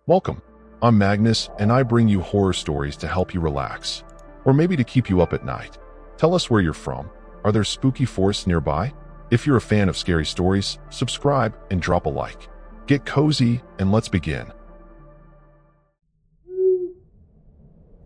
Welcome. I'm Magnus, and I bring you horror stories to help you relax, or maybe to keep you up at night. Tell us where you're from. Are there spooky forests nearby? If you're a fan of scary stories, subscribe and drop a like. Get cozy, and let's begin.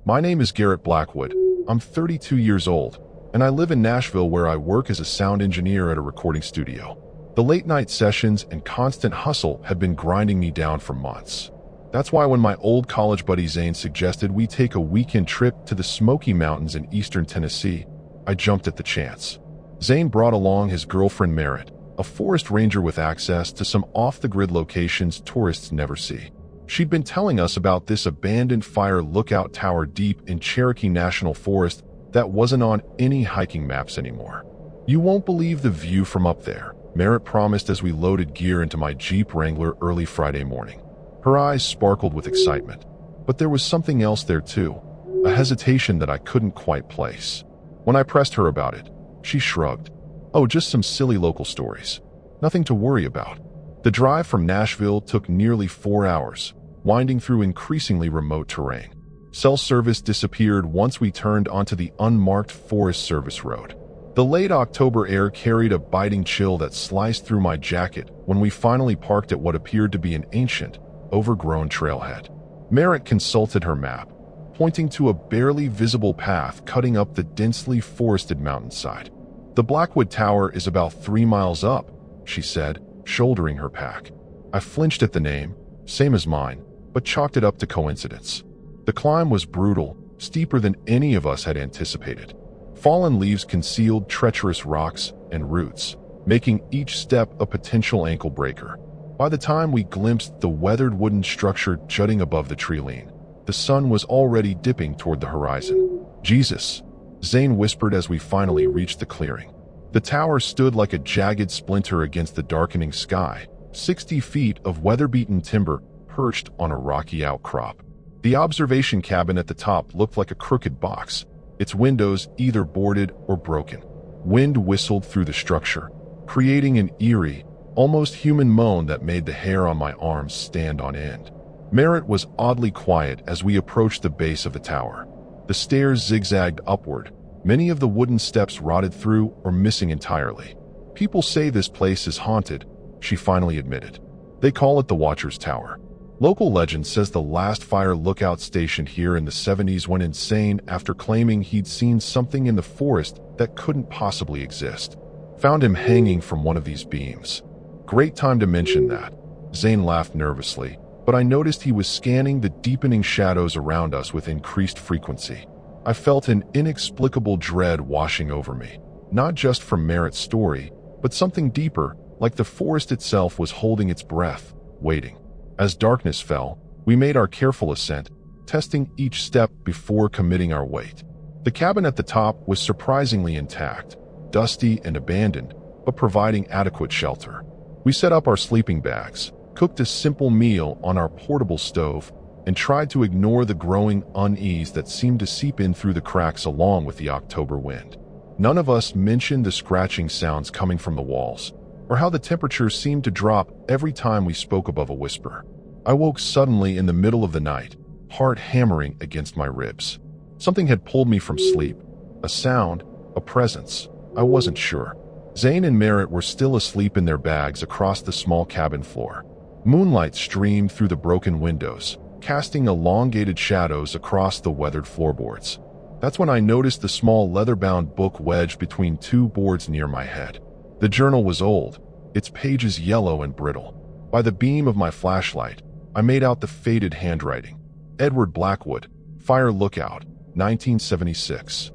My name is Garrett Blackwood. I'm 32 years old, and I live in Nashville where I work as a sound engineer at a recording studio. The late-night sessions and constant hustle had been grinding me down for months. That's why when my old college buddy Zane suggested we take a weekend trip to the Smoky Mountains in eastern Tennessee, I jumped at the chance. Zane brought along his girlfriend Merritt, a forest ranger with access to some off-the-grid locations tourists never see. She'd been telling us about this abandoned fire lookout tower deep in Cherokee National Forest that wasn't on any hiking maps anymore. "You won't believe the view from up there," Merritt promised as we loaded gear into my Jeep Wrangler early Friday morning. Her eyes sparkled with excitement, but there was something else there too, a hesitation that I couldn't quite place. When I pressed her about it, she shrugged. "Oh, just some silly local stories. Nothing to worry about." The drive from Nashville took nearly 4 hours, winding through increasingly remote terrain. Cell service disappeared once we turned onto the unmarked Forest Service road. The late October air carried a biting chill that sliced through my jacket when we finally parked at what appeared to be an ancient, overgrown trailhead. Merritt consulted her map, pointing to a barely visible path cutting up the densely forested mountainside. "The Blackwood Tower is about 3 miles up," she said, shouldering her pack. I flinched at the name, same as mine, but chalked it up to coincidence. The climb was brutal, steeper than any of us had anticipated. Fallen leaves concealed treacherous rocks and roots, making each step a potential ankle breaker. By the time we glimpsed the weathered wooden structure jutting above the tree line, the sun was already dipping toward the horizon. "Jesus," Zane whispered as we finally reached the clearing. The tower stood like a jagged splinter against the darkening sky, 60 feet of weather-beaten timber perched on a rocky outcrop. The observation cabin at the top looked like a crooked box, its windows either boarded or broken. Wind whistled through the structure, creating an eerie, almost human moan that made the hair on my arms stand on end. Merritt was oddly quiet as we approached the base of the tower. The stairs zigzagged upward, many of the wooden steps rotted through or missing entirely. "People say this place is haunted," she finally admitted. "They call it the Watcher's Tower. Local legend says the last fire lookout stationed here in the 70s went insane after claiming he'd seen something in the forest that couldn't possibly exist. Found him hanging from one of these beams." "Great time to mention that." Zane laughed nervously, but I noticed he was scanning the deepening shadows around us with increased frequency. I felt an inexplicable dread washing over me, not just from Merritt's story, but something deeper, like the forest itself was holding its breath, waiting. As darkness fell, we made our careful ascent, testing each step before committing our weight. The cabin at the top was surprisingly intact, dusty and abandoned, but providing adequate shelter. We set up our sleeping bags, cooked a simple meal on our portable stove, and tried to ignore the growing unease that seemed to seep in through the cracks along with the October wind. None of us mentioned the scratching sounds coming from the walls, or how the temperature seemed to drop every time we spoke above a whisper. I woke suddenly in the middle of the night, heart hammering against my ribs. Something had pulled me from sleep. A sound, a presence. I wasn't sure. Zane and Merritt were still asleep in their bags across the small cabin floor. Moonlight streamed through the broken windows, casting elongated shadows across the weathered floorboards. That's when I noticed the small leather-bound book wedged between 2 boards near my head. The journal was old, its pages yellow and brittle. By the beam of my flashlight, I made out the faded handwriting. "Edward Blackwood, Fire Lookout, 1976.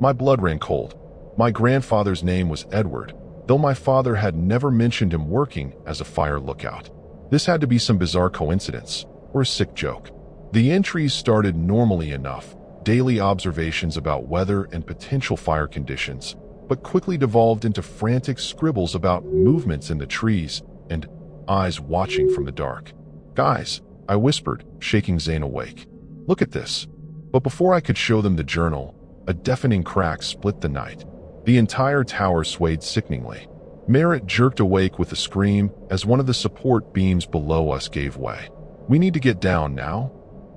My blood ran cold. My grandfather's name was Edward, though my father had never mentioned him working as a fire lookout. This had to be some bizarre coincidence, or a sick joke. The entries started normally enough, daily observations about weather and potential fire conditions, but quickly devolved into frantic scribbles about movements in the trees and eyes watching from the dark. "Guys," I whispered, shaking Zane awake. "Look at this." But before I could show them the journal, a deafening crack split the night. The entire tower swayed sickeningly. Merritt jerked awake with a scream as one of the support beams below us gave way. "We need to get down now,"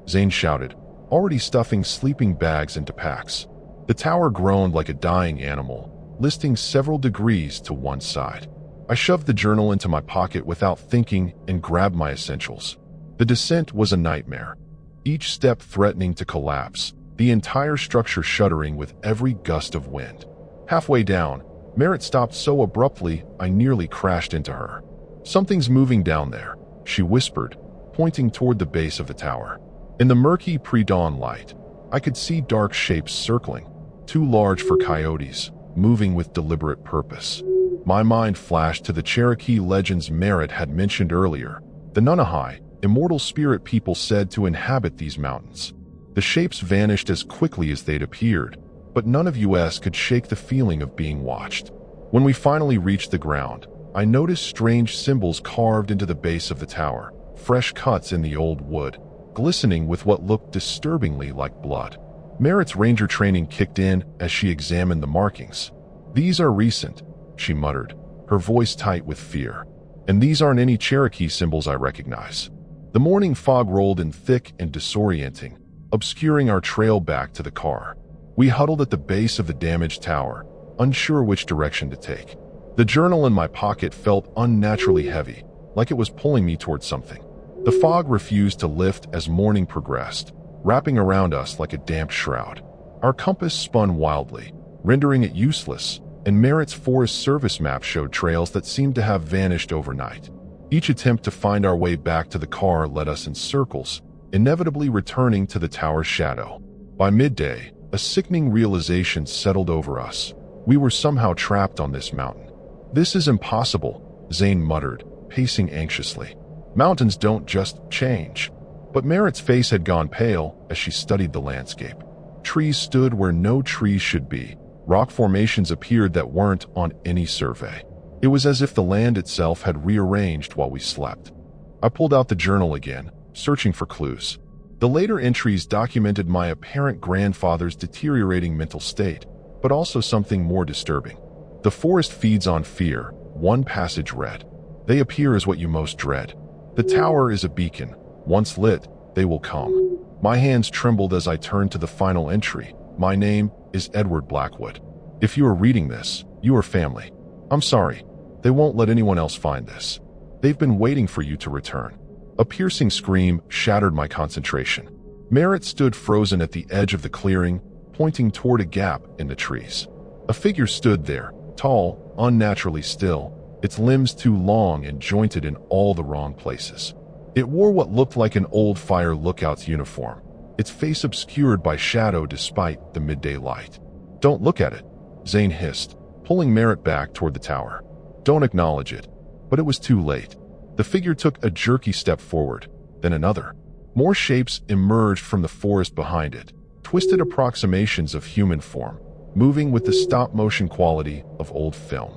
Zane shouted, already stuffing sleeping bags into packs. The tower groaned like a dying animal, listing several degrees to one side. I shoved the journal into my pocket without thinking and grabbed my essentials. The descent was a nightmare, each step threatening to collapse, the entire structure shuddering with every gust of wind. Halfway down, Merritt stopped so abruptly I nearly crashed into her. "Something's moving down there," she whispered, pointing toward the base of the tower. In the murky pre-dawn light, I could see dark shapes circling, too large for coyotes, moving with deliberate purpose. My mind flashed to the Cherokee legends Merritt had mentioned earlier, the Nunahai, immortal spirit people said to inhabit these mountains. The shapes vanished as quickly as they'd appeared, but none of us could shake the feeling of being watched. When we finally reached the ground, I noticed strange symbols carved into the base of the tower, fresh cuts in the old wood, glistening with what looked disturbingly like blood. Merritt's ranger training kicked in as she examined the markings. "These are recent," she muttered, her voice tight with fear. "And these aren't any Cherokee symbols I recognize." The morning fog rolled in thick and disorienting, obscuring our trail back to the car. We huddled at the base of the damaged tower, unsure which direction to take. The journal in my pocket felt unnaturally heavy, like it was pulling me toward something. The fog refused to lift as morning progressed, wrapping around us like a damp shroud. Our compass spun wildly, rendering it useless, and Merritt's Forest Service map showed trails that seemed to have vanished overnight. Each attempt to find our way back to the car led us in circles, inevitably returning to the tower's shadow. By midday, a sickening realization settled over us. We were somehow trapped on this mountain. "This is impossible," Zane muttered, pacing anxiously. "Mountains don't just change." But Merritt's face had gone pale as she studied the landscape. Trees stood where no trees should be. Rock formations appeared that weren't on any survey. It was as if the land itself had rearranged while we slept. I pulled out the journal again, searching for clues. The later entries documented my apparent grandfather's deteriorating mental state, but also something more disturbing. "The forest feeds on fear," one passage read. "They appear as what you most dread. The tower is a beacon. Once lit, they will come." My hands trembled as I turned to the final entry. "My name is Edward Blackwood. If you are reading this, you are family. I'm sorry. They won't let anyone else find this. They've been waiting for you to return." A piercing scream shattered my concentration. Merritt stood frozen at the edge of the clearing, pointing toward a gap in the trees. A figure stood there, tall, unnaturally still, its limbs too long and jointed in all the wrong places. It wore what looked like an old fire lookout's uniform, its face obscured by shadow despite the midday light. "Don't look at it," Zane hissed, pulling Merritt back toward the tower. "Don't acknowledge it." But it was too late. The figure took a jerky step forward, then another. More shapes emerged from the forest behind it, twisted approximations of human form, moving with the stop-motion quality of old film.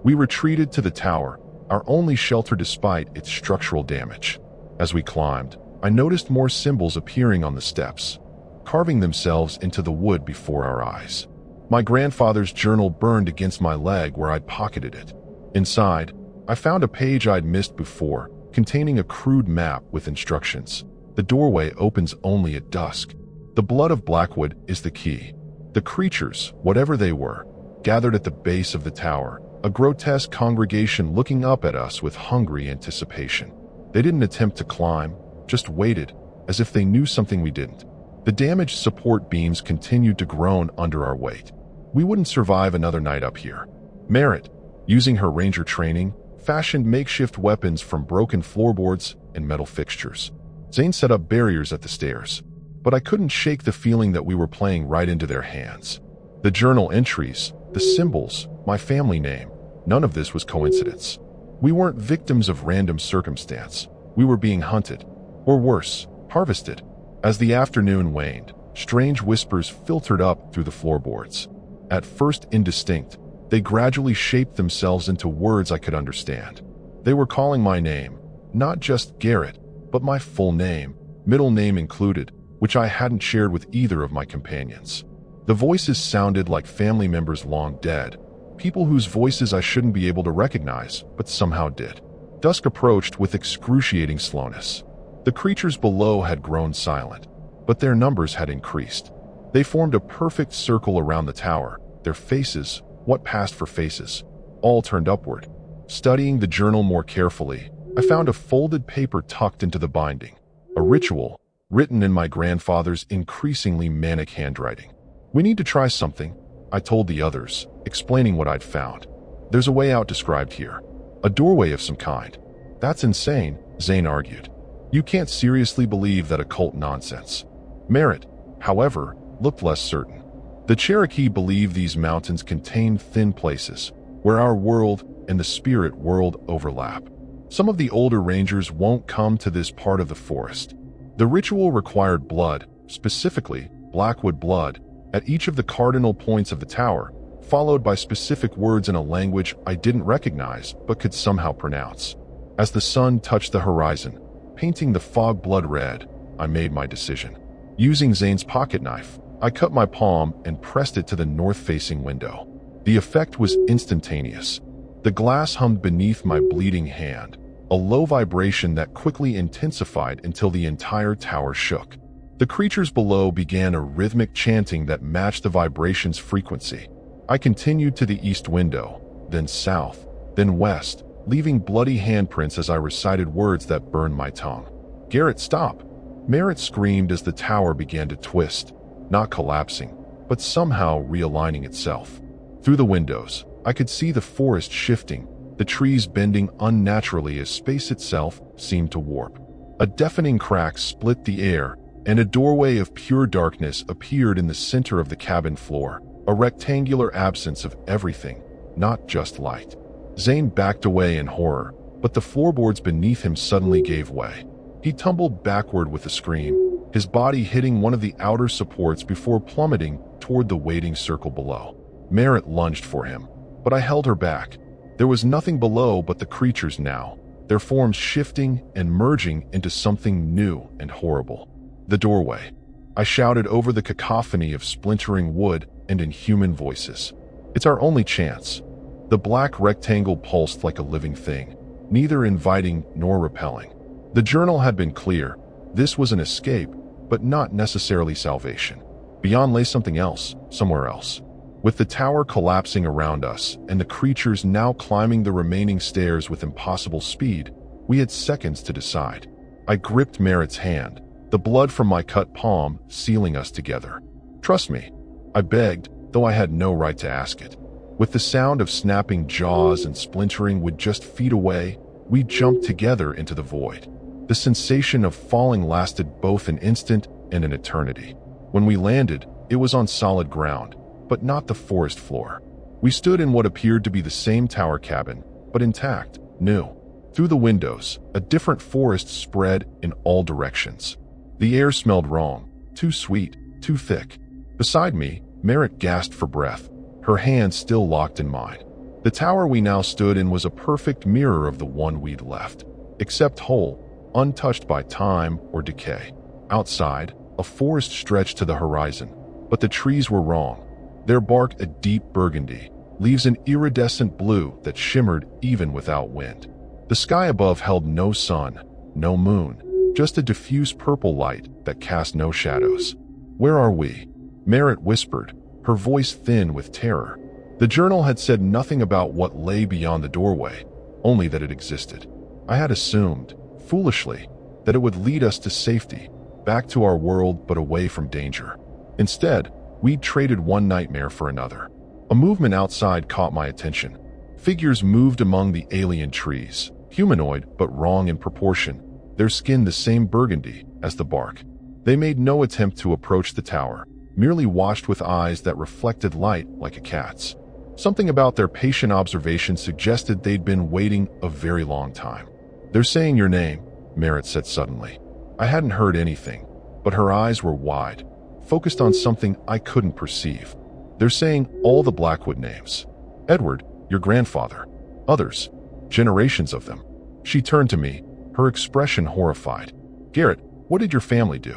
We retreated to the tower, our only shelter despite its structural damage. As we climbed, I noticed more symbols appearing on the steps, carving themselves into the wood before our eyes. My grandfather's journal burned against my leg where I'd pocketed it. Inside, I found a page I'd missed before, containing a crude map with instructions. The doorway opens only at dusk. The blood of Blackwood is the key. The creatures, whatever they were, gathered at the base of the tower, a grotesque congregation looking up at us with hungry anticipation. They didn't attempt to climb, just waited, as if they knew something we didn't. The damaged support beams continued to groan under our weight. We wouldn't survive another night up here. Merritt, using her ranger training, fashioned makeshift weapons from broken floorboards and metal fixtures. Zane set up barriers at the stairs, but I couldn't shake the feeling that we were playing right into their hands. The journal entries, the symbols, my family name, none of this was coincidence. We weren't victims of random circumstance. We were being hunted, or worse, harvested. As the afternoon waned, strange whispers filtered up through the floorboards. At first indistinct, they gradually shaped themselves into words I could understand. They were calling my name, not just Garrett, but my full name, middle name included, which I hadn't shared with either of my companions. The voices sounded like family members long dead, people whose voices I shouldn't be able to recognize, but somehow did. Dusk approached with excruciating slowness. The The creatures below had grown silent, but their numbers had increased. They formed a perfect circle around the tower, their faces, what passed for faces, all turned upward. Studying the journal more carefully, I found a folded paper tucked into the binding, a ritual, written in my grandfather's increasingly manic handwriting. "We need to try something," I told the others, explaining what I'd found. "There's a way out described here. A doorway of some kind." "That's insane," Zane argued. "You can't seriously believe that occult nonsense." Merritt, however, looked less certain. "The Cherokee believe these mountains contain thin places, where our world and the spirit world overlap. Some of the older rangers won't come to this part of the forest." The ritual required blood, specifically Blackwood blood, at each of the cardinal points of the tower, followed by specific words in a language I didn't recognize but could somehow pronounce. As the sun touched the horizon, painting the fog blood red, I made my decision. Using Zane's pocket knife, I cut my palm and pressed it to the north-facing window. The effect was instantaneous. The glass hummed beneath my bleeding hand, a low vibration that quickly intensified until the entire tower shook. The creatures below began a rhythmic chanting that matched the vibration's frequency. I continued to the east window, then south, then west, leaving bloody handprints as I recited words that burned my tongue. "Garrett, stop!" Merritt screamed as the tower began to twist, not collapsing, but somehow realigning itself. Through the windows, I could see the forest shifting, the trees bending unnaturally as space itself seemed to warp. A deafening crack split the air, and a doorway of pure darkness appeared in the center of the cabin floor, a rectangular absence of everything, not just light. Zane backed away in horror, but the floorboards beneath him suddenly gave way. He tumbled backward with a scream, his body hitting one of the outer supports before plummeting toward the waiting circle below. Merritt lunged for him, but I held her back. There was nothing below but the creatures now, their forms shifting and merging into something new and horrible. "The doorway," I shouted over the cacophony of splintering wood and inhuman voices. "It's our only chance." The black rectangle pulsed like a living thing, neither inviting nor repelling. The journal had been clear. This was an escape, but not necessarily salvation. Beyond lay something else, somewhere else. With the tower collapsing around us and the creatures now climbing the remaining stairs with impossible speed, we had seconds to decide. I gripped Merritt's hand, the blood from my cut palm sealing us together. "Trust me," I begged, though I had no right to ask it. With the sound of snapping jaws and splintering wood just feet away, we jumped together into the void. The sensation of falling lasted both an instant and an eternity. When we landed, it was on solid ground, but not the forest floor. We stood in what appeared to be the same tower cabin, but intact, new. Through the windows, a different forest spread in all directions. The air smelled wrong, too sweet, too thick. Beside me, Merritt gasped for breath, her hand still locked in mine. The tower we now stood in was a perfect mirror of the one we'd left, except whole, untouched by time or decay. Outside, a forest stretched to the horizon, but the trees were wrong. Their bark a deep burgundy, leaves an iridescent blue that shimmered even without wind. The sky above held no sun, no moon, just a diffuse purple light that cast no shadows. "Where are we?" Merritt whispered, her voice thin with terror. The journal had said nothing about what lay beyond the doorway, only that it existed. I had assumed, foolishly, that it would lead us to safety, back to our world but away from danger. Instead, we'd traded one nightmare for another. A movement outside caught my attention. Figures moved among the alien trees, humanoid but wrong in proportion, their skin the same burgundy as the bark. They made no attempt to approach the tower, merely watched with eyes that reflected light like a cat's. Something about their patient observation suggested they'd been waiting a very long time. "They're saying your name," Merritt said suddenly. I hadn't heard anything, but her eyes were wide, focused on something I couldn't perceive. "They're saying all the Blackwood names. Edward, your grandfather. Others. Generations of them." She turned to me, her expression horrified. "Garrett, what did your family do?"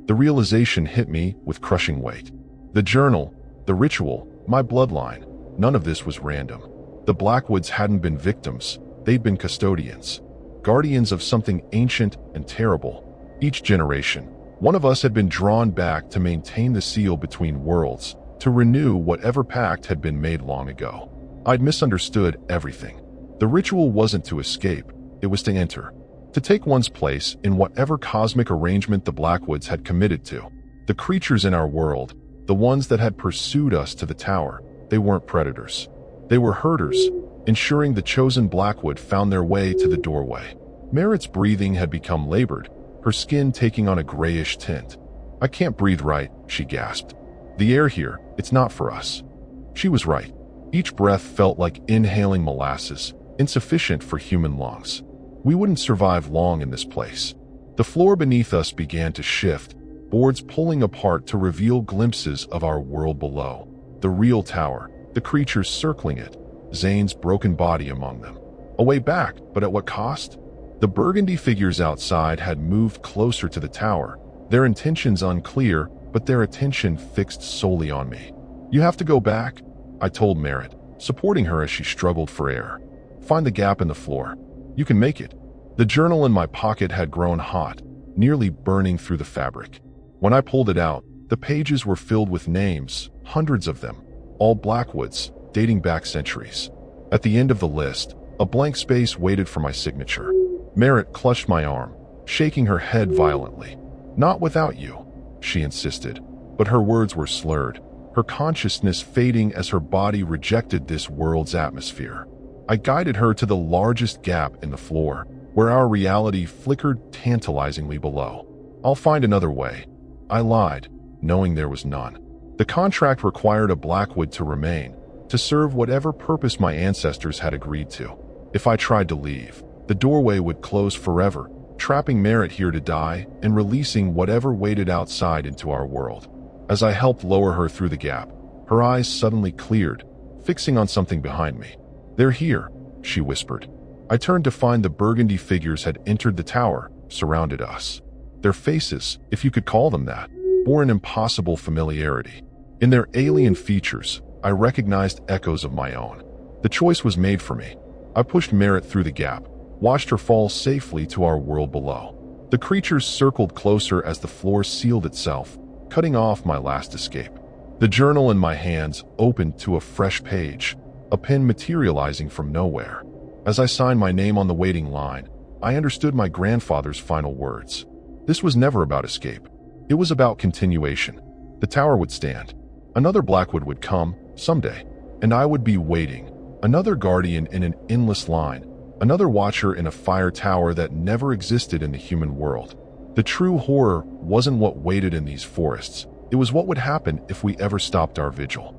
The realization hit me with crushing weight. The journal, the ritual, my bloodline, none of this was random. The Blackwoods hadn't been victims, they'd been custodians. Guardians of something ancient and terrible, Each generation, one of us had been drawn back to maintain the seal between worlds, to renew whatever pact had been made long ago. I'd misunderstood everything. The ritual wasn't to escape, it was to enter. To take one's place in whatever cosmic arrangement the Blackwoods had committed to. The creatures in our world, the ones that had pursued us to the tower, they weren't predators. They were herders, ensuring the chosen Blackwood found their way to the doorway. Merritt's breathing had become labored, her skin taking on a grayish tint. "I can't breathe right," she gasped. "The air here, it's not for us." She was right. Each breath felt like inhaling molasses, insufficient for human lungs. We wouldn't survive long in this place. The floor beneath us began to shift, boards pulling apart to reveal glimpses of our world below. The real tower, the creatures circling it, Zane's broken body among them. A way back, but at what cost? The burgundy figures outside had moved closer to the tower, their intentions unclear, but their attention fixed solely on me. "You have to go back," I told Merritt, supporting her as she struggled for air. "Find the gap in the floor. You can make it." The journal in my pocket had grown hot, nearly burning through the fabric. When I pulled it out, the pages were filled with names, hundreds of them, all Blackwoods, dating back centuries. At the end of the list, a blank space waited for my signature. Merritt clutched my arm, shaking her head violently. "Not without you," she insisted, but her words were slurred, her consciousness fading as her body rejected this world's atmosphere. I guided her to the largest gap in the floor, where our reality flickered tantalizingly below. "I'll find another way," I lied, knowing there was none. The contract required a Blackwood to remain, to serve whatever purpose my ancestors had agreed to. If I tried to leave, the doorway would close forever, trapping Merritt here to die and releasing whatever waited outside into our world. As I helped lower her through the gap, her eyes suddenly cleared, fixing on something behind me. "They're here," she whispered. I turned to find the burgundy figures had entered the tower, surrounded us. Their faces, if you could call them that, bore an impossible familiarity. In their alien features, I recognized echoes of my own. The choice was made for me. I pushed Merritt through the gap, watched her fall safely to our world below. The creatures circled closer as the floor sealed itself, cutting off my last escape. The journal in my hands opened to a fresh page, a pen materializing from nowhere. As I signed my name on the waiting line, I understood my grandfather's final words. This was never about escape. It was about continuation. The tower would stand. Another Blackwood would come, someday, and I would be waiting. Another guardian in an endless line. Another watcher in a fire tower that never existed in the human world. The true horror wasn't what waited in these forests. It was what would happen if we ever stopped our vigil.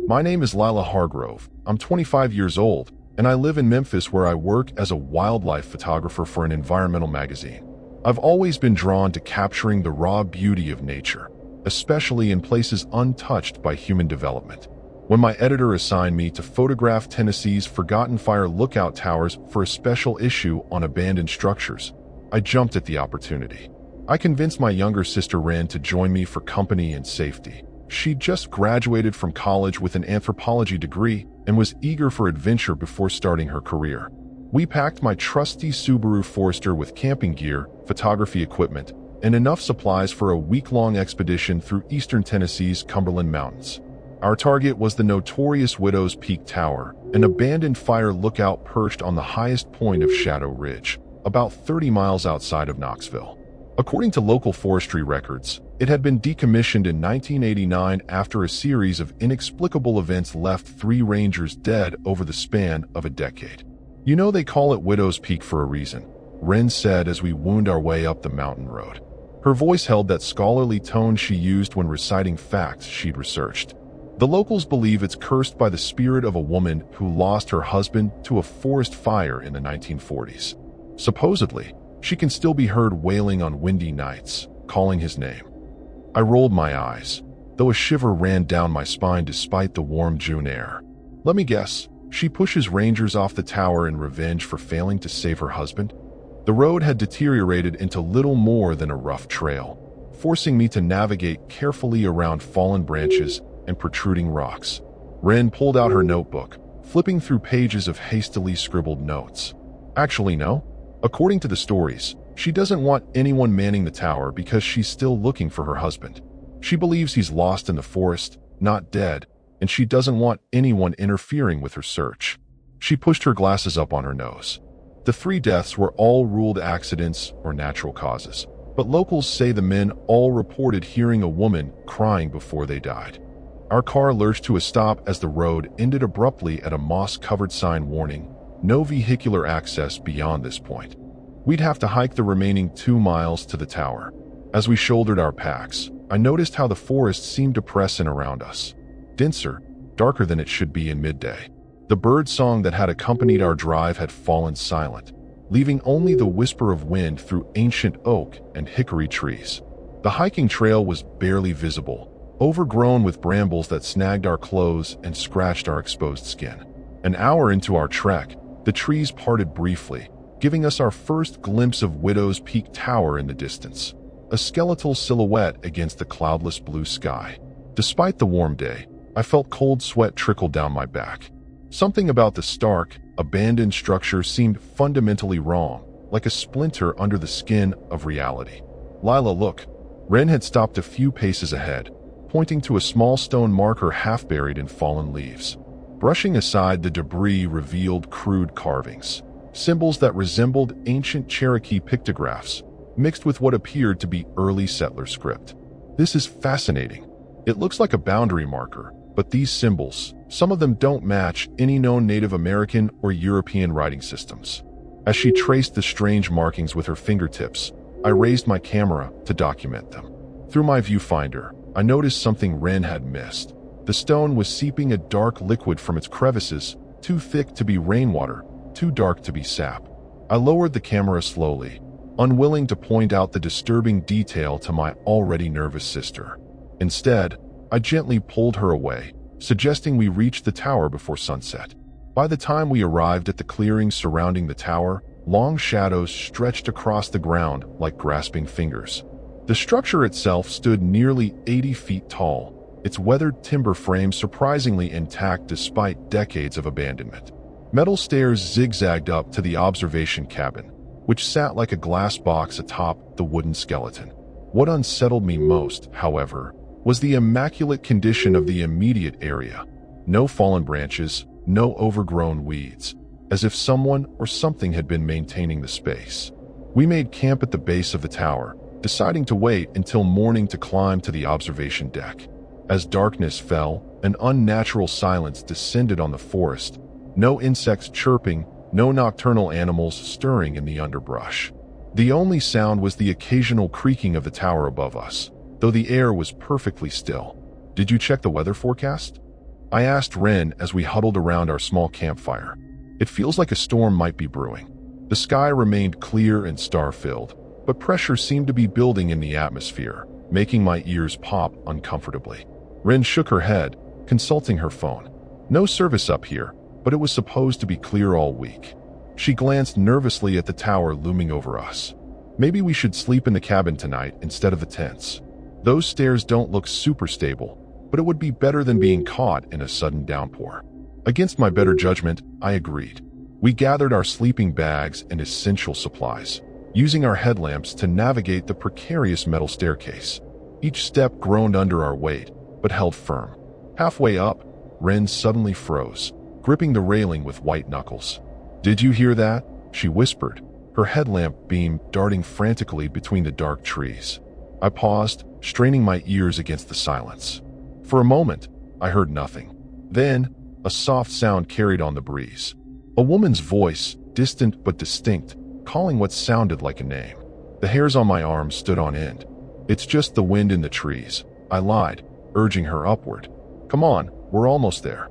My name is Lila Hargrove. I'm 25 years old, and I live in Memphis where I work as a wildlife photographer for an environmental magazine. I've always been drawn to capturing the raw beauty of nature, especially in places untouched by human development. When my editor assigned me to photograph Tennessee's forgotten fire lookout towers for a special issue on abandoned structures, I jumped at the opportunity. I convinced my younger sister Ren to join me for company and safety. She'd just graduated from college with an anthropology degree and was eager for adventure before starting her career. We packed my trusty Subaru Forester with camping gear, photography equipment, and enough supplies for a week-long expedition through eastern Tennessee's Cumberland Mountains. Our target was the notorious Widow's Peak Tower, an abandoned fire lookout perched on the highest point of Shadow Ridge, about 30 miles outside of Knoxville. According to local forestry records, it had been decommissioned in 1989 after a series of inexplicable events left 3 rangers dead over the span of a decade. "You know they call it Widow's Peak for a reason," Ren said as we wound our way up the mountain road. Her voice held that scholarly tone she used when reciting facts she'd researched. "The locals believe it's cursed by the spirit of a woman who lost her husband to a forest fire in the 1940s. Supposedly, she can still be heard wailing on windy nights, calling his name." I rolled my eyes, though a shiver ran down my spine despite the warm June air. "Let me guess, she pushes rangers off the tower in revenge for failing to save her husband?" The road had deteriorated into little more than a rough trail, forcing me to navigate carefully around fallen branches and protruding rocks. Ren pulled out her notebook, flipping through pages of hastily scribbled notes. Actually, no. According to the stories, she doesn't want anyone manning the tower because she's still looking for her husband. She believes he's lost in the forest, not dead, and she doesn't want anyone interfering with her search. She pushed her glasses up on her nose. The 3 deaths were all ruled accidents or natural causes, but locals say the men all reported hearing a woman crying before they died. Our car lurched to a stop as the road ended abruptly at a moss-covered sign warning, "No vehicular access beyond this point." We'd have to hike the remaining 2 miles to the tower. As we shouldered our packs, I noticed how the forest seemed to press in around us. Denser, darker than it should be in midday. The bird song that had accompanied our drive had fallen silent, leaving only the whisper of wind through ancient oak and hickory trees. The hiking trail was barely visible, overgrown with brambles that snagged our clothes and scratched our exposed skin. An hour into our trek, the trees parted briefly, giving us our first glimpse of Widow's Peak Tower in the distance, a skeletal silhouette against the cloudless blue sky. Despite the warm day, I felt cold sweat trickle down my back. Something about the stark, abandoned structure seemed fundamentally wrong, like a splinter under the skin of reality. "Lila, look." Ren had stopped a few paces ahead, pointing to a small stone marker half buried in fallen leaves. Brushing aside the debris revealed crude carvings, symbols that resembled ancient Cherokee pictographs, mixed with what appeared to be early settler script. "This is fascinating. It looks like a boundary marker, but these symbols, some of them don't match any known Native American or European writing systems." As she traced the strange markings with her fingertips, I raised my camera to document them. Through my viewfinder, I noticed something Ren had missed. The stone was seeping a dark liquid from its crevices, too thick to be rainwater, too dark to be sap. I lowered the camera slowly, unwilling to point out the disturbing detail to my already nervous sister. Instead, I gently pulled her away, suggesting we reach the tower before sunset. By the time we arrived at the clearing surrounding the tower, long shadows stretched across the ground like grasping fingers. The structure itself stood nearly 80 feet tall, its weathered timber frame surprisingly intact despite decades of abandonment. Metal stairs zigzagged up to the observation cabin, which sat like a glass box atop the wooden skeleton. What unsettled me most, however, was the immaculate condition of the immediate area. No fallen branches, no overgrown weeds, as if someone or something had been maintaining the space. We made camp at the base of the tower, deciding to wait until morning to climb to the observation deck. As darkness fell, an unnatural silence descended on the forest. No insects chirping, no nocturnal animals stirring in the underbrush. The only sound was the occasional creaking of the tower above us, though the air was perfectly still. "Did you check the weather forecast?" I asked Ren as we huddled around our small campfire. "It feels like a storm might be brewing." The sky remained clear and star-filled, but pressure seemed to be building in the atmosphere, making my ears pop uncomfortably. Ren shook her head, consulting her phone. "No service up here, but it was supposed to be clear all week." She glanced nervously at the tower looming over us. "Maybe we should sleep in the cabin tonight instead of the tents. Those stairs don't look super stable, but it would be better than being caught in a sudden downpour." Against my better judgment, I agreed. We gathered our sleeping bags and essential supplies, using our headlamps to navigate the precarious metal staircase. Each step groaned under our weight, but held firm. Halfway up, Ren suddenly froze, gripping the railing with white knuckles. "Did you hear that?" she whispered, her headlamp beam darting frantically between the dark trees. I paused, straining my ears against the silence. For a moment, I heard nothing. Then, a soft sound carried on the breeze. A woman's voice, distant but distinct, calling what sounded like a name. The hairs on my arms stood on end. "It's just the wind in the trees," I lied, urging her upward. "Come on, we're almost there."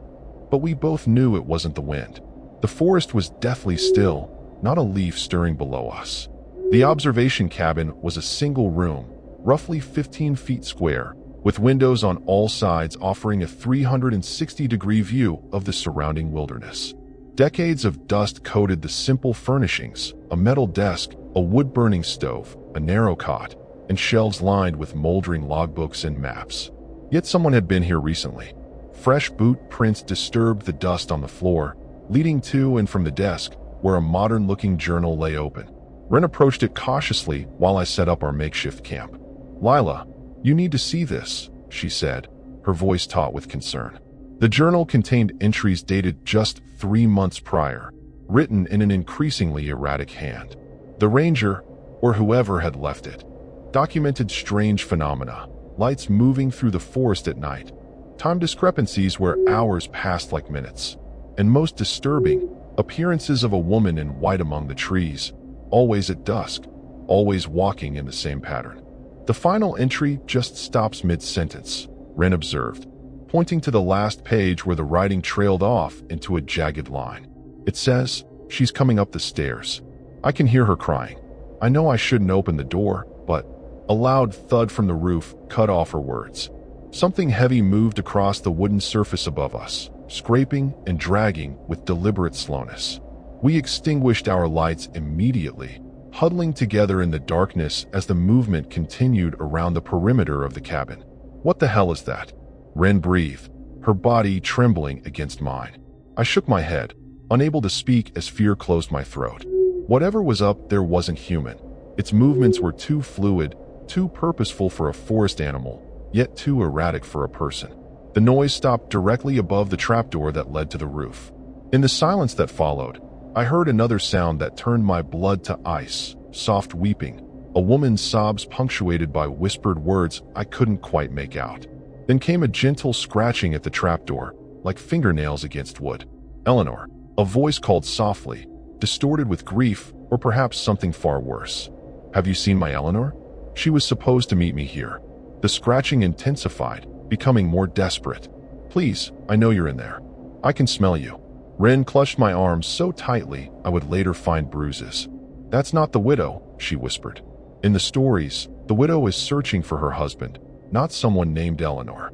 But we both knew it wasn't the wind. The forest was deathly still, not a leaf stirring below us. The observation cabin was a single room, roughly 15 feet square, with windows on all sides offering a 360-degree view of the surrounding wilderness. Decades of dust coated the simple furnishings: a metal desk, a wood-burning stove, a narrow cot, and shelves lined with moldering logbooks and maps. Yet someone had been here recently. Fresh boot prints disturbed the dust on the floor, leading to and from the desk, where a modern-looking journal lay open. Ren approached it cautiously while I set up our makeshift camp. "Lila, you need to see this," she said, her voice taut with concern. The journal contained entries dated just 3 months prior, written in an increasingly erratic hand. The ranger, or whoever had left it, documented strange phenomena, lights moving through the forest at night, time discrepancies where hours passed like minutes, and most disturbing, appearances of a woman in white among the trees, always at dusk, always walking in the same pattern. The final entry just stops mid-sentence, Ren observed, pointing to the last page where the writing trailed off into a jagged line. It says, "She's coming up the stairs. I can hear her crying. I know I shouldn't open the door, but..." A loud thud from the roof cut off her words. Something heavy moved across the wooden surface above us, scraping and dragging with deliberate slowness. We extinguished our lights immediately, huddling together in the darkness as the movement continued around the perimeter of the cabin. "What the hell is that?" Ren breathed, her body trembling against mine. I shook my head, unable to speak as fear closed my throat. Whatever was up there wasn't human. Its movements were too fluid, too purposeful for a forest animal, yet too erratic for a person. The noise stopped directly above the trapdoor that led to the roof. In the silence that followed, I heard another sound that turned my blood to ice, soft weeping, a woman's sobs punctuated by whispered words I couldn't quite make out. Then came a gentle scratching at the trapdoor, like fingernails against wood. "Eleanor," a voice called softly, distorted with grief or perhaps something far worse. "Have you seen my Eleanor? She was supposed to meet me here." The scratching intensified, becoming more desperate. "Please, I know you're in there. I can smell you." Ren clutched my arms so tightly I would later find bruises. "That's not the widow," she whispered. "In the stories, the widow is searching for her husband, not someone named Eleanor."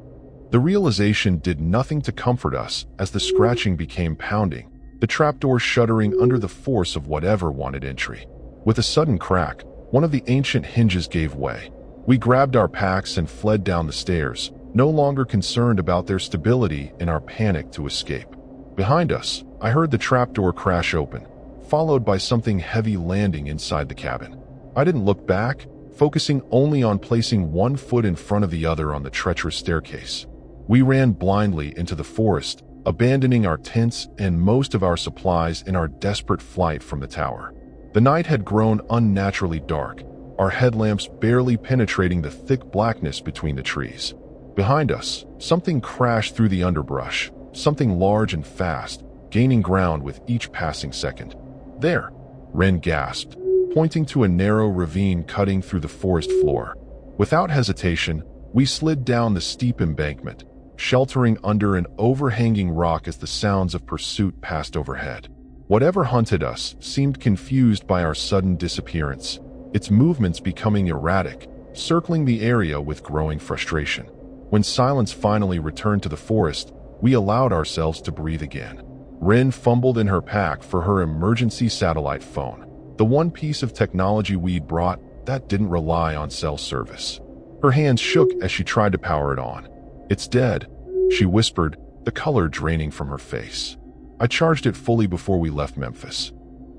The realization did nothing to comfort us as the scratching became pounding, the trapdoor shuddering under the force of whatever wanted entry. With a sudden crack, one of the ancient hinges gave way. We grabbed our packs and fled down the stairs, no longer concerned about their stability in our panic to escape. Behind us, I heard the trapdoor crash open, followed by something heavy landing inside the cabin. I didn't look back, focusing only on placing one foot in front of the other on the treacherous staircase. We ran blindly into the forest, abandoning our tents and most of our supplies in our desperate flight from the tower. The night had grown unnaturally dark, our headlamps barely penetrating the thick blackness between the trees. Behind us, something crashed through the underbrush, something large and fast, gaining ground with each passing second. "There," Ren gasped, pointing to a narrow ravine cutting through the forest floor. Without hesitation, we slid down the steep embankment, sheltering under an overhanging rock as the sounds of pursuit passed overhead. Whatever hunted us seemed confused by our sudden disappearance, its movements becoming erratic, circling the area with growing frustration. When silence finally returned to the forest, we allowed ourselves to breathe again. Ren fumbled in her pack for her emergency satellite phone, the one piece of technology we'd brought that didn't rely on cell service. Her hands shook as she tried to power it on. "It's dead," she whispered, the color draining from her face. I charged it fully before we left Memphis.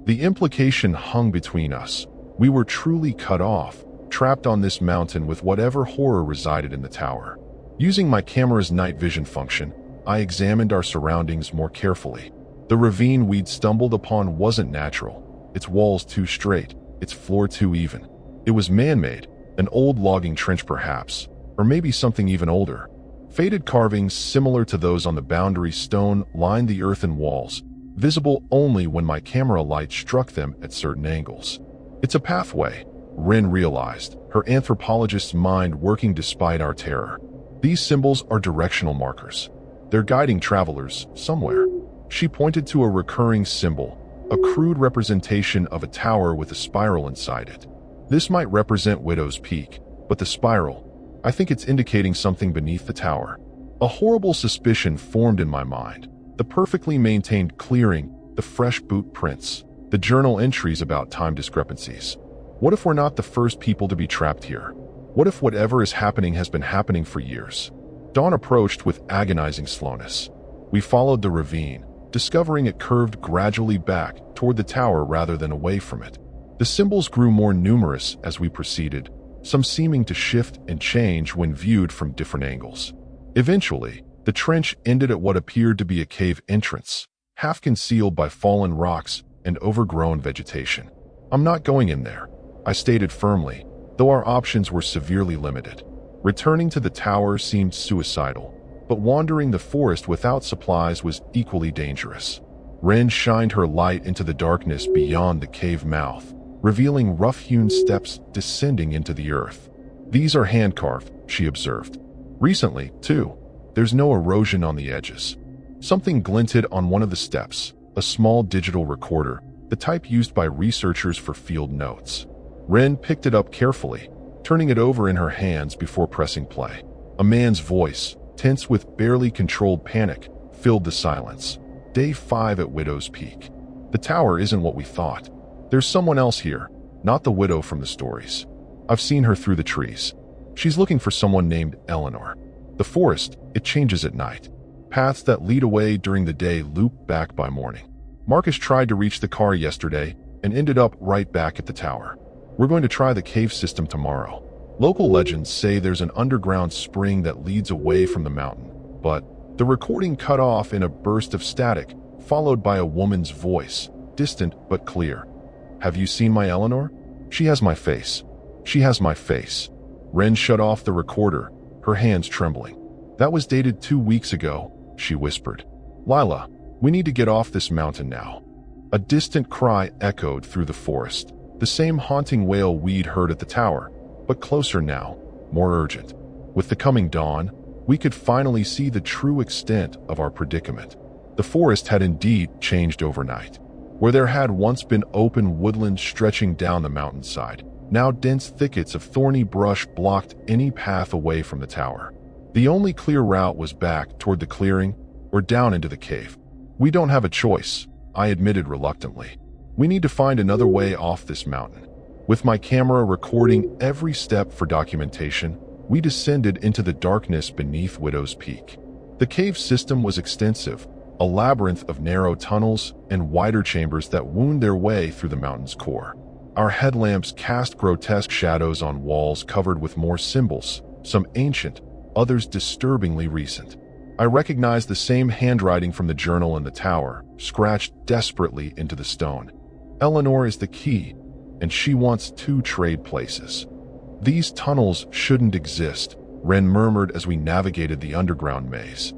The implication hung between us. We were truly cut off, trapped on this mountain with whatever horror resided in the tower. Using my camera's night vision function, I examined our surroundings more carefully. The ravine we'd stumbled upon wasn't natural, its walls too straight, its floor too even. It was man-made, an old logging trench perhaps, or maybe something even older. Faded carvings similar to those on the boundary stone lined the earthen walls, visible only when my camera light struck them at certain angles. "It's a pathway," Ren realized, her anthropologist's mind working despite our terror. "These symbols are directional markers. They're guiding travelers somewhere." She pointed to a recurring symbol, a crude representation of a tower with a spiral inside it. "This might represent Widow's Peak, but the spiral, I think it's indicating something beneath the tower." A horrible suspicion formed in my mind. The perfectly maintained clearing, the fresh boot prints, the journal entries about time discrepancies. What if we're not the first people to be trapped here? What if whatever is happening has been happening for years? Dawn approached with agonizing slowness. We followed the ravine, discovering it curved gradually back toward the tower rather than away from it. The symbols grew more numerous as we proceeded, some seeming to shift and change when viewed from different angles. Eventually, the trench ended at what appeared to be a cave entrance, half concealed by fallen rocks and overgrown vegetation. "I'm not going in there," I stated firmly, though our options were severely limited. Returning to the tower seemed suicidal, but wandering the forest without supplies was equally dangerous. Ren shined her light into the darkness beyond the cave mouth, revealing rough-hewn steps descending into the earth. "These are hand-carved," she observed. "Recently, too. There's no erosion on the edges." Something glinted on one of the steps, a small digital recorder, the type used by researchers for field notes. Ren picked it up carefully, turning it over in her hands before pressing play. A man's voice, tense with barely controlled panic, filled the silence. "Day 5 at Widow's Peak. The tower isn't what we thought. There's someone else here, not the widow from the stories. I've seen her through the trees. She's looking for someone named Eleanor. The forest, it changes at night. Paths that lead away during the day loop back by morning. Marcus tried to reach the car yesterday and ended up right back at the tower. We're going to try the cave system tomorrow. Local legends say there's an underground spring that leads away from the mountain, but..." The recording cut off in a burst of static, followed by a woman's voice, distant but clear. "Have you seen my Eleanor? She has my face. She has my face." Ren shut off the recorder, her hands trembling. "That was dated 2 weeks ago," she whispered. "Lila, we need to get off this mountain now." A distant cry echoed through the forest, the same haunting wail we'd heard at the tower, but closer now, more urgent. With the coming dawn, we could finally see the true extent of our predicament. The forest had indeed changed overnight. Where there had once been open woodland stretching down the mountainside, now dense thickets of thorny brush blocked any path away from the tower. The only clear route was back toward the clearing or down into the cave. "We don't have a choice," I admitted reluctantly. "We need to find another way off this mountain." With my camera recording every step for documentation, we descended into the darkness beneath Widow's Peak. The cave system was extensive, a labyrinth of narrow tunnels and wider chambers that wound their way through the mountain's core. Our headlamps cast grotesque shadows on walls covered with more symbols, some ancient, others disturbingly recent. I recognized the same handwriting from the journal in the tower, scratched desperately into the stone. "Eleanor is the key, and she wants to trade places." "These tunnels shouldn't exist," Ren murmured as we navigated the underground maze.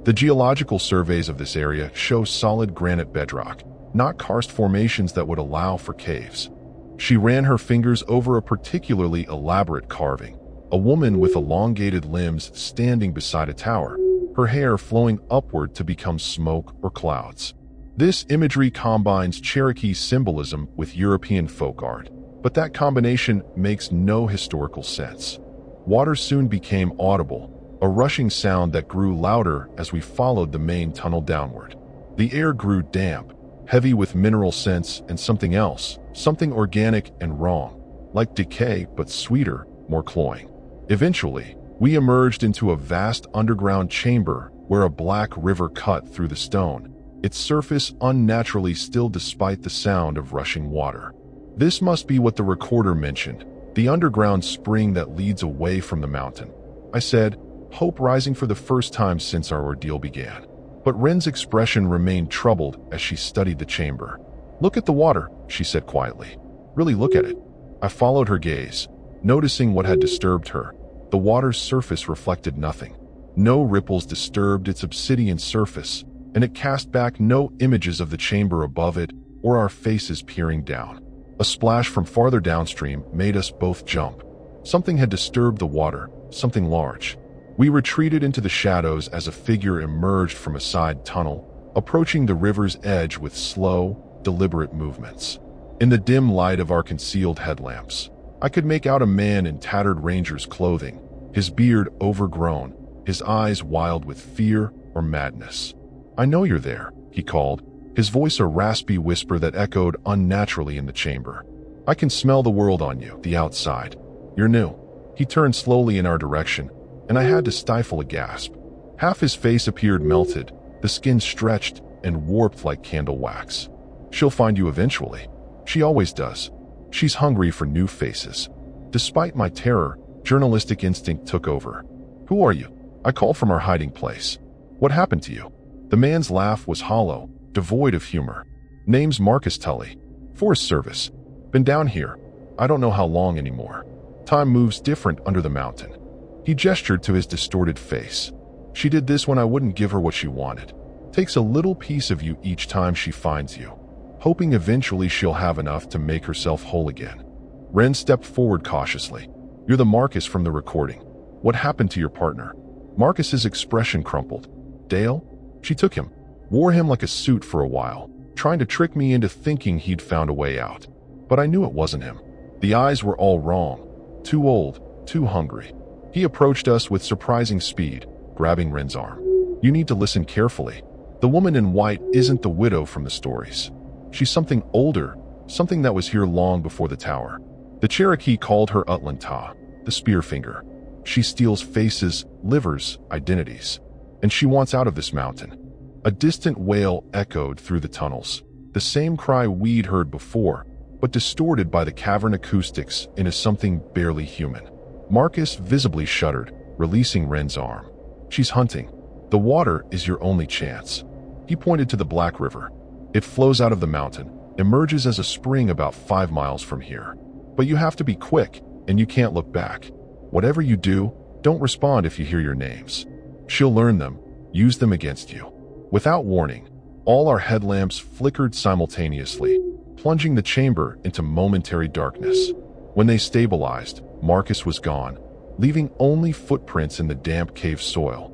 "The geological surveys of this area show solid granite bedrock, not karst formations that would allow for caves." She ran her fingers over a particularly elaborate carving, a woman with elongated limbs standing beside a tower, her hair flowing upward to become smoke or clouds. This imagery combines Cherokee symbolism with European folk art, but that combination makes no historical sense. Water soon became audible, a rushing sound that grew louder as we followed the main tunnel downward. The air grew damp, heavy with mineral scents and something else, something organic and wrong, like decay but sweeter, more cloying. Eventually, we emerged into a vast underground chamber where a black river cut through the stone, its surface unnaturally still despite the sound of rushing water. "This must be what the recorder mentioned, the underground spring that leads away from the mountain," I said, hope rising for the first time since our ordeal began. But Ren's expression remained troubled as she studied the chamber. "Look at the water," she said quietly. "Really look at it." I followed her gaze, noticing what had disturbed her. The water's surface reflected nothing. No ripples disturbed its obsidian surface, and it cast back no images of the chamber above it or our faces peering down. A splash from farther downstream made us both jump. Something had disturbed the water, something large. We retreated into the shadows as a figure emerged from a side tunnel, approaching the river's edge with slow, deliberate movements. In the dim light of our concealed headlamps, I could make out a man in tattered ranger's clothing, his beard overgrown, his eyes wild with fear or madness. "I know you're there," he called, his voice a raspy whisper that echoed unnaturally in the chamber. "I can smell the world on you, the outside. You're new." He turned slowly in our direction, and I had to stifle a gasp. Half his face appeared melted, the skin stretched and warped like candle wax. She'll find you eventually. She always does. She's hungry for new faces. Despite my terror, journalistic instinct took over. Who are you? I called from our hiding place. What happened to you? The man's laugh was hollow, devoid of humor. Name's Marcus Tully. Forest Service. Been down here. I don't know how long anymore. Time moves different under the mountain. He gestured to his distorted face. She did this when I wouldn't give her what she wanted. Takes a little piece of you each time she finds you, hoping eventually she'll have enough to make herself whole again. Ren stepped forward cautiously. You're the Marcus from the recording. What happened to your partner? Marcus's expression crumpled. Dale? She took him, wore him like a suit for a while, trying to trick me into thinking he'd found a way out. But I knew it wasn't him. The eyes were all wrong. Too old, too hungry. He approached us with surprising speed, grabbing Ren's arm. You need to listen carefully. The woman in white isn't the widow from the stories. She's something older, something that was here long before the tower. The Cherokee called her Utlantah, the Spearfinger. She steals faces, livers, identities. And she wants out of this mountain. A distant wail echoed through the tunnels, the same cry we'd heard before, but distorted by the cavern acoustics into something barely human. Marcus visibly shuddered, releasing Ren's arm. She's hunting. The water is your only chance. He pointed to the Black River. It flows out of the mountain, emerges as a spring about 5 miles from here. But you have to be quick, and you can't look back. Whatever you do, don't respond if you hear your names. She'll learn them, use them against you. Without warning, all our headlamps flickered simultaneously, plunging the chamber into momentary darkness. When they stabilized, Marcus was gone, leaving only footprints in the damp cave soil.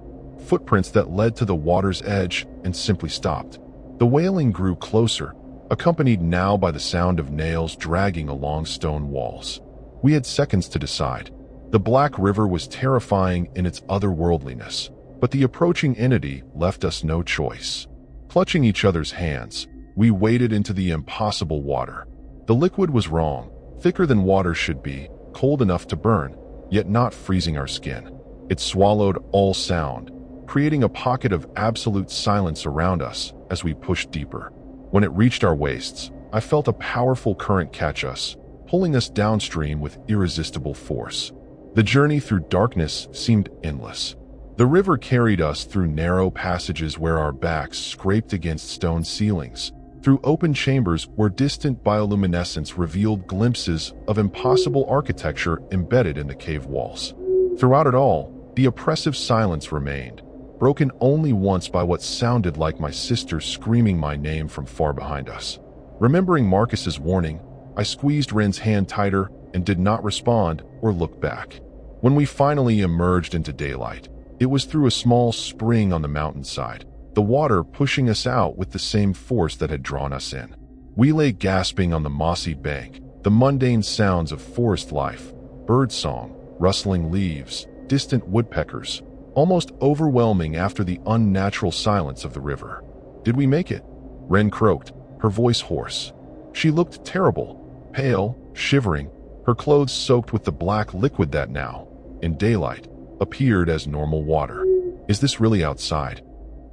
Footprints that led to the water's edge and simply stopped. The wailing grew closer, accompanied now by the sound of nails dragging along stone walls. We had seconds to decide. The Black River was terrifying in its otherworldliness, but the approaching entity left us no choice. Clutching each other's hands, we waded into the impossible water. The liquid was wrong, thicker than water should be, cold enough to burn, yet not freezing our skin. It swallowed all sound, creating a pocket of absolute silence around us as we pushed deeper. When it reached our waists, I felt a powerful current catch us, pulling us downstream with irresistible force. The journey through darkness seemed endless. The river carried us through narrow passages where our backs scraped against stone ceilings, through open chambers where distant bioluminescence revealed glimpses of impossible architecture embedded in the cave walls. Throughout it all, the oppressive silence remained, broken only once by what sounded like my sister screaming my name from far behind us. Remembering Marcus's warning, I squeezed Ren's hand tighter and did not respond or look back. When we finally emerged into daylight, it was through a small spring on the mountainside, the water pushing us out with the same force that had drawn us in. We lay gasping on the mossy bank, the mundane sounds of forest life, birdsong, rustling leaves, distant woodpeckers, almost overwhelming after the unnatural silence of the river. Did we make it? Ren croaked, her voice hoarse. She looked terrible, pale, shivering, her clothes soaked with the black liquid that now, in daylight, appeared as normal water. Is this really outside?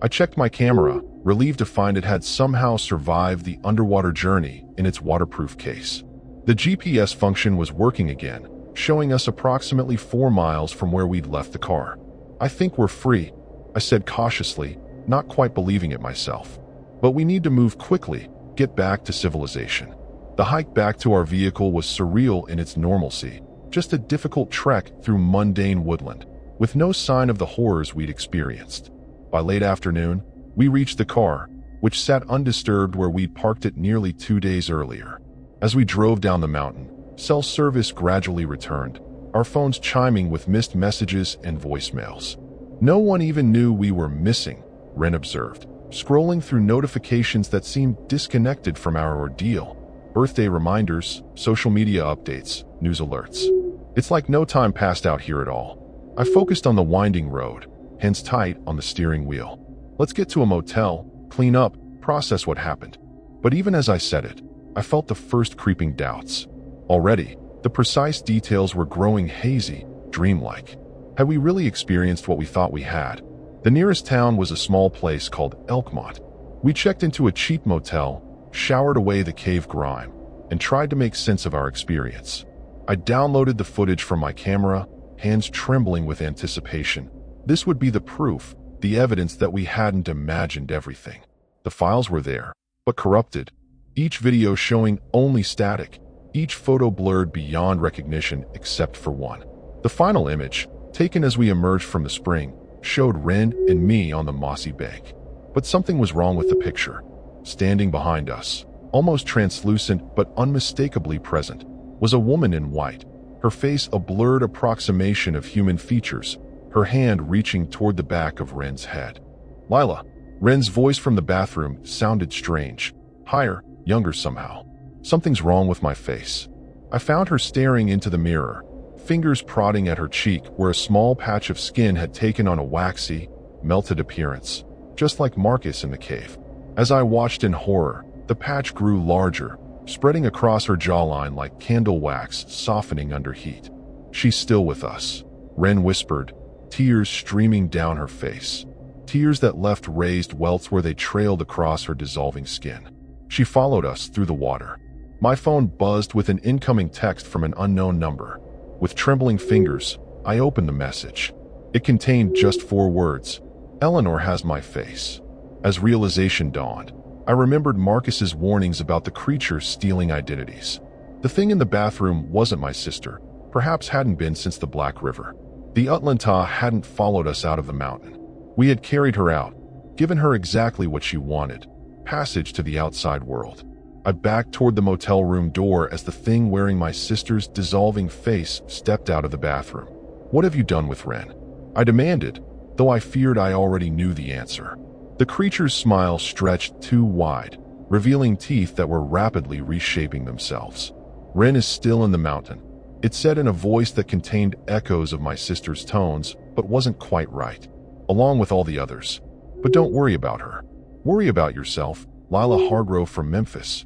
I checked my camera, relieved to find it had somehow survived the underwater journey in its waterproof case. The GPS function was working again, showing us approximately 4 miles from where we'd left the car. I think we're free, I said cautiously, not quite believing it myself. But we need to move quickly, get back to civilization. The hike back to our vehicle was surreal in its normalcy, just a difficult trek through mundane woodland, with no sign of the horrors we'd experienced. By late afternoon, we reached the car, which sat undisturbed where we'd parked it nearly 2 days earlier. As we drove down the mountain, cell service gradually returned, our phones chiming with missed messages and voicemails. No one even knew we were missing, Ren observed, scrolling through notifications that seemed disconnected from our ordeal. Birthday reminders, social media updates, news alerts. It's like no time passed out here at all. I focused on the winding road, hands tight on the steering wheel. Let's get to a motel, clean up, process what happened. But even as I said it, I felt the first creeping doubts. Already, the precise details were growing hazy, dreamlike. Had we really experienced what we thought we had? The nearest town was a small place called Elkmont. We checked into a cheap motel, showered away the cave grime, and tried to make sense of our experience. I downloaded the footage from my camera, hands trembling with anticipation. This would be the proof, the evidence that we hadn't imagined everything. The files were there, but corrupted. Each video showing only static, each photo blurred beyond recognition except for one. The final image, taken as we emerged from the spring, showed Ren and me on the mossy bank. But something was wrong with the picture. Standing behind us, almost translucent but unmistakably present, was a woman in white, her face a blurred approximation of human features, her hand reaching toward the back of Ren's head. "Lila." Ren's voice from the bathroom sounded strange, higher, younger somehow. Something's wrong with my face. I found her staring into the mirror, fingers prodding at her cheek where a small patch of skin had taken on a waxy, melted appearance, just like Marcus in the cave. As I watched in horror, the patch grew larger, spreading across her jawline like candle wax softening under heat. "She's still with us," Ren whispered, tears streaming down her face. Tears that left raised welts where they trailed across her dissolving skin. She followed us through the water. My phone buzzed with an incoming text from an unknown number. With trembling fingers, I opened the message. It contained just 4 words. "Eleanor has my face." As realization dawned, I remembered Marcus's warnings about the creature stealing identities. The thing in the bathroom wasn't my sister, perhaps hadn't been since the Black River. The Utlanta hadn't followed us out of the mountain. We had carried her out, given her exactly what she wanted, passage to the outside world. I backed toward the motel room door as the thing wearing my sister's dissolving face stepped out of the bathroom. "What have you done with Ren?" I demanded, though I feared I already knew the answer. The creature's smile stretched too wide, revealing teeth that were rapidly reshaping themselves. "Ren is still in the mountain," it said in a voice that contained echoes of my sister's tones, but wasn't quite right, along with all the others. "But don't worry about her. Worry about yourself," Lila Hargrove from Memphis.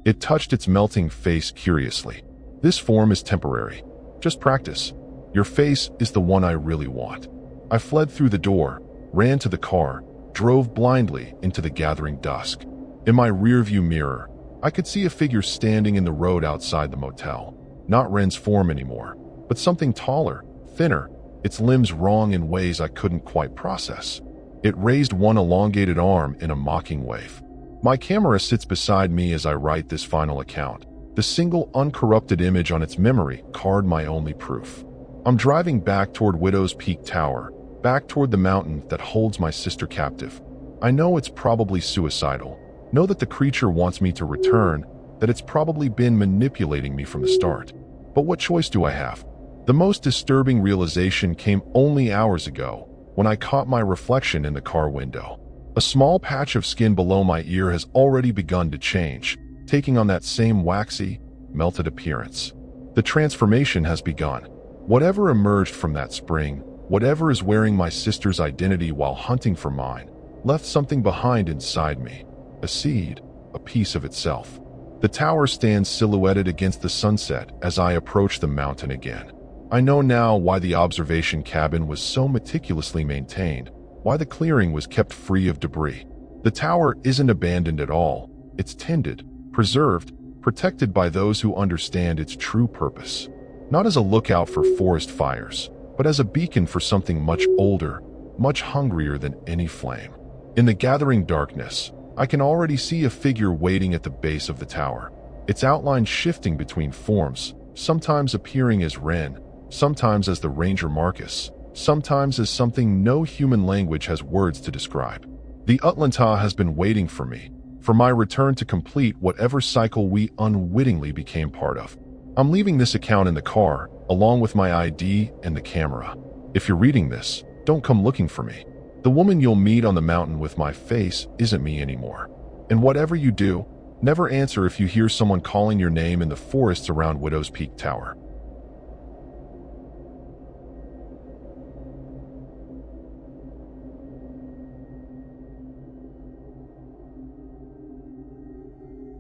It touched its melting face curiously. "This form is temporary. Just practice. Your face is the one I really want." I fled through the door, ran to the car, drove blindly into the gathering dusk. In my rearview mirror, I could see a figure standing in the road outside the motel. Not Ren's form anymore, but something taller, thinner, its limbs wrong in ways I couldn't quite process. It raised one elongated arm in a mocking wave. My camera sits beside me as I write this final account. The single uncorrupted image on its memory card my only proof. I'm driving back toward Widow's Peak Tower, back toward the mountain that holds my sister captive. I know it's probably suicidal. Know that the creature wants me to return, that it's probably been manipulating me from the start. But what choice do I have? The most disturbing realization came only hours ago, when I caught my reflection in the car window. A small patch of skin below my ear has already begun to change, taking on that same waxy, melted appearance. The transformation has begun. Whatever emerged from that spring, whatever is wearing my sister's identity while hunting for mine, left something behind inside me. A seed, a piece of itself. The tower stands silhouetted against the sunset as I approach the mountain again. I know now why the observation cabin was so meticulously maintained, why the clearing was kept free of debris. The tower isn't abandoned at all. It's tended, preserved, protected by those who understand its true purpose. Not as a lookout for forest fires, but as a beacon for something much older, much hungrier than any flame. In the gathering darkness, I can already see a figure waiting at the base of the tower, its outline shifting between forms, sometimes appearing as Ren, sometimes as the Ranger Marcus, sometimes as something no human language has words to describe. The Utlanta has been waiting for me, for my return to complete whatever cycle we unwittingly became part of. I'm leaving this account in the car, along with my ID and the camera. If you're reading this, don't come looking for me. The woman you'll meet on the mountain with my face isn't me anymore. And whatever you do, never answer if you hear someone calling your name in the forests around Widow's Peak Tower.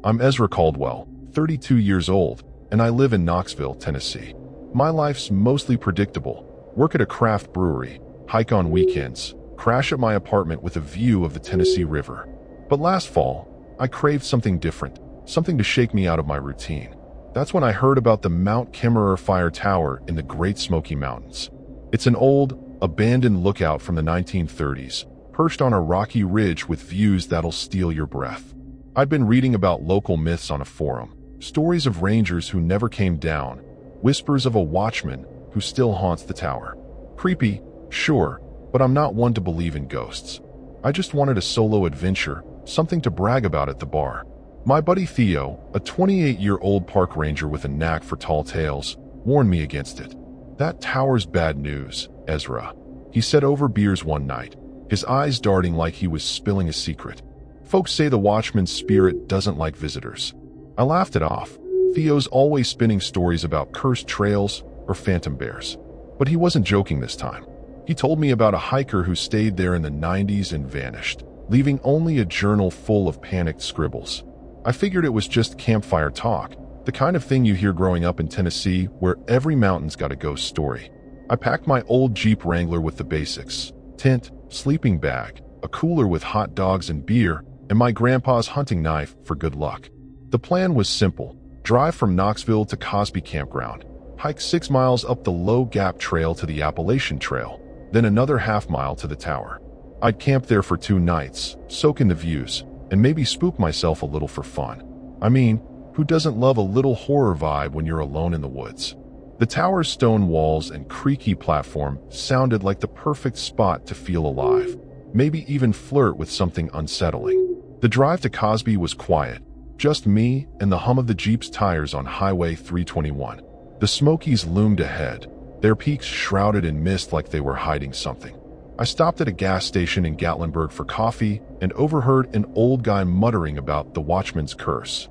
I'm Ezra Caldwell, 32 years old, and I live in Knoxville, Tennessee. My life's mostly predictable, work at a craft brewery, hike on weekends, crash at my apartment with a view of the Tennessee River. But last fall, I craved something different, something to shake me out of my routine. That's when I heard about the Mount Kimmerer Fire Tower in the Great Smoky Mountains. It's an old, abandoned lookout from the 1930s, perched on a rocky ridge with views that'll steal your breath. I'd been reading about local myths on a forum, stories of rangers who never came down, whispers of a watchman who still haunts the tower. Creepy, sure, but I'm not one to believe in ghosts. I just wanted a solo adventure, something to brag about at the bar. My buddy Theo, a 28-year-old park ranger with a knack for tall tales, warned me against it. "That tower's bad news, Ezra," he said over beers one night, his eyes darting like he was spilling a secret. "Folks say the watchman's spirit doesn't like visitors." I laughed it off. Theo's always spinning stories about cursed trails or phantom bears. But he wasn't joking this time. He told me about a hiker who stayed there in the 90s and vanished, leaving only a journal full of panicked scribbles. I figured it was just campfire talk, the kind of thing you hear growing up in Tennessee where every mountain's got a ghost story. I packed my old Jeep Wrangler with the basics: tent, sleeping bag, a cooler with hot dogs and beer, and my grandpa's hunting knife for good luck. The plan was simple: drive from Knoxville to Cosby Campground, hike 6 miles up the Low Gap Trail to the Appalachian Trail, then another half-mile to the tower. I'd camp there for 2 nights, soak in the views, and maybe spook myself a little for fun. I mean, who doesn't love a little horror vibe when you're alone in the woods? The tower's stone walls and creaky platform sounded like the perfect spot to feel alive, maybe even flirt with something unsettling. The drive to Cosby was quiet, just me and the hum of the Jeep's tires on Highway 321. The Smokies loomed ahead, their peaks shrouded in mist like they were hiding something. I stopped at a gas station in Gatlinburg for coffee and overheard an old guy muttering about the watchman's curse.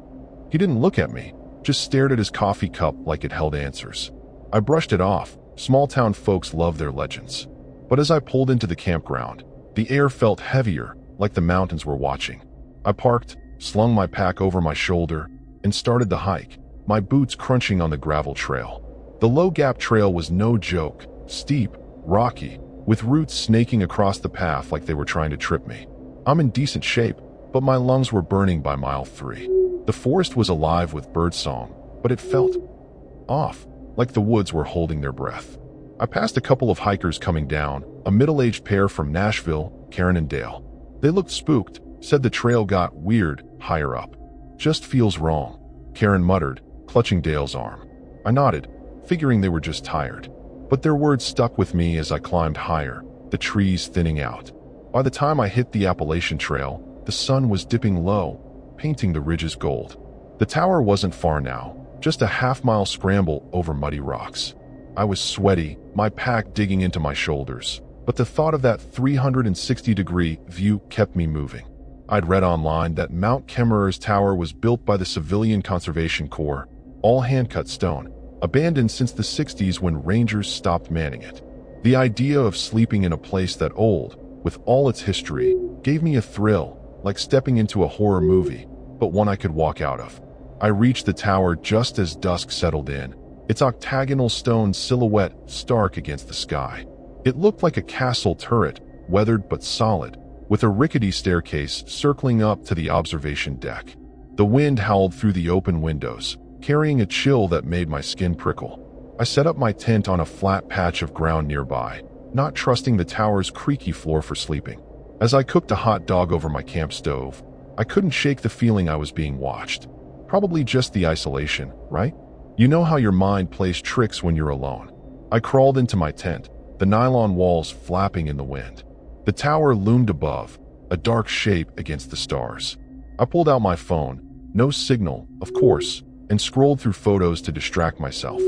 He didn't look at me, just stared at his coffee cup like it held answers. I brushed it off. Small-town folks love their legends. But as I pulled into the campground, the air felt heavier, like the mountains were watching. I parked, slung my pack over my shoulder, and started the hike, my boots crunching on the gravel trail. The Low Gap Trail was no joke, steep, rocky, with roots snaking across the path like they were trying to trip me. I'm in decent shape, but my lungs were burning by mile 3. The forest was alive with birdsong, but it felt off, like the woods were holding their breath. I passed a couple of hikers coming down, a middle-aged pair from Nashville, Karen and Dale. They looked spooked, said the trail got weird higher up. "Just feels wrong," Karen muttered, clutching Dale's arm. I nodded, figuring they were just tired. But their words stuck with me as I climbed higher, the trees thinning out. By the time I hit the Appalachian Trail, the sun was dipping low, painting the ridges gold. The tower wasn't far now, just a half-mile scramble over muddy rocks. I was sweaty, my pack digging into my shoulders, but the thought of that 360-degree view kept me moving. I'd read online that Mount Kimmerer's tower was built by the Civilian Conservation Corps, all hand-cut stone, abandoned since the 60s when rangers stopped manning it. The idea of sleeping in a place that old, with all its history, gave me a thrill, like stepping into a horror movie, but one I could walk out of. I reached the tower just as dusk settled in, its octagonal stone silhouette stark against the sky. It looked like a castle turret, weathered but solid, with a rickety staircase circling up to the observation deck. The wind howled through the open windows, carrying a chill that made my skin prickle. I set up my tent on a flat patch of ground nearby, not trusting the tower's creaky floor for sleeping. As I cooked a hot dog over my camp stove, I couldn't shake the feeling I was being watched. Probably just the isolation, right? You know how your mind plays tricks when you're alone. I crawled into my tent, the nylon walls flapping in the wind. The tower loomed above, a dark shape against the stars. I pulled out my phone, no signal, of course, and scrolled through photos to distract myself.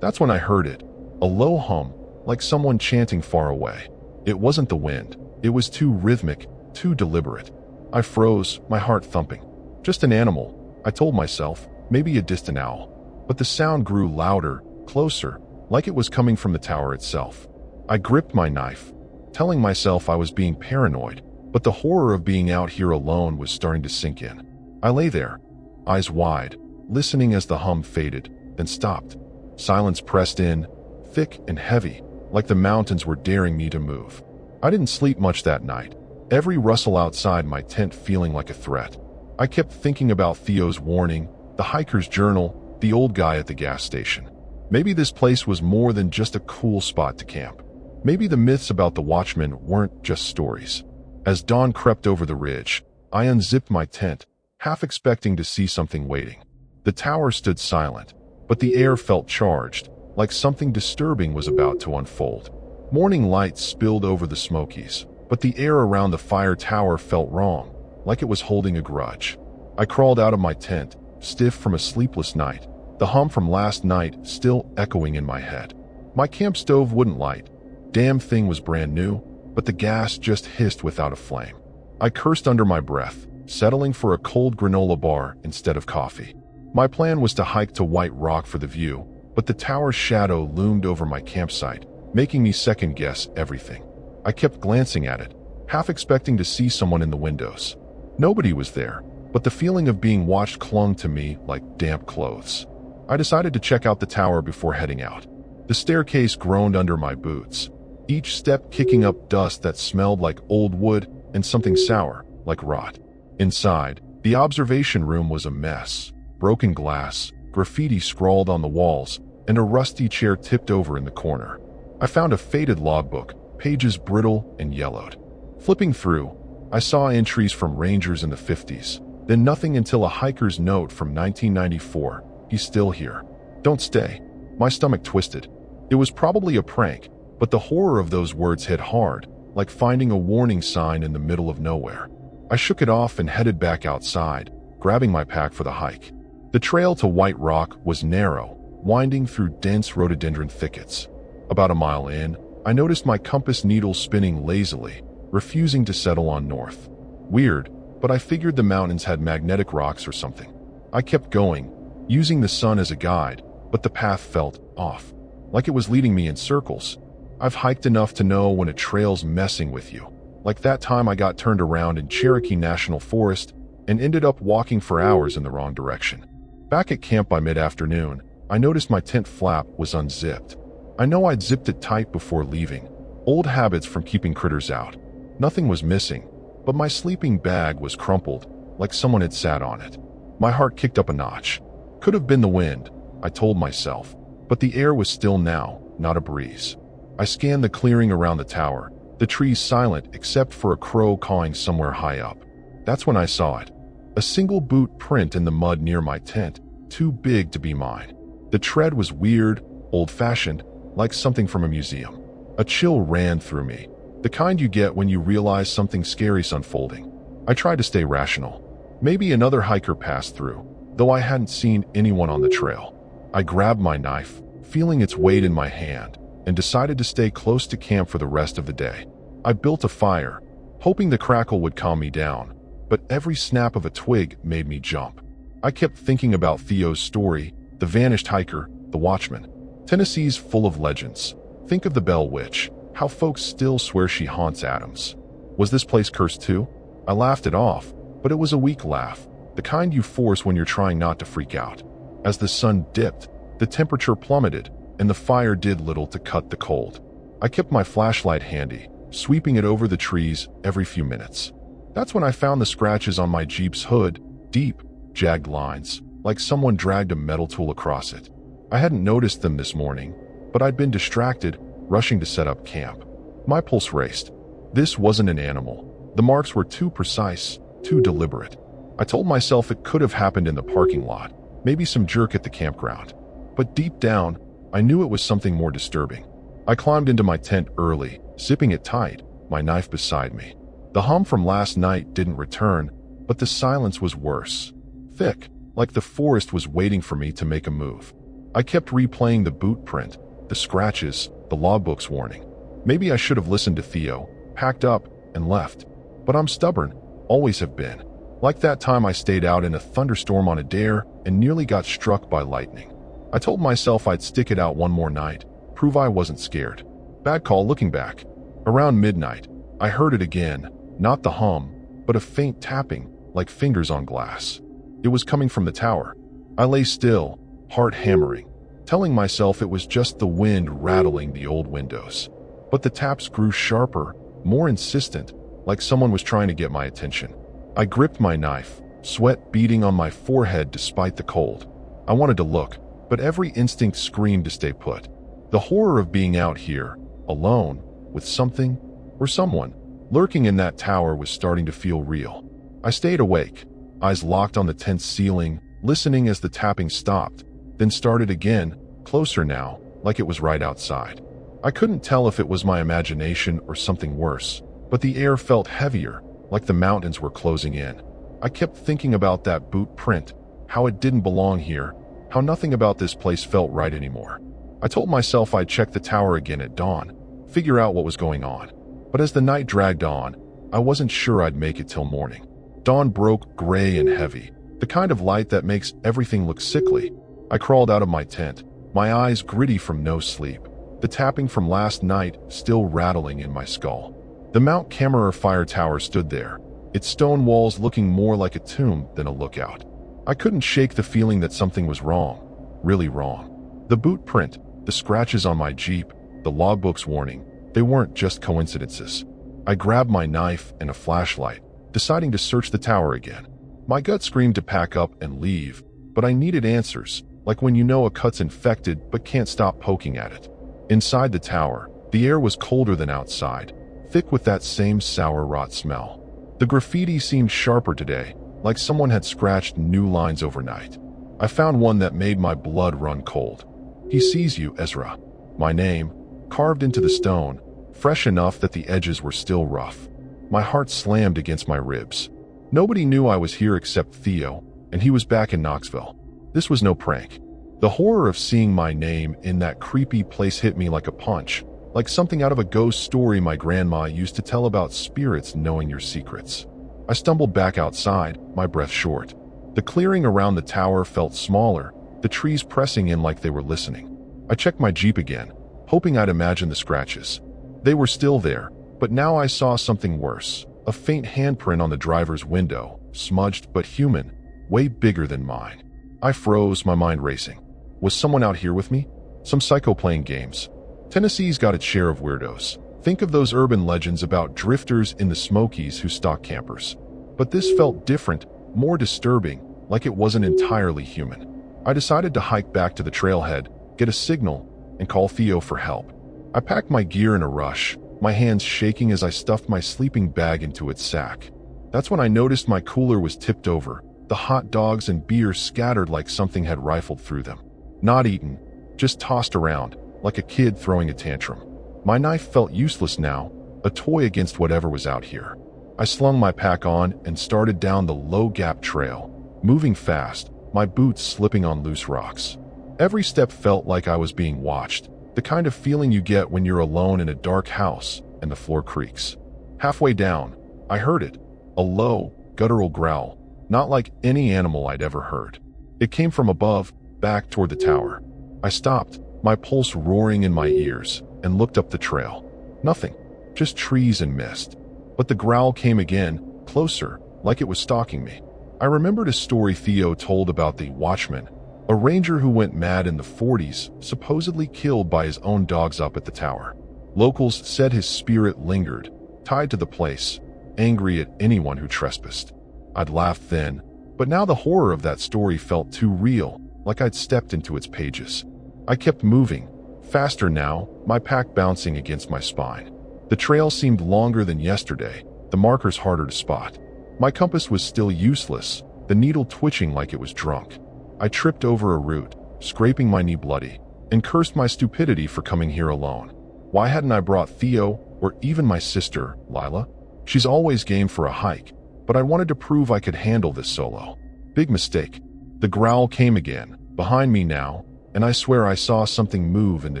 That's when I heard it, a low hum, like someone chanting far away. It wasn't the wind. It was too rhythmic, too deliberate. I froze, my heart thumping. Just an animal, I told myself, maybe a distant owl. But the sound grew louder, closer, like it was coming from the tower itself. I gripped my knife, telling myself I was being paranoid, but the horror of being out here alone was starting to sink in. I lay there, eyes wide, listening as the hum faded, then stopped. Silence pressed in, thick and heavy, like the mountains were daring me to move. I didn't sleep much that night, every rustle outside my tent feeling like a threat. I kept thinking about Theo's warning, the hiker's journal, the old guy at the gas station. Maybe this place was more than just a cool spot to camp. Maybe the myths about the watchmen weren't just stories. As dawn crept over the ridge, I unzipped my tent, half expecting to see something waiting. The tower stood silent, but the air felt charged, like something disturbing was about to unfold. Morning light spilled over the Smokies, but the air around the fire tower felt wrong, like it was holding a grudge. I crawled out of my tent, stiff from a sleepless night, the hum from last night still echoing in my head. My camp stove wouldn't light. Damn thing was brand new, but the gas just hissed without a flame. I cursed under my breath, settling for a cold granola bar instead of coffee. My plan was to hike to White Rock for the view, but the tower's shadow loomed over my campsite, making me second-guess everything. I kept glancing at it, half expecting to see someone in the windows. Nobody was there, but the feeling of being watched clung to me like damp clothes. I decided to check out the tower before heading out. The staircase groaned under my boots, each step kicking up dust that smelled like old wood and something sour, like rot. Inside, the observation room was a mess. Broken glass, graffiti scrawled on the walls, and a rusty chair tipped over in the corner. I found a faded logbook, pages brittle and yellowed. Flipping through, I saw entries from rangers in the 50s, then nothing until a hiker's note from 1994, "He's still here. Don't stay." My stomach twisted. It was probably a prank, but the horror of those words hit hard, like finding a warning sign in the middle of nowhere. I shook it off and headed back outside, grabbing my pack for the hike. The trail to White Rock was narrow, winding through dense rhododendron thickets. About a mile in, I noticed my compass needle spinning lazily, refusing to settle on north. Weird, but I figured the mountains had magnetic rocks or something. I kept going, using the sun as a guide, but the path felt off, like it was leading me in circles. I've hiked enough to know when a trail's messing with you. Like that time I got turned around in Cherokee National Forest and ended up walking for hours in the wrong direction. Back at camp by mid-afternoon, I noticed my tent flap was unzipped. I know I'd zipped it tight before leaving, old habits from keeping critters out. Nothing was missing, but my sleeping bag was crumpled, like someone had sat on it. My heart kicked up a notch. Could have been the wind, I told myself, but the air was still now, not a breeze. I scanned the clearing around the tower, the trees silent except for a crow cawing somewhere high up. That's when I saw it. A single boot print in the mud near my tent, too big to be mine. The tread was weird, old-fashioned, like something from a museum. A chill ran through me, the kind you get when you realize something scary's unfolding. I tried to stay rational. Maybe another hiker passed through, though I hadn't seen anyone on the trail. I grabbed my knife, feeling its weight in my hand, and decided to stay close to camp for the rest of the day. I built a fire, hoping the crackle would calm me down, but every snap of a twig made me jump. I kept thinking about Theo's story, the vanished hiker, the watchman. Tennessee's full of legends. Think of the Bell Witch, how folks still swear she haunts Adams. Was this place cursed too? I laughed it off, but it was a weak laugh, the kind you force when you're trying not to freak out. As the sun dipped, the temperature plummeted, and the fire did little to cut the cold. I kept my flashlight handy, sweeping it over the trees every few minutes. That's when I found the scratches on my Jeep's hood, deep, jagged lines, like someone dragged a metal tool across it. I hadn't noticed them this morning, but I'd been distracted, rushing to set up camp. My pulse raced. This wasn't an animal. The marks were too precise, too deliberate. I told myself it could have happened in the parking lot, maybe some jerk at the campground. But deep down, I knew it was something more disturbing. I climbed into my tent early, zipping it tight, my knife beside me. The hum from last night didn't return, but the silence was worse. Thick, like the forest was waiting for me to make a move. I kept replaying the boot print, the scratches, the logbook's warning. Maybe I should have listened to Theo, packed up, and left. But I'm stubborn, always have been. Like that time I stayed out in a thunderstorm on a dare and nearly got struck by lightning. I told myself I'd stick it out one more night, prove I wasn't scared. Bad call looking back. Around midnight, I heard it again, not the hum, but a faint tapping, like fingers on glass. It was coming from the tower. I lay still, heart hammering. telling myself it was just the wind rattling the old windows. But the taps grew sharper, more insistent, like someone was trying to get my attention. I gripped my knife, sweat beading on my forehead despite the cold. I wanted to look, but every instinct screamed to stay put. The horror of being out here, alone, with something or someone lurking in that tower was starting to feel real. I stayed awake, eyes locked on the tense ceiling, listening as the tapping stopped, then started again, closer now, like it was right outside. I couldn't tell if it was my imagination or something worse, but the air felt heavier, like the mountains were closing in. I kept thinking about that boot print, how it didn't belong here, how nothing about this place felt right anymore. I told myself I'd check the tower again at dawn, figure out what was going on. But as the night dragged on, I wasn't sure I'd make it till morning. Dawn broke gray and heavy, the kind of light that makes everything look sickly. I crawled out of my tent, my eyes gritty from no sleep, the tapping from last night still rattling in my skull. The Mount Camerer fire tower stood there, its stone walls looking more like a tomb than a lookout. I couldn't shake the feeling that something was wrong, really wrong. The boot print, the scratches on my Jeep, the logbook's warning, they weren't just coincidences. I grabbed my knife and a flashlight, deciding to search the tower again. My gut screamed to pack up and leave, but I needed answers, like when you know a cut's infected but can't stop poking at it. Inside the tower, the air was colder than outside, thick with that same sour rot smell. The graffiti seemed sharper today, like someone had scratched new lines overnight. I found one that made my blood run cold. "He sees you, Ezra." My name, carved into the stone, fresh enough that the edges were still rough. My heart slammed against my ribs. Nobody knew I was here except Theo, and he was back in Knoxville. This was no prank. The horror of seeing my name in that creepy place hit me like a punch, like something out of a ghost story my grandma used to tell about spirits knowing your secrets. I stumbled back outside, my breath short. The clearing around the tower felt smaller, the trees pressing in like they were listening. I checked my Jeep again, hoping I'd imagine the scratches. They were still there, but now I saw something worse. A faint handprint on the driver's window, smudged but human, way bigger than mine. I froze, my mind racing. Was someone out here with me? Some psycho playing games? Tennessee's got its share of weirdos. Think of those urban legends about drifters in the Smokies who stalk campers. But this felt different, more disturbing, like it wasn't entirely human. I decided to hike back to the trailhead, get a signal, and call Theo for help. I packed my gear in a rush, my hands shaking as I stuffed my sleeping bag into its sack. That's when I noticed my cooler was tipped over, the hot dogs and beer scattered like something had rifled through them. Not eaten, just tossed around, like a kid throwing a tantrum. My knife felt useless now, a toy against whatever was out here. I slung my pack on and started down the low-gap trail, moving fast, my boots slipping on loose rocks. Every step felt like I was being watched, the kind of feeling you get when you're alone in a dark house and the floor creaks. Halfway down, I heard it, a low, guttural growl, not like any animal I'd ever heard. It came from above, back toward the tower. I stopped, my pulse roaring in my ears, and looked up the trail. Nothing, just trees and mist. But the growl came again, closer, like it was stalking me. I remembered a story Theo told about the Watchman, a ranger who went mad in the 40s, supposedly killed by his own dogs up at the tower. Locals said his spirit lingered, tied to the place, angry at anyone who trespassed. I'd laughed then, but now the horror of that story felt too real, like I'd stepped into its pages. I kept moving, faster now, my pack bouncing against my spine. The trail seemed longer than yesterday, the markers harder to spot. My compass was still useless, the needle twitching like it was drunk. I tripped over a root, scraping my knee bloody, and cursed my stupidity for coming here alone. Why hadn't I brought Theo, or even my sister, Lila? She's always game for a hike, but I wanted to prove I could handle this solo. Big mistake. The growl came again, behind me now, and I swear I saw something move in the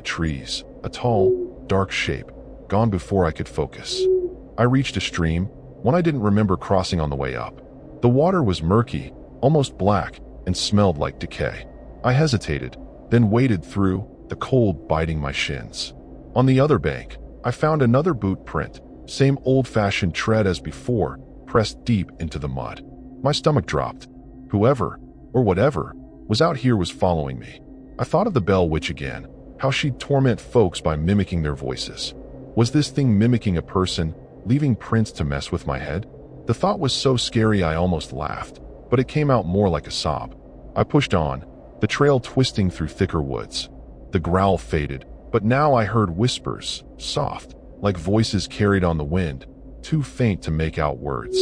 trees, a tall, dark shape, gone before I could focus. I reached a stream, one I didn't remember crossing on the way up. The water was murky, almost black, and smelled like decay. I hesitated, then waded through, the cold biting my shins. On the other bank, I found another boot print, same old-fashioned tread as before, pressed deep into the mud. My stomach dropped. Whoever, or whatever, was out here was following me. I thought of the Bell Witch again, how she'd torment folks by mimicking their voices. Was this thing mimicking a person, leaving prints to mess with my head? The thought was so scary I almost laughed, but it came out more like a sob. I pushed on, the trail twisting through thicker woods. The growl faded, but now I heard whispers, soft, like voices carried on the wind, too faint to make out words.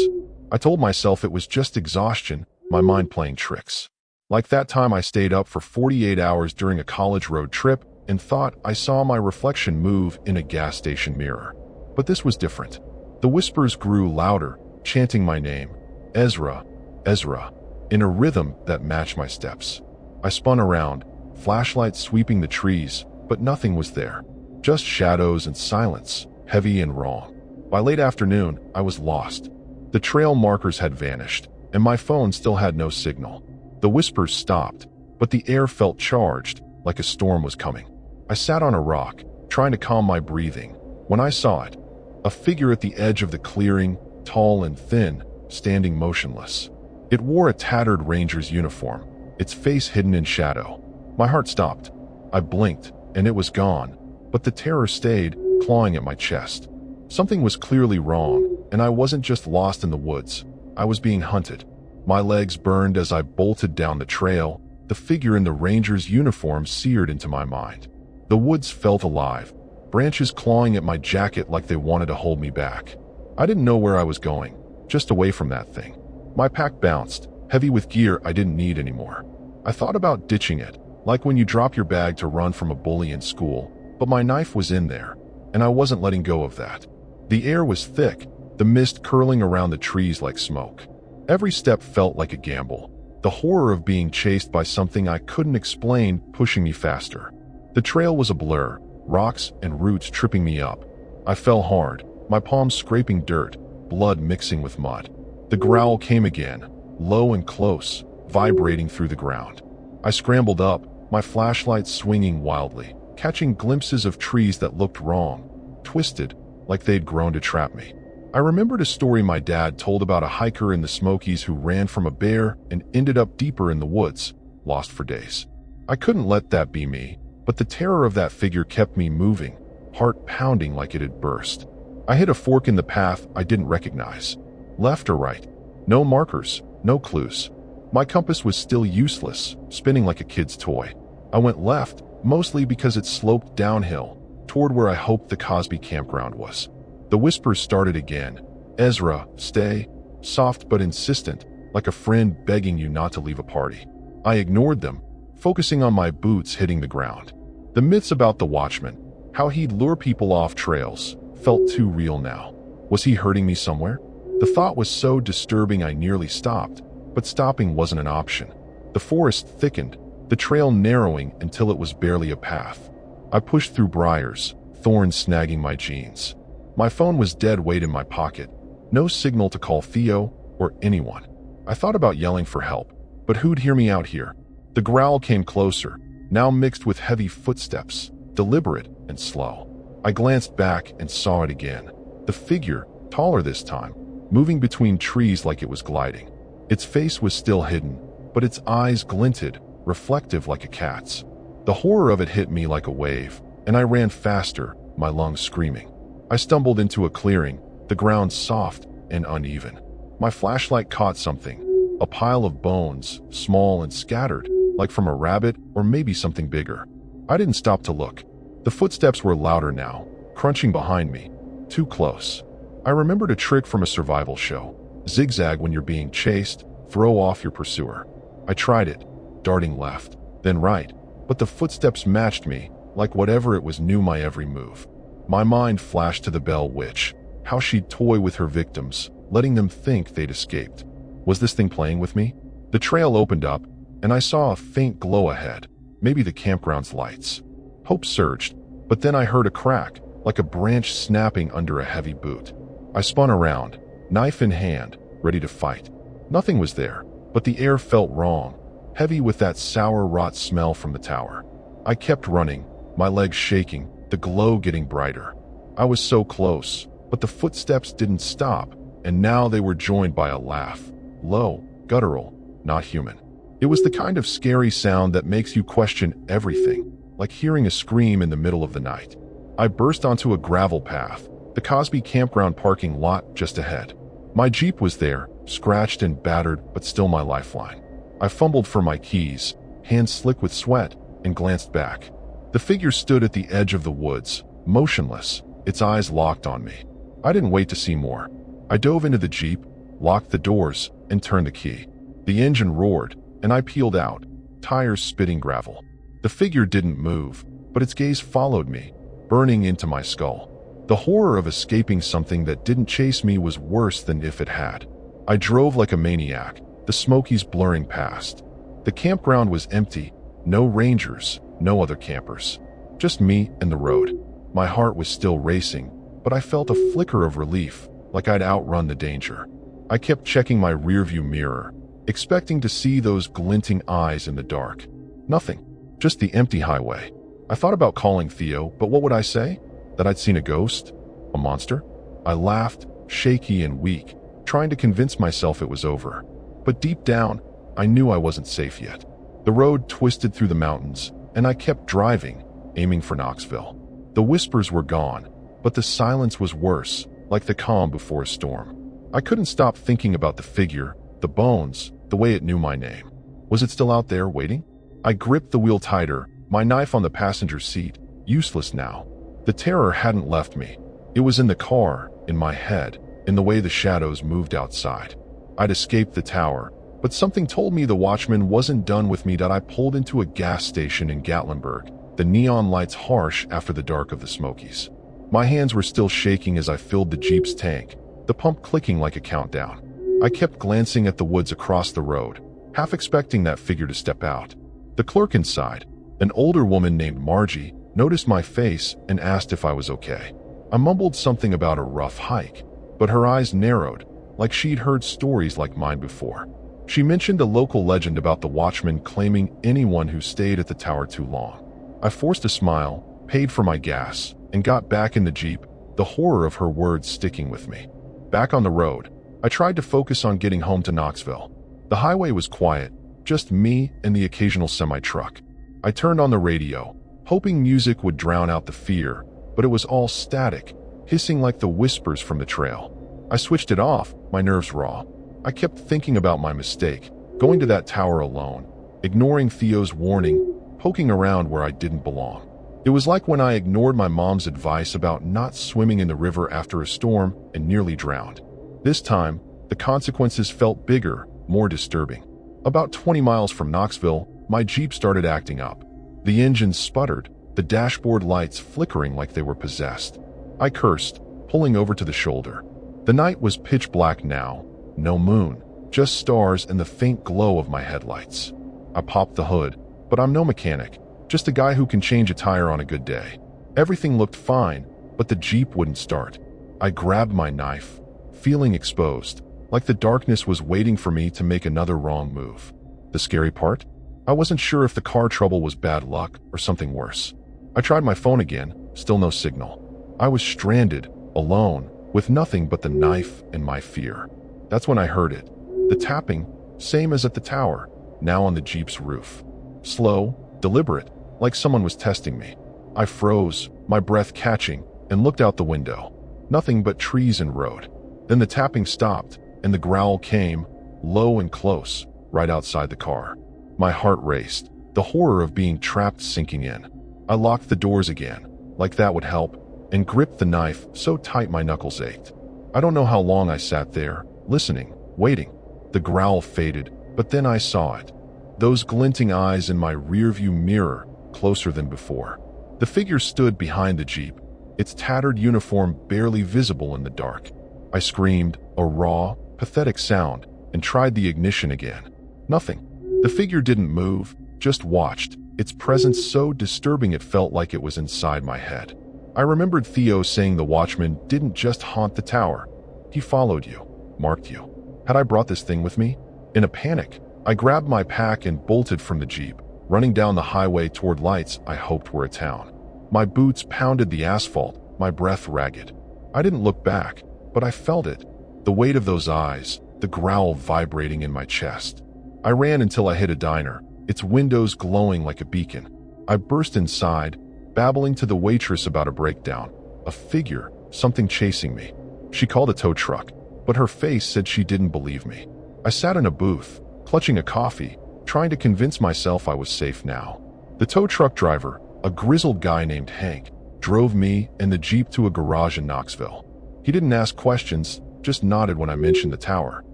I told myself it was just exhaustion, my mind playing tricks. Like that time I stayed up for 48 hours during a college road trip and thought I saw my reflection move in a gas station mirror. But this was different. The whispers grew louder, chanting my name, Ezra, Ezra, in a rhythm that matched my steps. I spun around, flashlight sweeping the trees, but nothing was there. Just shadows and silence, heavy and wrong. By late afternoon, I was lost. The trail markers had vanished, and my phone still had no signal. The whispers stopped, but the air felt charged, like a storm was coming. I sat on a rock, trying to calm my breathing, when I saw it. A figure at the edge of the clearing, tall and thin, standing motionless. It wore a tattered ranger's uniform, its face hidden in shadow. My heart stopped. I blinked, and it was gone, but the terror stayed, clawing at my chest. Something was clearly wrong, and I wasn't just lost in the woods. I was being hunted. My legs burned as I bolted down the trail, the figure in the ranger's uniform seared into my mind. The woods felt alive, branches clawing at my jacket like they wanted to hold me back. I didn't know where I was going, just away from that thing. My pack bounced, heavy with gear I didn't need anymore. I thought about ditching it, like when you drop your bag to run from a bully in school, but my knife was in there, and I wasn't letting go of that. The air was thick, the mist curling around the trees like smoke. Every step felt like a gamble, the horror of being chased by something I couldn't explain pushing me faster. The trail was a blur, rocks and roots tripping me up. I fell hard, my palms scraping dirt, blood mixing with mud. The growl came again, low and close, vibrating through the ground. I scrambled up, my flashlight swinging wildly, catching glimpses of trees that looked wrong, twisted, like they'd grown to trap me. I remembered a story my dad told about a hiker in the Smokies who ran from a bear and ended up deeper in the woods, lost for days. I couldn't let that be me, but the terror of that figure kept me moving, heart pounding like it had burst. I hit a fork in the path I didn't recognize. Left or right? No markers, no clues. My compass was still useless, spinning like a kid's toy. I went left, mostly because it sloped downhill, toward where I hoped the Cosby campground was. The whispers started again. Ezra, stay. Soft but insistent, like a friend begging you not to leave a party. I ignored them, focusing on my boots hitting the ground. The myths about the watchman, how he'd lure people off trails, felt too real now. Was he hurting me somewhere? The thought was so disturbing I nearly stopped, but stopping wasn't an option. The forest thickened, the trail narrowing until it was barely a path. I pushed through briars, thorns snagging my jeans. My phone was dead weight in my pocket, no signal to call Theo or anyone. I thought about yelling for help, but who'd hear me out here? The growl came closer, now mixed with heavy footsteps, deliberate and slow. I glanced back and saw it again. The figure, taller this time, moving between trees like it was gliding. Its face was still hidden, but its eyes glinted, reflective like a cat's. The horror of it hit me like a wave, and I ran faster, my lungs screaming. I stumbled into a clearing, the ground soft and uneven. My flashlight caught something, a pile of bones, small and scattered, like from a rabbit or maybe something bigger. I didn't stop to look. The footsteps were louder now, crunching behind me, too close. I remembered a trick from a survival show. Zigzag when you're being chased, throw off your pursuer. I tried it, darting left, then right, but the footsteps matched me, like whatever it was knew my every move. My mind flashed to the Bell Witch, how she'd toy with her victims, letting them think they'd escaped. Was this thing playing with me? The trail opened up, and I saw a faint glow ahead, maybe the campground's lights. Hope surged, but then I heard a crack, like a branch snapping under a heavy boot. I spun around, knife in hand, ready to fight. Nothing was there, but the air felt wrong, heavy with that sour rot smell from the tower. I kept running, my legs shaking, the glow getting brighter. I was so close, but the footsteps didn't stop, and now they were joined by a laugh. Low, guttural, not human. It was the kind of scary sound that makes you question everything, like hearing a scream in the middle of the night. I burst onto a gravel path, the Cosby campground parking lot just ahead. My Jeep was there, scratched and battered, but still my lifeline. I fumbled for my keys, hands slick with sweat, and glanced back. The figure stood at the edge of the woods, motionless, its eyes locked on me. I didn't wait to see more. I dove into the Jeep, locked the doors, and turned the key. The engine roared, and I peeled out, tires spitting gravel. The figure didn't move, but its gaze followed me, burning into my skull. The horror of escaping something that didn't chase me was worse than if it had. I drove like a maniac, the Smokies blurring past. The campground was empty, no rangers, no other campers. Just me and the road. My heart was still racing, but I felt a flicker of relief, like I'd outrun the danger. I kept checking my rearview mirror, expecting to see those glinting eyes in the dark. Nothing, just the empty highway. I thought about calling Theo, but what would I say? That I'd seen a ghost? A monster? I laughed, shaky and weak, trying to convince myself it was over. But deep down, I knew I wasn't safe yet. The road twisted through the mountains, and I kept driving, aiming for Knoxville. The whispers were gone, but the silence was worse, like the calm before a storm. I couldn't stop thinking about the figure, the bones, the way it knew my name. Was it still out there, waiting? I gripped the wheel tighter, my knife on the passenger seat, useless now. The terror hadn't left me. It was in the car, in my head, in the way the shadows moved outside. I'd escaped the tower, but something told me the watchman wasn't done with me. That I pulled into a gas station in Gatlinburg, the neon lights harsh after the dark of the Smokies. My hands were still shaking as I filled the Jeep's tank, the pump clicking like a countdown. I kept glancing at the woods across the road, half expecting that figure to step out. The clerk inside, an older woman named Margie, noticed my face and asked if I was okay. I mumbled something about a rough hike, but her eyes narrowed, like she'd heard stories like mine before. She mentioned a local legend about the watchman claiming anyone who stayed at the tower too long. I forced a smile, paid for my gas, and got back in the Jeep, the horror of her words sticking with me. Back on the road, I tried to focus on getting home to Knoxville. The highway was quiet, just me and the occasional semi-truck. I turned on the radio, hoping music would drown out the fear, but it was all static, hissing like the whispers from the trail. I switched it off, my nerves raw. I kept thinking about my mistake, going to that tower alone, ignoring Theo's warning, poking around where I didn't belong. It was like when I ignored my mom's advice about not swimming in the river after a storm and nearly drowned. This time, the consequences felt bigger, more disturbing. About 20 miles from Knoxville, my Jeep started acting up. The engine sputtered, the dashboard lights flickering like they were possessed. I cursed, pulling over to the shoulder. The night was pitch black now, no moon, just stars and the faint glow of my headlights. I popped the hood, but I'm no mechanic, just a guy who can change a tire on a good day. Everything looked fine, but the Jeep wouldn't start. I grabbed my knife, feeling exposed, like the darkness was waiting for me to make another wrong move. The scary part? I wasn't sure if the car trouble was bad luck or something worse. I tried my phone again, still no signal. I was stranded, alone, with nothing but the knife and my fear. That's when I heard it. The tapping, same as at the tower, now on the Jeep's roof. Slow, deliberate, like someone was testing me. I froze, my breath catching, and looked out the window. Nothing but trees and road. Then the tapping stopped, and the growl came, low and close, right outside the car. My heart raced, the horror of being trapped sinking in. I locked the doors again, like that would help, and gripped the knife so tight my knuckles ached. I don't know how long I sat there, listening, waiting. The growl faded, but then I saw it. Those glinting eyes in my rearview mirror, closer than before. The figure stood behind the Jeep, its tattered uniform barely visible in the dark. I screamed, a raw, pathetic sound, and tried the ignition again. Nothing. The figure didn't move, just watched, its presence so disturbing it felt like it was inside my head. I remembered Theo saying the watchman didn't just haunt the tower. He followed you, marked you. Had I brought this thing with me? In a panic, I grabbed my pack and bolted from the Jeep, running down the highway toward lights I hoped were a town. My boots pounded the asphalt, my breath ragged. I didn't look back, but I felt it. The weight of those eyes, the growl vibrating in my chest. I ran until I hit a diner, its windows glowing like a beacon. I burst inside, babbling to the waitress about a breakdown, a figure, something chasing me. She called a tow truck, but her face said she didn't believe me. I sat in a booth, clutching a coffee, trying to convince myself I was safe now. The tow truck driver, a grizzled guy named Hank, drove me and the Jeep to a garage in Knoxville. He didn't ask questions, just nodded when I mentioned the tower.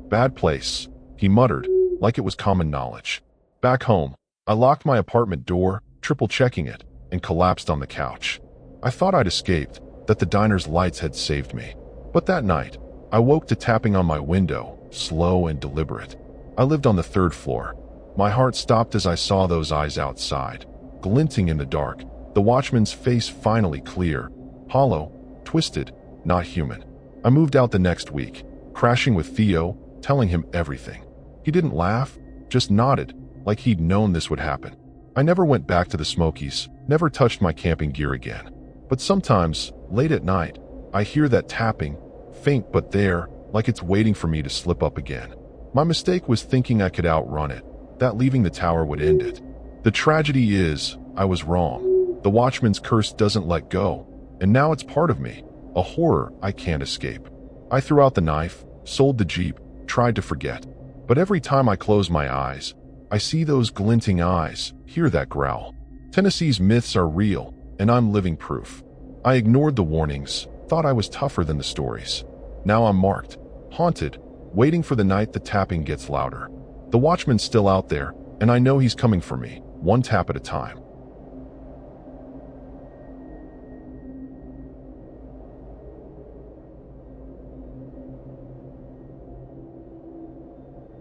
Bad place, he muttered, like it was common knowledge. Back home, I locked my apartment door, triple-checking it, and collapsed on the couch. I thought I'd escaped, that the diner's lights had saved me. But that night, I woke to tapping on my window, slow and deliberate. I lived on the 3rd floor. My heart stopped as I saw those eyes outside, glinting in the dark, the watchman's face finally clear, hollow, twisted, not human. I moved out the next week, crashing with Theo, telling him everything. He didn't laugh, just nodded, like he'd known this would happen. I never went back to the Smokies, never touched my camping gear again. But sometimes, late at night, I hear that tapping, faint but there, like it's waiting for me to slip up again. My mistake was thinking I could outrun it, that leaving the tower would end it. The tragedy is, I was wrong. The watchman's curse doesn't let go, and now it's part of me, a horror I can't escape. I threw out the knife, sold the Jeep, tried to forget. But every time I close my eyes, I see those glinting eyes, hear that growl. Tennessee's myths are real, and I'm living proof. I ignored the warnings, thought I was tougher than the stories. Now I'm marked, haunted, waiting for the night the tapping gets louder. The watchman's still out there, and I know he's coming for me, one tap at a time.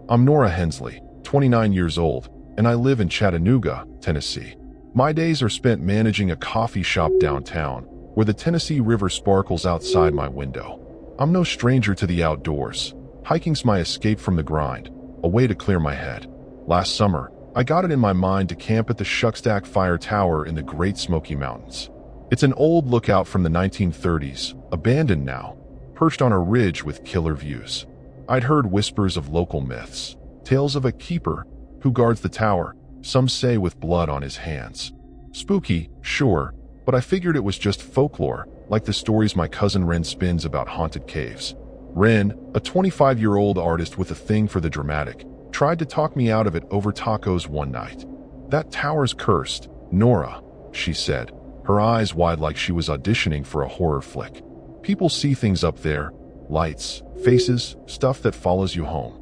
I'm Nora Hensley, 29 years old, and I live in Chattanooga, Tennessee. My days are spent managing a coffee shop downtown, where the Tennessee River sparkles outside my window. I'm no stranger to the outdoors. Hiking's my escape from the grind, a way to clear my head. Last summer, I got it in my mind to camp at the Shuckstack Fire Tower in the Great Smoky Mountains. It's an old lookout from the 1930s, abandoned now, perched on a ridge with killer views. I'd heard whispers of local myths, tales of a keeper who guards the tower, some say with blood on his hands. Spooky, sure, but I figured it was just folklore, like the stories my cousin Ren spins about haunted caves. Ren, a 25-year-old artist with a thing for the dramatic, tried to talk me out of it over tacos one night. That tower's cursed, Nora, she said, her eyes wide like she was auditioning for a horror flick. People see things up there, lights, faces, stuff that follows you home.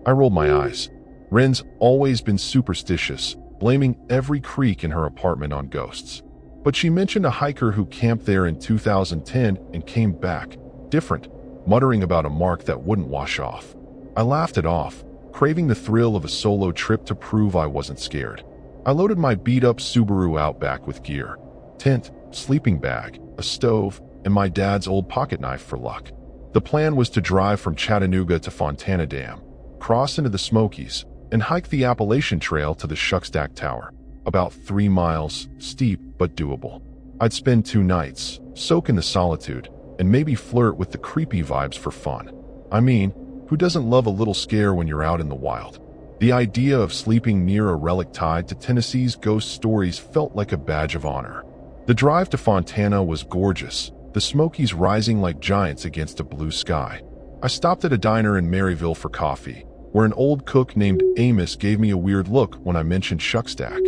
I rolled my eyes. Ren's always been superstitious, blaming every creak in her apartment on ghosts. But she mentioned a hiker who camped there in 2010 and came back, different, muttering about a mark that wouldn't wash off. I laughed it off, craving the thrill of a solo trip to prove I wasn't scared. I loaded my beat-up Subaru Outback with gear, tent, sleeping bag, a stove, and my dad's old pocket knife for luck. The plan was to drive from Chattanooga to Fontana Dam, cross into the Smokies, and hike the Appalachian Trail to the Shuckstack Tower, about 3 miles, steep but doable. I'd spend 2 nights, soak in the solitude, and maybe flirt with the creepy vibes for fun. I mean, who doesn't love a little scare when you're out in the wild? The idea of sleeping near a relic tied to Tennessee's ghost stories felt like a badge of honor. The drive to Fontana was gorgeous, the Smokies rising like giants against a blue sky. I stopped at a diner in Maryville for coffee, where an old cook named Amos gave me a weird look when I mentioned Shuckstack.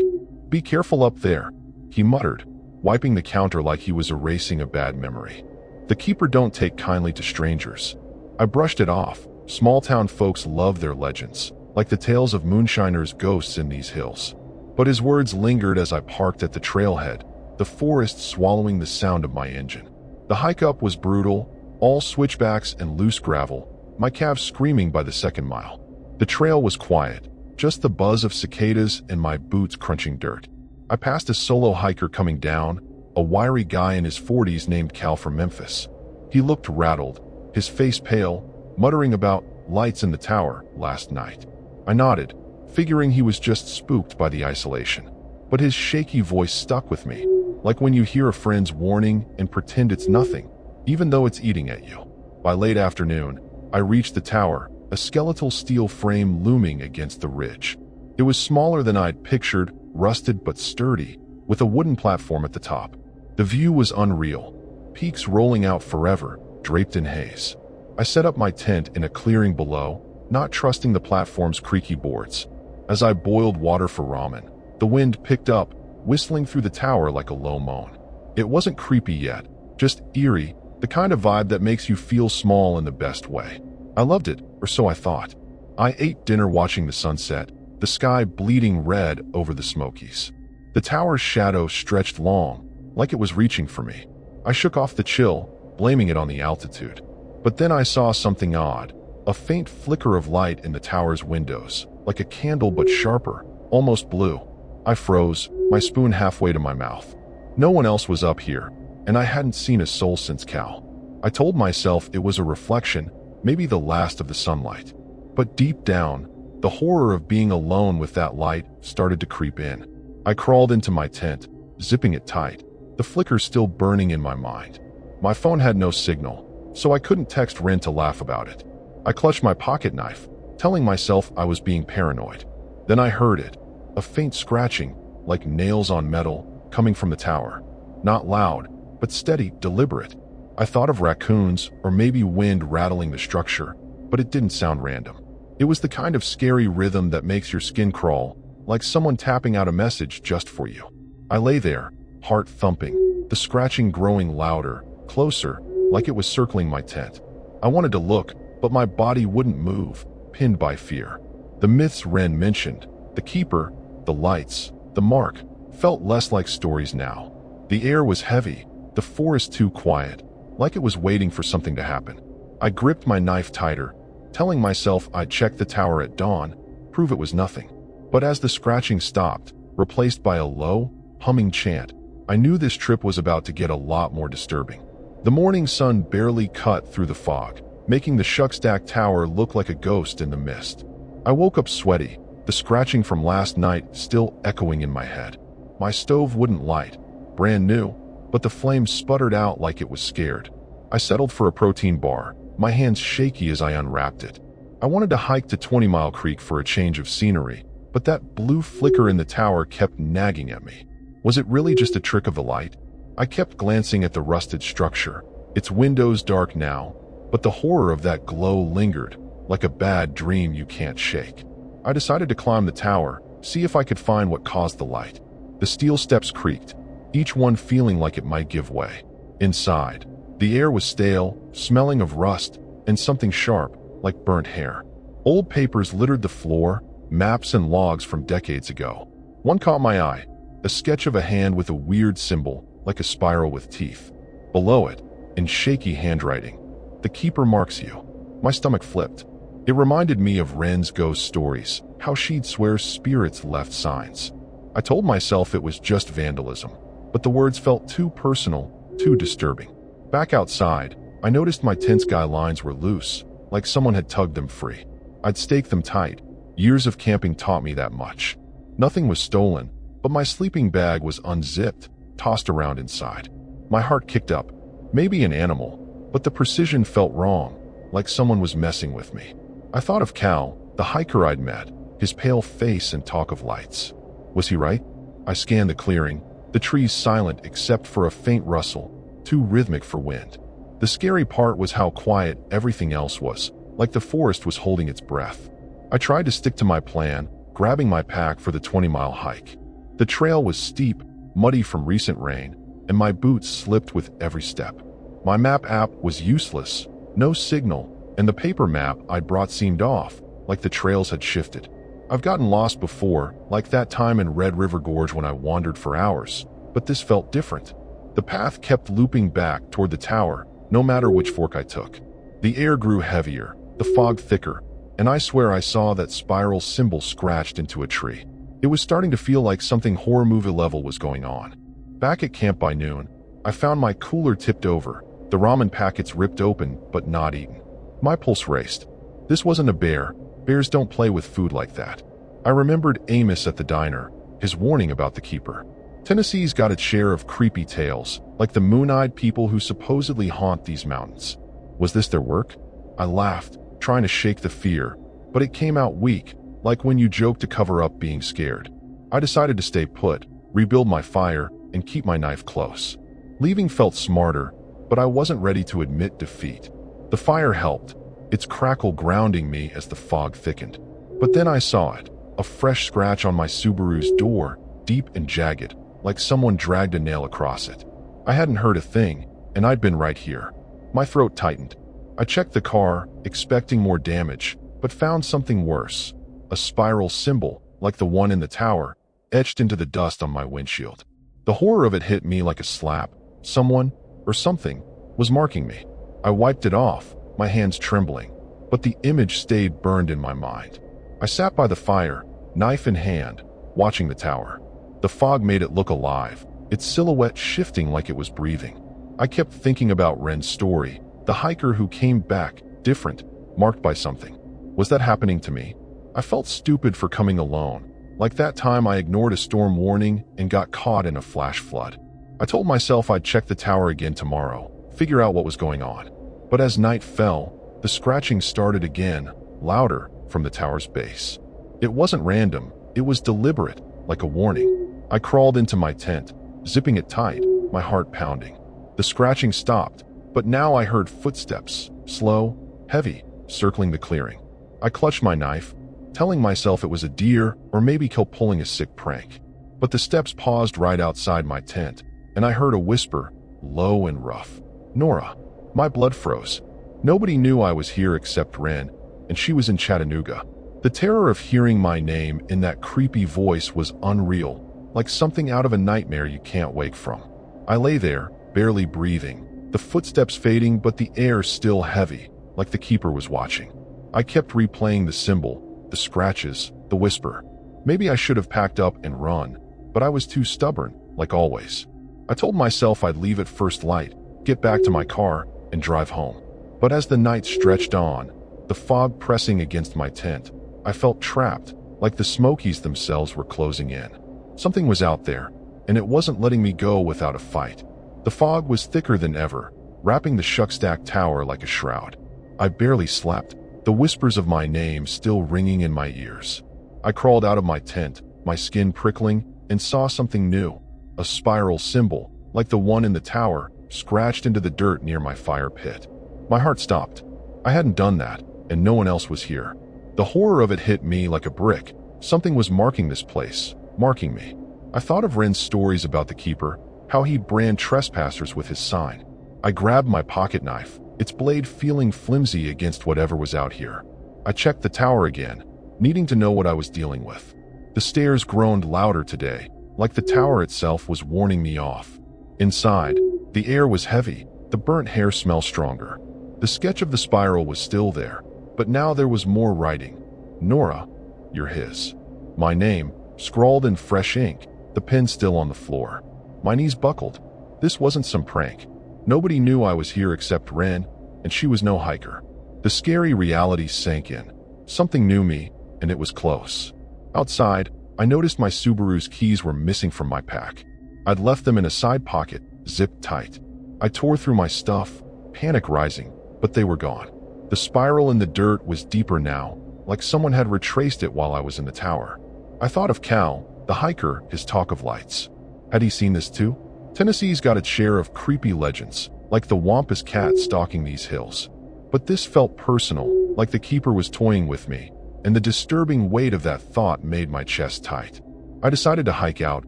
"Be careful up there," he muttered, wiping the counter like he was erasing a bad memory. "The keeper don't take kindly to strangers." I brushed it off. Small-town folks love their legends, like the tales of moonshiners' ghosts in these hills. But his words lingered as I parked at the trailhead, the forest swallowing the sound of my engine. The hike up was brutal, all switchbacks and loose gravel, my calves screaming by the second mile. The trail was quiet, just the buzz of cicadas and my boots crunching dirt. I passed a solo hiker coming down, a wiry guy in his 40s named Cal from Memphis. He looked rattled, his face pale, muttering about lights in the tower last night. I nodded, figuring he was just spooked by the isolation. But his shaky voice stuck with me, like when you hear a friend's warning and pretend it's nothing, even though it's eating at you. By late afternoon, I reached the tower, a skeletal steel frame looming against the ridge. It was smaller than I'd pictured, rusted but sturdy, with a wooden platform at the top. The view was unreal, peaks rolling out forever, draped in haze. I set up my tent in a clearing below, not trusting the platform's creaky boards. As I boiled water for ramen, the wind picked up, whistling through the tower like a low moan. It wasn't creepy yet, just eerie, the kind of vibe that makes you feel small in the best way. I loved it, or so I thought. I ate dinner watching the sunset, the sky bleeding red over the Smokies. The tower's shadow stretched long, like it was reaching for me. I shook off the chill, blaming it on the altitude. But then I saw something odd, a faint flicker of light in the tower's windows, like a candle but sharper, almost blue. I froze, my spoon halfway to my mouth. No one else was up here, and I hadn't seen a soul since Cal. I told myself it was a reflection, maybe the last of the sunlight. But deep down, the horror of being alone with that light started to creep in. I crawled into my tent, zipping it tight, the flicker still burning in my mind. My phone had no signal, so I couldn't text Ren to laugh about it. I clutched my pocket knife, telling myself I was being paranoid. Then I heard it, a faint scratching, like nails on metal, coming from the tower. Not loud, but steady, deliberate. I thought of raccoons or maybe wind rattling the structure, but it didn't sound random. It was the kind of scary rhythm that makes your skin crawl, like someone tapping out a message just for you. I lay there, heart thumping, the scratching growing louder, closer, like it was circling my tent. I wanted to look, but my body wouldn't move, pinned by fear. The myths Ren mentioned, the keeper, the lights, the mark, felt less like stories now. The air was heavy, the forest too quiet, like it was waiting for something to happen. I gripped my knife tighter, telling myself I'd check the tower at dawn, prove it was nothing. But as the scratching stopped, replaced by a low, humming chant, I knew this trip was about to get a lot more disturbing. The morning sun barely cut through the fog, making the Shuckstack Tower look like a ghost in the mist. I woke up sweaty, the scratching from last night still echoing in my head. My stove wouldn't light, brand new, but the flame sputtered out like it was scared. I settled for a protein bar, my hands shaky as I unwrapped it. I wanted to hike to 20 Mile Creek for a change of scenery, but that blue flicker in the tower kept nagging at me. Was it really just a trick of the light? I kept glancing at the rusted structure, its windows dark now, but the horror of that glow lingered, like a bad dream you can't shake. I decided to climb the tower, see if I could find what caused the light. The steel steps creaked, each one feeling like it might give way. Inside, the air was stale, smelling of rust, and something sharp, like burnt hair. Old papers littered the floor, maps and logs from decades ago. One caught my eye, a sketch of a hand with a weird symbol, like a spiral with teeth. Below it, in shaky handwriting, "The keeper marks you." My stomach flipped. It reminded me of Ren's ghost stories, how she'd swear spirits left signs. I told myself it was just vandalism, but the words felt too personal, too disturbing. Back outside, I noticed my tent sky lines were loose, like someone had tugged them free. I'd staked them tight. Years of camping taught me that much. Nothing was stolen, but my sleeping bag was unzipped, tossed around inside. My heart kicked up. Maybe an animal, but the precision felt wrong, like someone was messing with me. I thought of Cal, the hiker I'd met, his pale face and talk of lights. Was he right? I scanned the clearing, the trees silent except for a faint rustle, too rhythmic for wind. The scary part was how quiet everything else was, like the forest was holding its breath. I tried to stick to my plan, grabbing my pack for the 20-mile hike. The trail was steep, muddy from recent rain, and my boots slipped with every step. My map app was useless, no signal, and the paper map I'd brought seemed off, like the trails had shifted. I've gotten lost before, like that time in Red River Gorge when I wandered for hours, but this felt different. The path kept looping back toward the tower, no matter which fork I took. The air grew heavier, the fog thicker, and I swear I saw that spiral symbol scratched into a tree. It was starting to feel like something horror movie level was going on. Back at camp by noon, I found my cooler tipped over, the ramen packets ripped open but not eaten. My pulse raced. This wasn't a bear. Bears don't play with food like that. I remembered Amos at the diner, his warning about the keeper. Tennessee's got its share of creepy tales, like the moon-eyed people who supposedly haunt these mountains. Was this their work? I laughed, trying to shake the fear, but it came out weak, like when you joke to cover up being scared. I decided to stay put, rebuild my fire, and keep my knife close. Leaving felt smarter, but I wasn't ready to admit defeat. The fire helped, its crackle grounding me as the fog thickened. But then I saw it, a fresh scratch on my Subaru's door, deep and jagged, like someone dragged a nail across it. I hadn't heard a thing, and I'd been right here. My throat tightened. I checked the car, expecting more damage, but found something worse. A spiral symbol, like the one in the tower, etched into the dust on my windshield. The horror of it hit me like a slap. Someone, or something, was marking me. I wiped it off, my hands trembling, but the image stayed burned in my mind. I sat by the fire, knife in hand, watching the tower. The fog made it look alive, its silhouette shifting like it was breathing. I kept thinking about Ren's story, the hiker who came back, different, marked by something. Was that happening to me? I felt stupid for coming alone, like that time I ignored a storm warning and got caught in a flash flood. I told myself I'd check the tower again tomorrow, figure out what was going on. But as night fell, the scratching started again, louder, from the tower's base. It wasn't random, it was deliberate, like a warning. I crawled into my tent, zipping it tight, my heart pounding. The scratching stopped, but now I heard footsteps, slow, heavy, circling the clearing. I clutched my knife, telling myself it was a deer or maybe Kel pulling a sick prank. But the steps paused right outside my tent, and I heard a whisper, low and rough. Nora. My blood froze. Nobody knew I was here except Ren, and she was in Chattanooga. The terror of hearing my name in that creepy voice was unreal, like something out of a nightmare you can't wake from. I lay there, barely breathing, the footsteps fading but the air still heavy, like the keeper was watching. I kept replaying the symbol, the scratches, the whisper. Maybe I should have packed up and run, but I was too stubborn, like always. I told myself I'd leave at first light, get back to my car, and drive home. But as the night stretched on, the fog pressing against my tent, I felt trapped, like the Smokies themselves were closing in. Something was out there, and it wasn't letting me go without a fight. The fog was thicker than ever, wrapping the Shuckstack Tower like a shroud. I barely slept, the whispers of my name still ringing in my ears. I crawled out of my tent, my skin prickling, and saw something new. A spiral symbol, like the one in the tower, scratched into the dirt near my fire pit. My heart stopped. I hadn't done that, and no one else was here. The horror of it hit me like a brick. Something was marking this place, marking me. I thought of Ren's stories about the keeper, how he'd brand trespassers with his sign. I grabbed my pocket knife, its blade feeling flimsy against whatever was out here. I checked the tower again, needing to know what I was dealing with. The stairs groaned louder today, like the tower itself was warning me off. Inside, the air was heavy, the burnt hair smelled stronger. The sketch of the spiral was still there, but now there was more writing. Nora, you're his. My name, scrawled in fresh ink, the pen still on the floor. My knees buckled. This wasn't some prank. Nobody knew I was here except Ren, and she was no hiker. The scary reality sank in. Something knew me, and it was close. Outside, I noticed my Subaru's keys were missing from my pack. I'd left them in a side pocket, zipped tight. I tore through my stuff, panic rising, but they were gone. The spiral in the dirt was deeper now, like someone had retraced it while I was in the tower. I thought of Cal, the hiker, his talk of lights. Had he seen this too? Tennessee's got its share of creepy legends, like the Wampus cat stalking these hills. But this felt personal, like the keeper was toying with me, and the disturbing weight of that thought made my chest tight. I decided to hike out,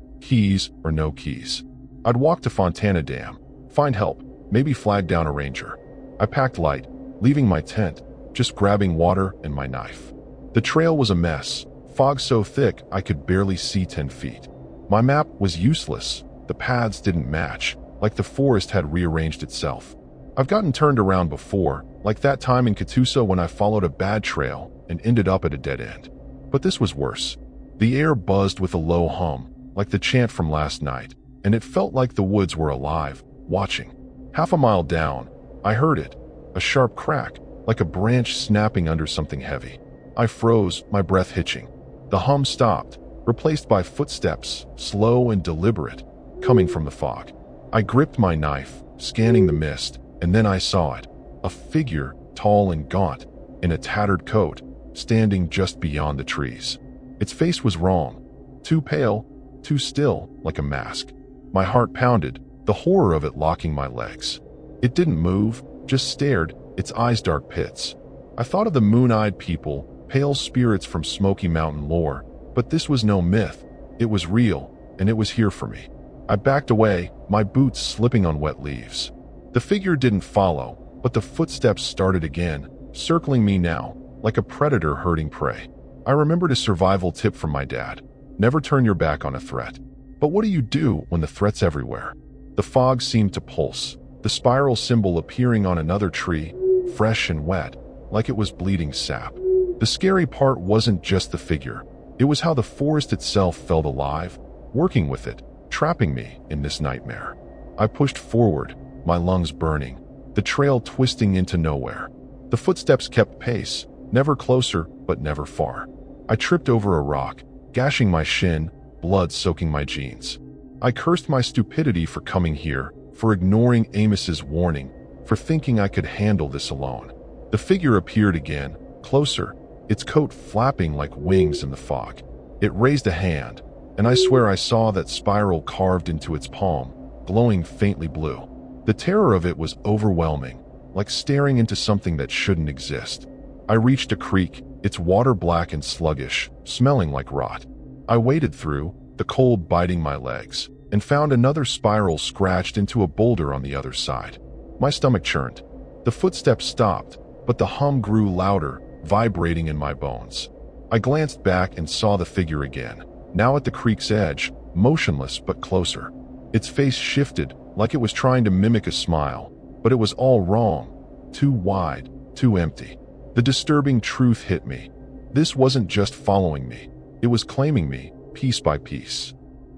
keys or no keys. I'd walk to Fontana Dam, find help, maybe flag down a ranger. I packed light, leaving my tent, just grabbing water and my knife. The trail was a mess, fog so thick I could barely see 10 feet. My map was useless, the paths didn't match, like the forest had rearranged itself. I've gotten turned around before, like that time in Catoosa when I followed a bad trail and ended up at a dead end. But this was worse. The air buzzed with a low hum, like the chant from last night, and it felt like the woods were alive, watching. Half a mile down, I heard it, a sharp crack, like a branch snapping under something heavy. I froze, my breath hitching. The hum stopped, replaced by footsteps, slow and deliberate, coming from the fog. I gripped my knife, scanning the mist, and then I saw it. A figure, tall and gaunt, in a tattered coat, standing just beyond the trees. Its face was wrong. Too pale, too still, like a mask. My heart pounded, the horror of it locking my legs. It didn't move, just stared, its eyes dark pits. I thought of the moon-eyed people, pale spirits from Smoky Mountain lore, but this was no myth. It was real, and it was here for me. I backed away, my boots slipping on wet leaves. The figure didn't follow, but the footsteps started again, circling me now, like a predator herding prey. I remembered a survival tip from my dad. Never turn your back on a threat. But what do you do when the threat's everywhere? The fog seemed to pulse, the spiral symbol appearing on another tree, fresh and wet, like it was bleeding sap. The scary part wasn't just the figure. It was how the forest itself felt alive, working with it, trapping me in this nightmare. I pushed forward, my lungs burning, the trail twisting into nowhere. The footsteps kept pace, never closer, but never far. I tripped over a rock, gashing my shin, blood soaking my jeans. I cursed my stupidity for coming here, for ignoring Amos's warning, for thinking I could handle this alone. The figure appeared again, closer, its coat flapping like wings in the fog. It raised a hand, and I swear I saw that spiral carved into its palm, glowing faintly blue. The terror of it was overwhelming, like staring into something that shouldn't exist. I reached a creek, its water black and sluggish, smelling like rot. I waded through, the cold biting my legs, and found another spiral scratched into a boulder on the other side. My stomach churned. The footsteps stopped, but the hum grew louder, vibrating in my bones. I glanced back and saw the figure again, now at the creek's edge, motionless but closer. Its face shifted, like it was trying to mimic a smile, but it was all wrong. Too wide, too empty. The disturbing truth hit me. This wasn't just following me. It was claiming me, piece by piece.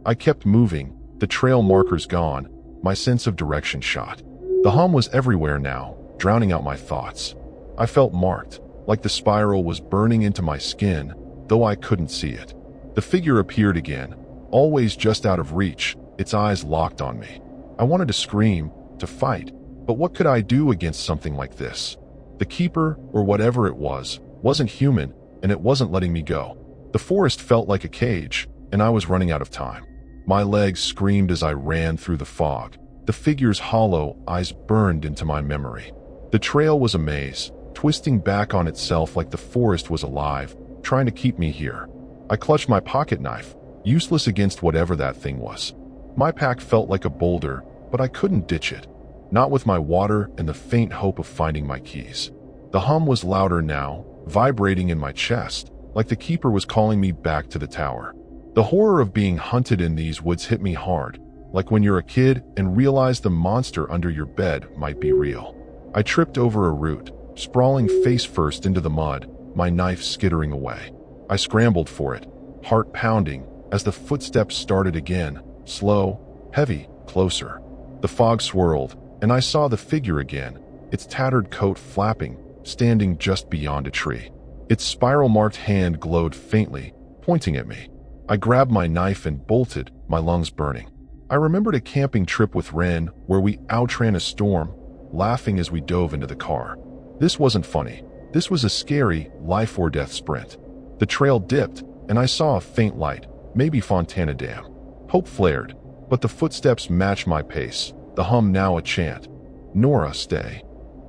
I kept moving, the trail markers gone, my sense of direction shot. The hum was everywhere now, drowning out my thoughts. I felt marked, like the spiral was burning into my skin, though I couldn't see it. The figure appeared again, always just out of reach, its eyes locked on me. I wanted to scream, to fight, but what could I do against something like this? The keeper, or whatever it was, wasn't human, and it wasn't letting me go. The forest felt like a cage, and I was running out of time. My legs screamed as I ran through the fog. The figure's hollow eyes burned into my memory. The trail was a maze, twisting back on itself like the forest was alive, trying to keep me here. I clutched my pocket knife, useless against whatever that thing was. My pack felt like a boulder, but I couldn't ditch it. Not with my water and the faint hope of finding my keys. The hum was louder now, vibrating in my chest, like the keeper was calling me back to the tower. The horror of being hunted in these woods hit me hard, like when you're a kid and realize the monster under your bed might be real. I tripped over a root, sprawling face first into the mud, my knife skittering away. I scrambled for it, heart pounding, as the footsteps started again, slow, heavy, closer. The fog swirled, and I saw the figure again, its tattered coat flapping, standing just beyond a tree. Its spiral-marked hand glowed faintly, pointing at me. I grabbed my knife and bolted, my lungs burning. I remembered a camping trip with Ren where we outran a storm, laughing as we dove into the car. This wasn't funny. This was a scary, life-or-death sprint. The trail dipped, and I saw a faint light, maybe Fontana Dam. Hope flared, but the footsteps matched my pace, the hum now a chant. Nora, stay.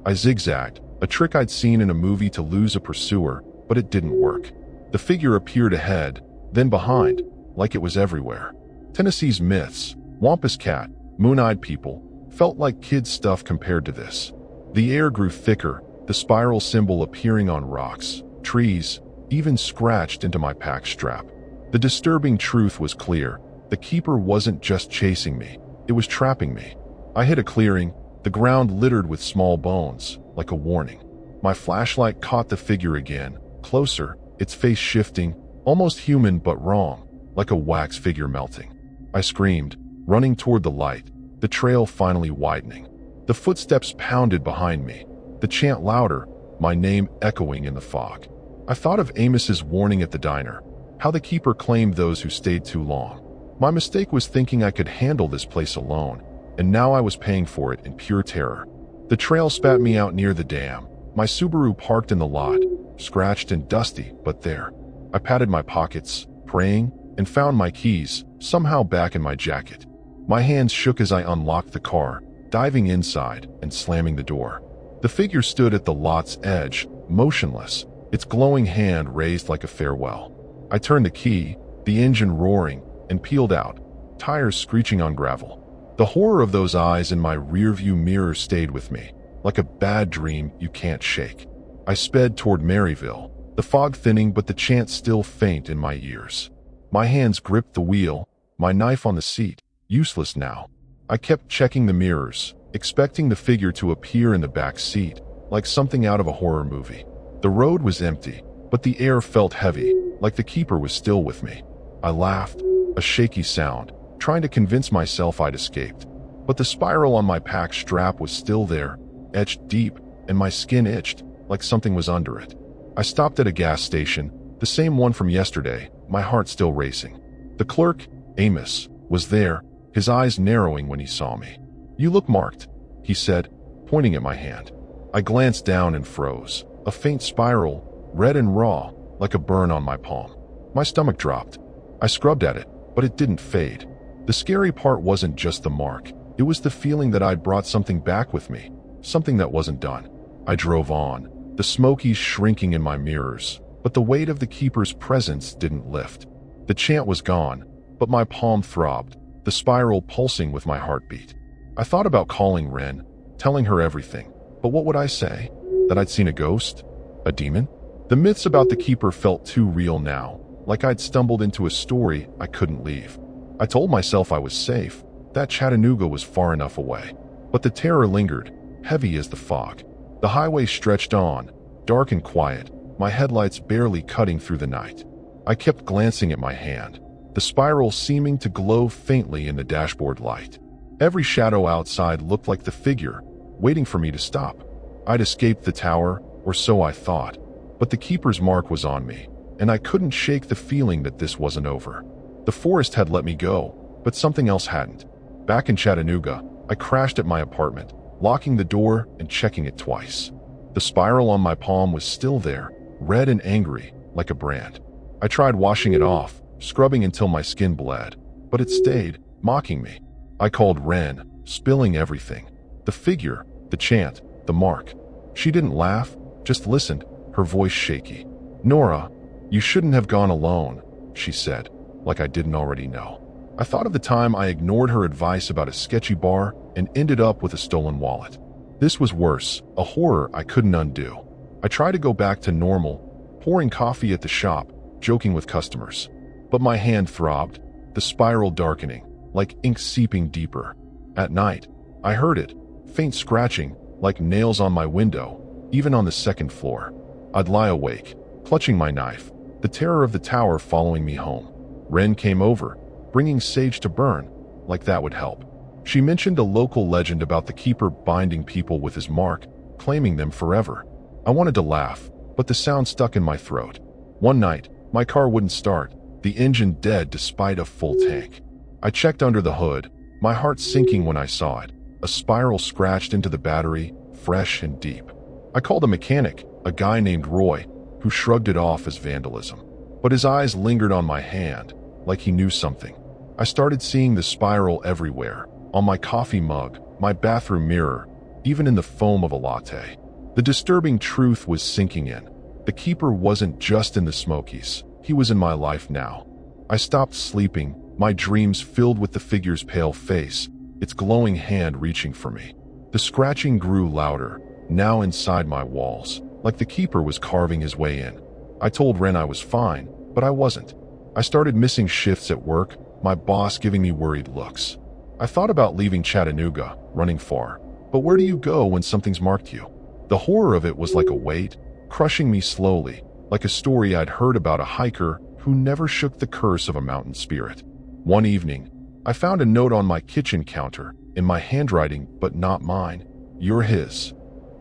I zigzagged, a trick I'd seen in a movie to lose a pursuer, but it didn't work. The figure appeared ahead, then behind, like it was everywhere. Tennessee's myths, Wampus Cat, moon-eyed people, felt like kids' stuff compared to this. The air grew thicker, the spiral symbol appearing on rocks, trees, even scratched into my pack strap. The disturbing truth was clear. The keeper wasn't just chasing me, it was trapping me. I hit a clearing, the ground littered with small bones, like a warning. My flashlight caught the figure again, closer, its face shifting, almost human but wrong, like a wax figure melting. I screamed, running toward the light, the trail finally widening. The footsteps pounded behind me, the chant louder, my name echoing in the fog. I thought of Amos's warning at the diner, how the keeper claimed those who stayed too long. My mistake was thinking I could handle this place alone, and now I was paying for it in pure terror. The trail spat me out near the dam, My Subaru parked in the lot, scratched and dusty, but there. I patted my pockets, praying, and found my keys, somehow back in my jacket. My hands shook as I unlocked the car, diving inside and slamming the door. The figure stood at the lot's edge, motionless, its glowing hand raised like a farewell. I turned the key, the engine roaring, and peeled out, tires screeching on gravel. The horror of those eyes in my rearview mirror stayed with me, like a bad dream you can't shake. I sped toward Maryville, the fog thinning but the chant still faint in my ears. My hands gripped the wheel, my knife on the seat, useless now. I kept checking the mirrors, expecting the figure to appear in the back seat, like something out of a horror movie. The road was empty, but the air felt heavy, like the keeper was still with me. I laughed, a shaky sound, trying to convince myself I'd escaped. But the spiral on my pack strap was still there, etched deep, and my skin itched, like something was under it. I stopped at a gas station, the same one from yesterday, my heart still racing. The clerk, Amos, was there, his eyes narrowing when he saw me. "You look marked," he said, pointing at my hand. I glanced down and froze, a faint spiral, red and raw, like a burn on my palm. My stomach dropped. I scrubbed at it, but it didn't fade. The scary part wasn't just the mark, it was the feeling that I'd brought something back with me, something that wasn't done. I drove on, the smokies shrinking in my mirrors, but the weight of the keeper's presence didn't lift. The chant was gone, but my palm throbbed, the spiral pulsing with my heartbeat. I thought about calling Wren, telling her everything, but what would I say? That I'd seen a ghost? A demon? The myths about the keeper felt too real now, like I'd stumbled into a story I couldn't leave. I told myself I was safe, that Chattanooga was far enough away. But the terror lingered, heavy as the fog. The highway stretched on, dark and quiet, my headlights barely cutting through the night. I kept glancing at my hand, the spiral seeming to glow faintly in the dashboard light. Every shadow outside looked like the figure, waiting for me to stop. I'd escaped the tower, or so I thought, but the keeper's mark was on me, and I couldn't shake the feeling that this wasn't over. The forest had let me go, but something else hadn't. Back in Chattanooga, I crashed at my apartment, locking the door and checking it twice. The spiral on my palm was still there, red and angry, like a brand. I tried washing it off, scrubbing until my skin bled, but it stayed, mocking me. I called Wren, spilling everything. The figure, the chant, the mark. She didn't laugh, just listened, her voice shaky. "Nora, you shouldn't have gone alone," she said, like I didn't already know. I thought of the time I ignored her advice about a sketchy bar and ended up with a stolen wallet. This was worse, a horror I couldn't undo. I tried to go back to normal, pouring coffee at the shop, joking with customers. But my hand throbbed, the spiral darkening, like ink seeping deeper. At night, I heard it, faint scratching, like nails on my window, even on the second floor. I'd lie awake, clutching my knife, the terror of the tower following me home. Wren came over, bringing sage to burn, like that would help. She mentioned a local legend about the keeper binding people with his mark, claiming them forever. I wanted to laugh, but the sound stuck in my throat. One night, my car wouldn't start, the engine dead despite a full tank. I checked under the hood, my heart sinking when I saw it, a spiral scratched into the battery, fresh and deep. I called a mechanic, a guy named Roy, who shrugged it off as vandalism. But his eyes lingered on my hand, like he knew something. I started seeing the spiral everywhere, on my coffee mug, my bathroom mirror, even in the foam of a latte. The disturbing truth was sinking in. The keeper wasn't just in the Smokies, he was in my life now. I stopped sleeping, my dreams filled with the figure's pale face, its glowing hand reaching for me. The scratching grew louder, now inside my walls, like the keeper was carving his way in. I told Wren I was fine, but I wasn't. I started missing shifts at work, my boss giving me worried looks. I thought about leaving Chattanooga, running far. But where do you go when something's marked you? The horror of it was like a weight, crushing me slowly, like a story I'd heard about a hiker who never shook the curse of a mountain spirit. One evening, I found a note on my kitchen counter, in my handwriting, but not mine. "You're his."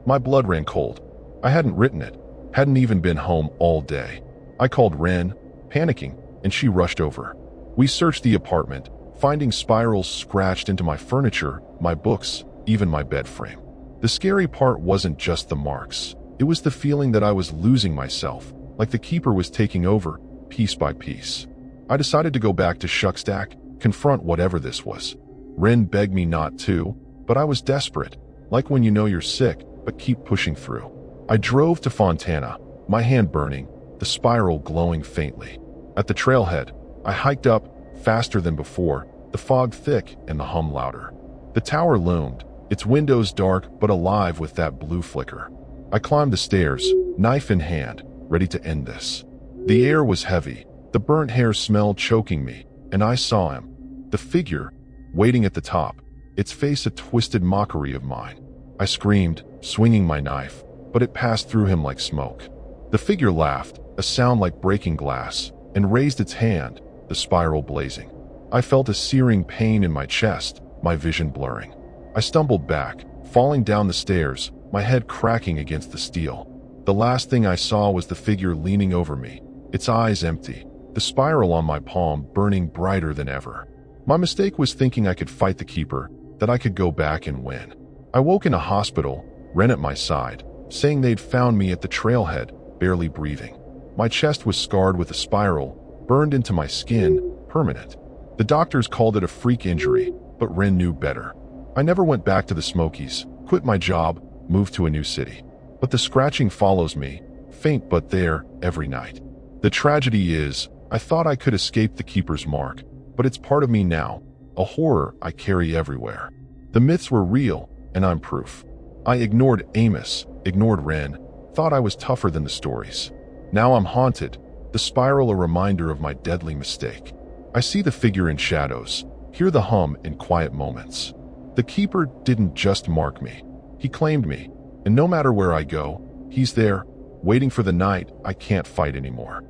My blood ran cold. I hadn't written it, hadn't even been home all day. I called Wren, panicking, and she rushed over. We searched the apartment, finding spirals scratched into my furniture, my books, even my bed frame. The scary part wasn't just the marks. It was the feeling that I was losing myself, like the keeper was taking over, piece by piece. I decided to go back to Shuckstack, confront whatever this was. Ren begged me not to, but I was desperate, like when you know you're sick, but keep pushing through. I drove to Fontana, my hand burning, the spiral glowing faintly. At the trailhead, I hiked up, faster than before, the fog thick and the hum louder. The tower loomed, its windows dark but alive with that blue flicker. I climbed the stairs, knife in hand, ready to end this. The air was heavy, the burnt hair smelled choking me, and I saw him. The figure, waiting at the top, its face a twisted mockery of mine. I screamed, swinging my knife, but it passed through him like smoke. The figure laughed, a sound like breaking glass, and raised its hand, the spiral blazing. I felt a searing pain in my chest, my vision blurring. I stumbled back, falling down the stairs, my head cracking against the steel. The last thing I saw was the figure leaning over me, its eyes empty, the spiral on my palm burning brighter than ever. My mistake was thinking I could fight the keeper, that I could go back and win. I woke in a hospital, Ren at my side, saying they'd found me at the trailhead, barely breathing. My chest was scarred with a spiral, burned into my skin, permanent. The doctors called it a freak injury, but Ren knew better. I never went back to the Smokies, quit my job, moved to a new city. But the scratching follows me, faint but there, every night. The tragedy is, I thought I could escape the keeper's mark, but it's part of me now, a horror I carry everywhere. The myths were real, and I'm proof. I ignored Amos, ignored Ren, thought I was tougher than the stories. Now I'm haunted, the spiral a reminder of my deadly mistake. I see the figure in shadows, hear the hum in quiet moments. The keeper didn't just mark me, he claimed me, and no matter where I go, he's there, waiting for the night I can't fight anymore.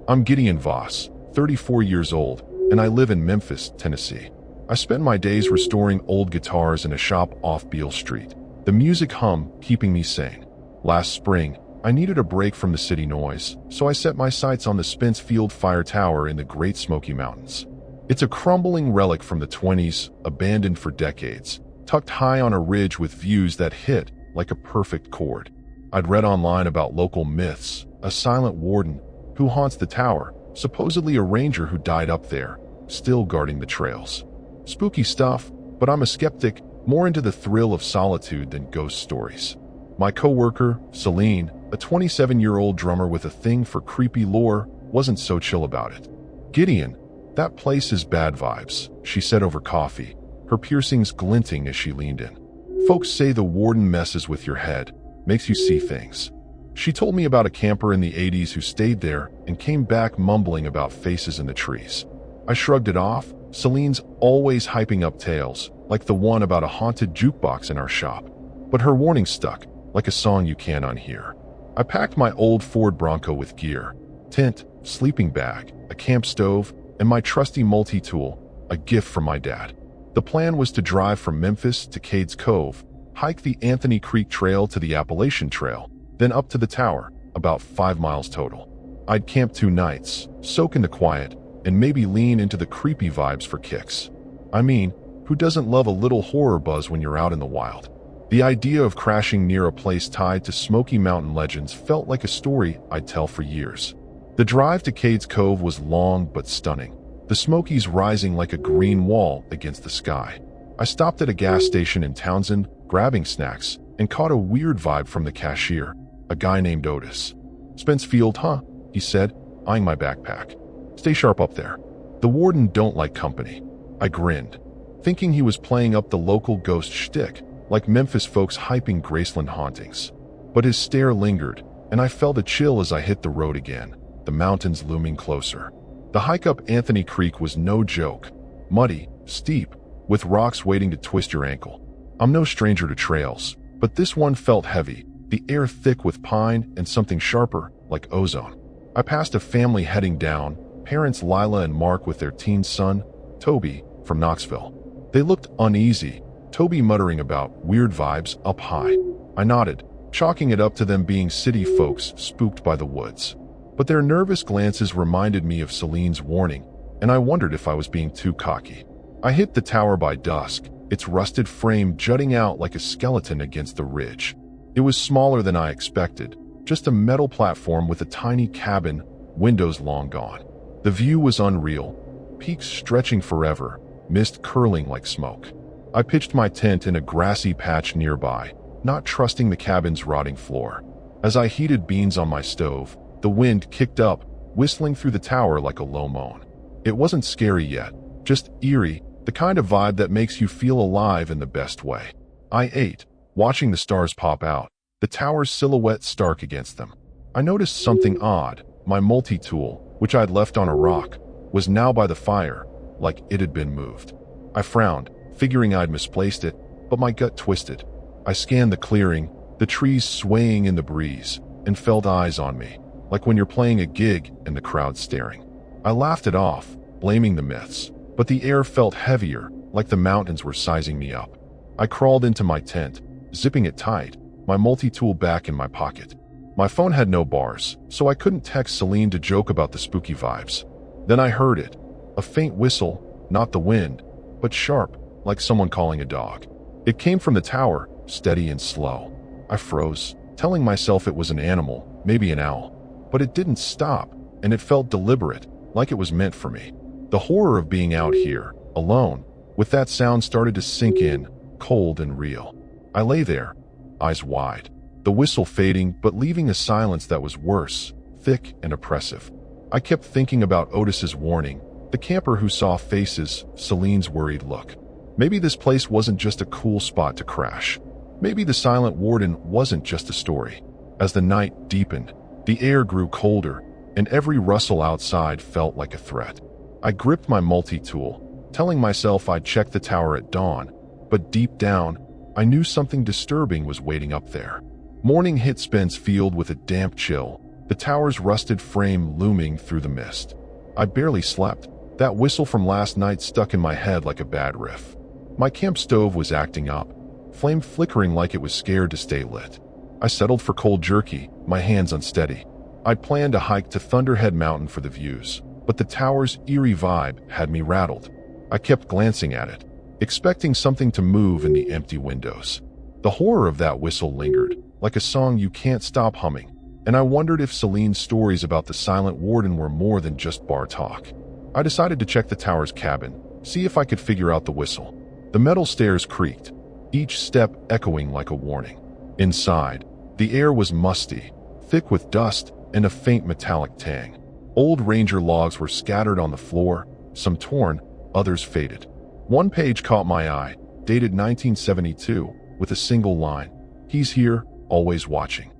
I'm Gideon Voss, 34 years old, and I live in Memphis, Tennessee. I spend my days restoring old guitars in a shop off Beale Street, the music hum keeping me sane. Last spring, I needed a break from the city noise, so I set my sights on the Spence Field Fire Tower in the Great Smoky Mountains. It's a crumbling relic from the 20s, abandoned for decades, tucked high on a ridge with views that hit like a perfect chord. I'd read online about local myths, a silent warden who haunts the tower, supposedly a ranger who died up there, still guarding the trails. Spooky stuff, but I'm a skeptic, more into the thrill of solitude than ghost stories. My coworker, Celine, a 27-year-old drummer with a thing for creepy lore, wasn't so chill about it. Gideon, that place is bad vibes, she said over coffee, her piercings glinting as she leaned in. Folks say the warden messes with your head, makes you see things. She told me about a camper in the 80s who stayed there and came back mumbling about faces in the trees. I shrugged it off. Celine's always hyping up tales, like the one about a haunted jukebox in our shop. But her warning stuck, like a song you can't unhear. I packed my old Ford Bronco with gear, tent, sleeping bag, a camp stove, and my trusty multi-tool, a gift from my dad. The plan was to drive from Memphis to Cades Cove, hike the Anthony Creek Trail to the Appalachian Trail, then up to the tower, about 5 miles total. I'd camp 2 nights, soak in the quiet, and maybe lean into the creepy vibes for kicks. I mean, who doesn't love a little horror buzz when you're out in the wild? The idea of crashing near a place tied to Smoky Mountain legends felt like a story I'd tell for years. The drive to Cades Cove was long but stunning, the Smokies rising like a green wall against the sky. I stopped at a gas station in Townsend, grabbing snacks, and caught a weird vibe from the cashier, a guy named Otis. Spence Field, huh? He said, eyeing my backpack. Stay sharp up there. The warden don't like company. I grinned, thinking he was playing up the local ghost shtick, like Memphis folks hyping Graceland hauntings. But his stare lingered, and I felt a chill as I hit the road again, the mountains looming closer. The hike up Anthony Creek was no joke. Muddy, steep, with rocks waiting to twist your ankle. I'm no stranger to trails, but this one felt heavy, the air thick with pine and something sharper, like ozone. I passed a family heading down, parents Lila and Mark with their teen son, Toby, from Knoxville. They looked uneasy, Toby muttering about weird vibes up high. I nodded, chalking it up to them being city folks spooked by the woods. But their nervous glances reminded me of Celine's warning, and I wondered if I was being too cocky. I hit the tower by dusk, its rusted frame jutting out like a skeleton against the ridge. It was smaller than I expected, just a metal platform with a tiny cabin, windows long gone. The view was unreal, peaks stretching forever, mist curling like smoke. I pitched my tent in a grassy patch nearby, not trusting the cabin's rotting floor. As I heated beans on my stove, the wind kicked up, whistling through the tower like a low moan. It wasn't scary yet, just eerie, the kind of vibe that makes you feel alive in the best way. I ate, watching the stars pop out, the tower's silhouette stark against them. I noticed something odd. My multi-tool, which I'd left on a rock, was now by the fire, like it had been moved. I frowned, figuring I'd misplaced it, but my gut twisted. I scanned the clearing, the trees swaying in the breeze, and felt eyes on me, like when you're playing a gig and the crowd's staring. I laughed it off, blaming the myths, but the air felt heavier, like the mountains were sizing me up. I crawled into my tent, zipping it tight, my multi-tool back in my pocket. My phone had no bars, so I couldn't text Celine to joke about the spooky vibes. Then I heard it, a faint whistle, not the wind, but sharp, like someone calling a dog. It came from the tower, steady and slow. I froze, telling myself it was an animal, maybe an owl. But it didn't stop, and it felt deliberate, like it was meant for me. The horror of being out here, alone, with that sound started to sink in, cold and real. I lay there, eyes wide, the whistle fading but leaving a silence that was worse, thick and oppressive. I kept thinking about Otis's warning, the camper who saw faces, Celine's worried look. Maybe this place wasn't just a cool spot to crash. Maybe the silent warden wasn't just a story. As the night deepened, the air grew colder, and every rustle outside felt like a threat. I gripped my multi-tool, telling myself I'd check the tower at dawn, but deep down, I knew something disturbing was waiting up there. Morning hit Spence Field with a damp chill, the tower's rusted frame looming through the mist. I barely slept. That whistle from last night stuck in my head like a bad riff. My camp stove was acting up, flame flickering like it was scared to stay lit. I settled for cold jerky, my hands unsteady. I'd planned a hike to Thunderhead Mountain for the views, but the tower's eerie vibe had me rattled. I kept glancing at it, expecting something to move in the empty windows. The horror of that whistle lingered, like a song you can't stop humming, and I wondered if Celine's stories about the silent warden were more than just bar talk. I decided to check the tower's cabin, see if I could figure out the whistle. The metal stairs creaked, each step echoing like a warning. Inside, the air was musty, thick with dust and a faint metallic tang. Old ranger logs were scattered on the floor, some torn, others faded. One page caught my eye, dated 1972, with a single line, "He's here, always watching."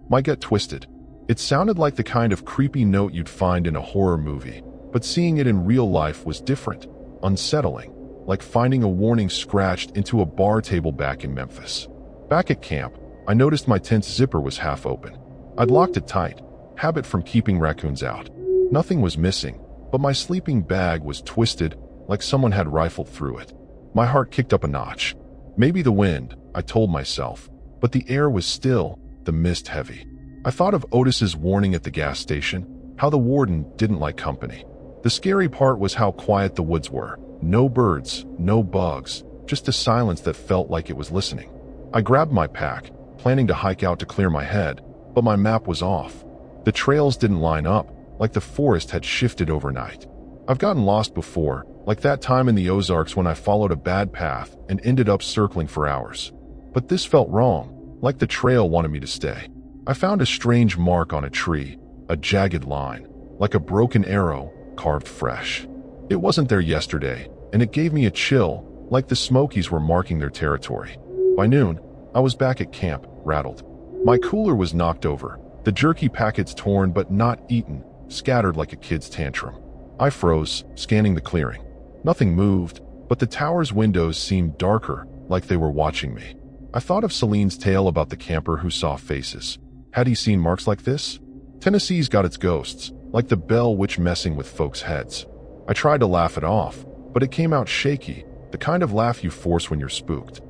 My gut twisted. It sounded like the kind of creepy note you'd find in a horror movie, but seeing it in real life was different, unsettling, like finding a warning scratched into a bar table back in Memphis. Back at camp, I noticed my tent's zipper was half open. I'd locked it tight, habit from keeping raccoons out. Nothing was missing, but my sleeping bag was twisted, like someone had rifled through it. My heart kicked up a notch. Maybe the wind, I told myself, but the air was still, the mist heavy. I thought of Otis's warning at the gas station, how the warden didn't like company. The scary part was how quiet the woods were. No birds, no bugs, just a silence that felt like it was listening. I grabbed my pack, planning to hike out to clear my head, but my map was off. The trails didn't line up, like the forest had shifted overnight. I've gotten lost before, like that time in the Ozarks when I followed a bad path and ended up circling for hours. But this felt wrong, like the trail wanted me to stay. I found a strange mark on a tree, a jagged line, like a broken arrow, carved fresh. It wasn't there yesterday, and it gave me a chill, like the Smokies were marking their territory. By noon, I was back at camp, rattled. My cooler was knocked over, the jerky packets torn but not eaten, scattered like a kid's tantrum. I froze, scanning the clearing. Nothing moved, but the tower's windows seemed darker, like they were watching me. I thought of Celine's tale about the camper who saw faces. Had he seen marks like this? Tennessee's got its ghosts, like the Bell Witch messing with folks' heads. I tried to laugh it off, but it came out shaky, the kind of laugh you force when you're spooked.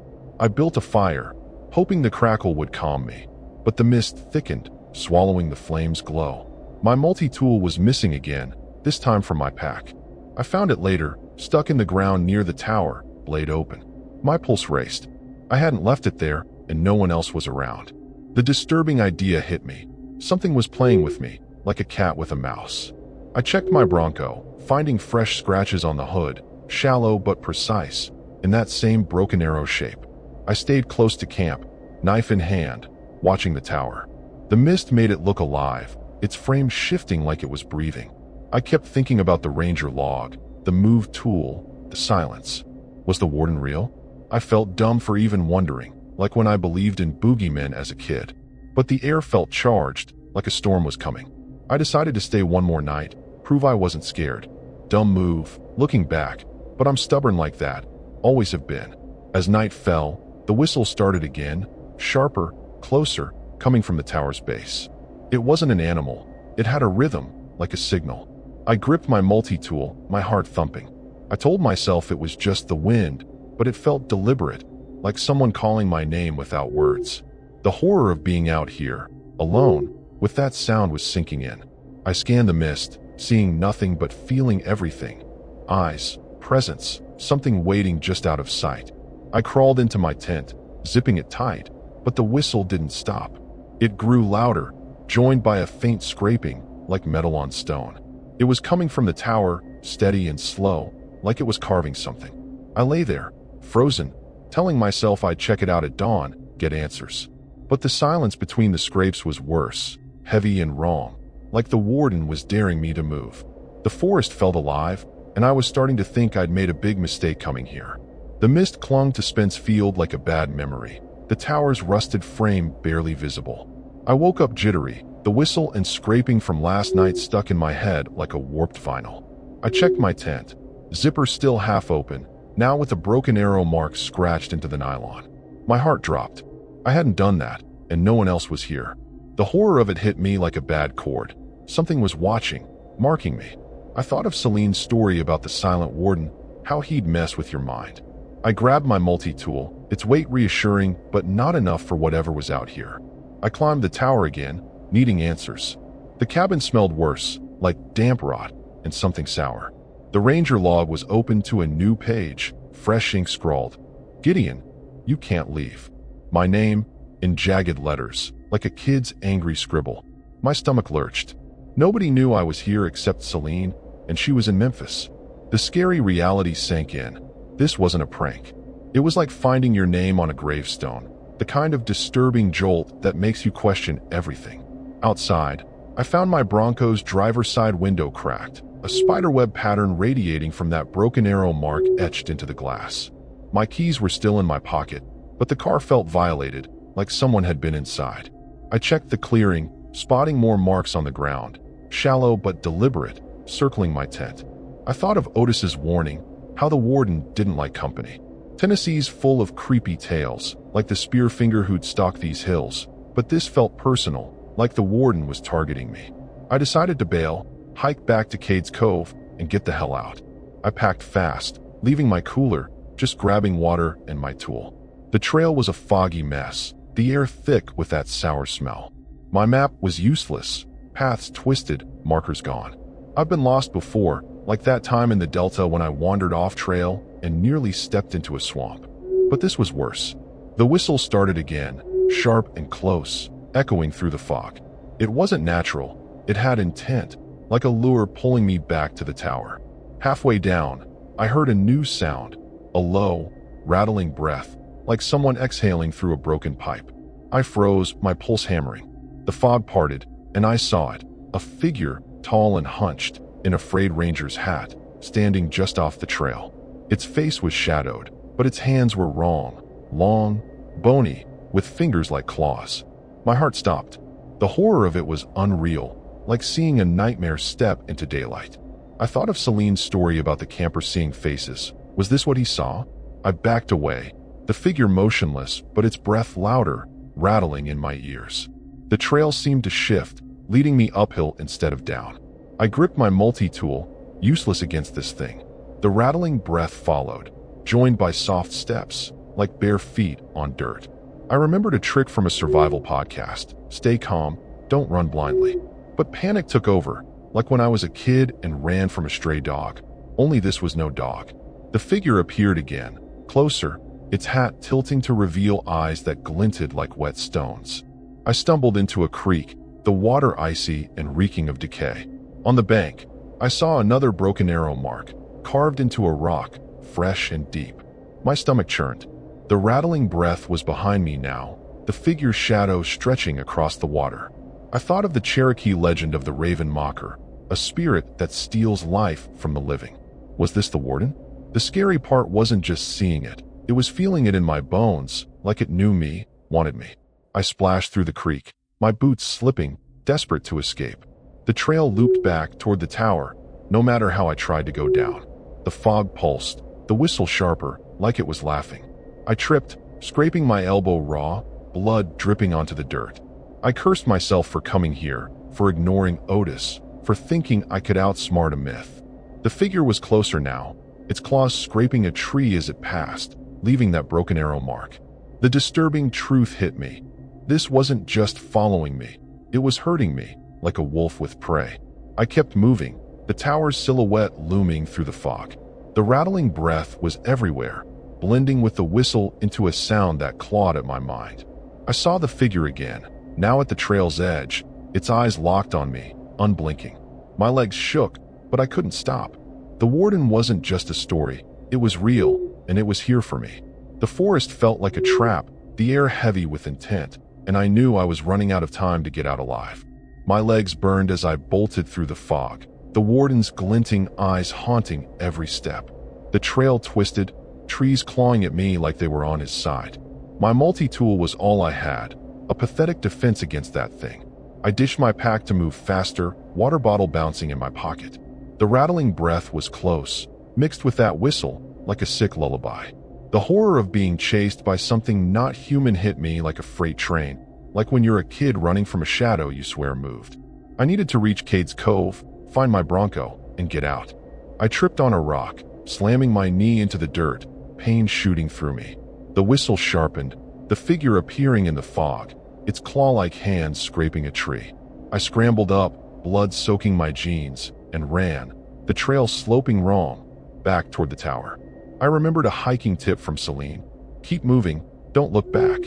I built a fire, hoping the crackle would calm me, but the mist thickened, swallowing the flame's glow. My multi-tool was missing again, this time from my pack. I found it later, stuck in the ground near the tower, blade open. My pulse raced. I hadn't left it there, and no one else was around. The disturbing idea hit me. Something was playing with me, like a cat with a mouse. I checked my Bronco, finding fresh scratches on the hood, shallow but precise, in that same broken arrow shape. I stayed close to camp, knife in hand, watching the tower. The mist made it look alive, its frame shifting like it was breathing. I kept thinking about the ranger log, the move tool, the silence. Was the warden real? I felt dumb for even wondering, like when I believed in boogeymen as a kid. But the air felt charged, like a storm was coming. I decided to stay one more night, prove I wasn't scared. Dumb move, looking back, but I'm stubborn like that, always have been. As night fell, the whistle started again, sharper, closer, coming from the tower's base. It wasn't an animal, it had a rhythm, like a signal. I gripped my multi-tool, my heart thumping. I told myself it was just the wind, but it felt deliberate, like someone calling my name without words. The horror of being out here, alone, with that sound was sinking in. I scanned the mist, seeing nothing but feeling everything. Eyes, presence, something waiting just out of sight. I crawled into my tent, zipping it tight, but the whistle didn't stop. It grew louder, joined by a faint scraping, like metal on stone. It was coming from the tower, steady and slow, like it was carving something. I lay there, frozen, telling myself I'd check it out at dawn, get answers. But the silence between the scrapes was worse, heavy and wrong, like the warden was daring me to move. The forest felt alive, and I was starting to think I'd made a big mistake coming here. The mist clung to Spence Field like a bad memory, the tower's rusted frame barely visible. I woke up jittery, the whistle and scraping from last night stuck in my head like a warped vinyl. I checked my tent, zipper still half open, now with a broken arrow mark scratched into the nylon. My heart dropped. I hadn't done that, and no one else was here. The horror of it hit me like a bad chord. Something was watching, marking me. I thought of Celine's story about the silent warden, how he'd mess with your mind. I grabbed my multi-tool, its weight reassuring, but not enough for whatever was out here. I climbed the tower again, needing answers. The cabin smelled worse, like damp rot and something sour. The ranger log was open to a new page, fresh ink scrawled. Gideon, you can't leave. My name, in jagged letters, like a kid's angry scribble. My stomach lurched. Nobody knew I was here except Celine, and she was in Memphis. The scary reality sank in. This wasn't a prank. It was like finding your name on a gravestone, the kind of disturbing jolt that makes you question everything. Outside, I found my Bronco's driver's side window cracked, a spiderweb pattern radiating from that broken arrow mark etched into the glass. My keys were still in my pocket, but the car felt violated, like someone had been inside. I checked the clearing, spotting more marks on the ground, shallow but deliberate, circling my tent. I thought of Otis's warning, how the warden didn't like company. Tennessee's full of creepy tales, like the spearfinger who'd stalk these hills, but this felt personal, like the warden was targeting me. I decided to bail, hike back to Cade's Cove, and get the hell out. I packed fast, leaving my cooler, just grabbing water and my tool. The trail was a foggy mess, the air thick with that sour smell. My map was useless, paths twisted, markers gone. I've been lost before, like that time in the Delta when I wandered off trail and nearly stepped into a swamp. But this was worse. The whistle started again, sharp and close, echoing through the fog. It wasn't natural, it had intent, like a lure pulling me back to the tower. Halfway down, I heard a new sound, a low, rattling breath, like someone exhaling through a broken pipe. I froze, my pulse hammering. The fog parted, and I saw it, a figure, tall and hunched, in a frayed ranger's hat, standing just off the trail. Its face was shadowed, but its hands were long, bony, with fingers like claws. My heart stopped. The horror of it was unreal, like seeing a nightmare step into daylight. I thought of Celine's story about the camper seeing faces. Was this what he saw? I backed away, the figure motionless, but its breath louder, rattling in my ears. The trail seemed to shift, leading me uphill instead of down. I gripped my multi-tool, useless against this thing. The rattling breath followed, joined by soft steps, like bare feet on dirt. I remembered a trick from a survival podcast. Stay calm, don't run blindly. But panic took over, like when I was a kid and ran from a stray dog. Only this was no dog. The figure appeared again, closer, its hat tilting to reveal eyes that glinted like wet stones. I stumbled into a creek, the water icy and reeking of decay. On the bank, I saw another broken arrow mark, carved into a rock, fresh and deep. My stomach churned. The rattling breath was behind me now, the figure's shadow stretching across the water. I thought of the Cherokee legend of the Raven Mocker, a spirit that steals life from the living. Was this the warden? The scary part wasn't just seeing it. It was feeling it in my bones, like it knew me, wanted me. I splashed through the creek, my boots slipping, desperate to escape. The trail looped back toward the tower, no matter how I tried to go down. The fog pulsed, the whistle sharper, like it was laughing. I tripped, scraping my elbow raw, blood dripping onto the dirt. I cursed myself for coming here, for ignoring Otis, for thinking I could outsmart a myth. The figure was closer now, its claws scraping a tree as it passed, leaving that broken arrow mark. The disturbing truth hit me. This wasn't just following me. It was hurting me, like a wolf with prey. I kept moving, the tower's silhouette looming through the fog. The rattling breath was everywhere, blending with the whistle into a sound that clawed at my mind. I saw the figure again, now at the trail's edge, its eyes locked on me, unblinking. My legs shook, but I couldn't stop. The warden wasn't just a story, it was real, and it was here for me. The forest felt like a trap, the air heavy with intent, and I knew I was running out of time to get out alive. My legs burned as I bolted through the fog, the warden's glinting eyes haunting every step. The trail twisted, trees clawing at me like they were on his side. My multi-tool was all I had, a pathetic defense against that thing. I dished my pack to move faster, water bottle bouncing in my pocket. The rattling breath was close, mixed with that whistle, like a sick lullaby. The horror of being chased by something not human hit me like a freight train, like when you're a kid running from a shadow you swear moved. I needed to reach Cade's Cove, find my Bronco, and get out. I tripped on a rock, slamming my knee into the dirt, pain shooting through me. The whistle sharpened, the figure appearing in the fog, its claw-like hands scraping a tree. I scrambled up, blood soaking my jeans, and ran, the trail sloping wrong, back toward the tower. I remembered a hiking tip from Celine. Keep moving, don't look back.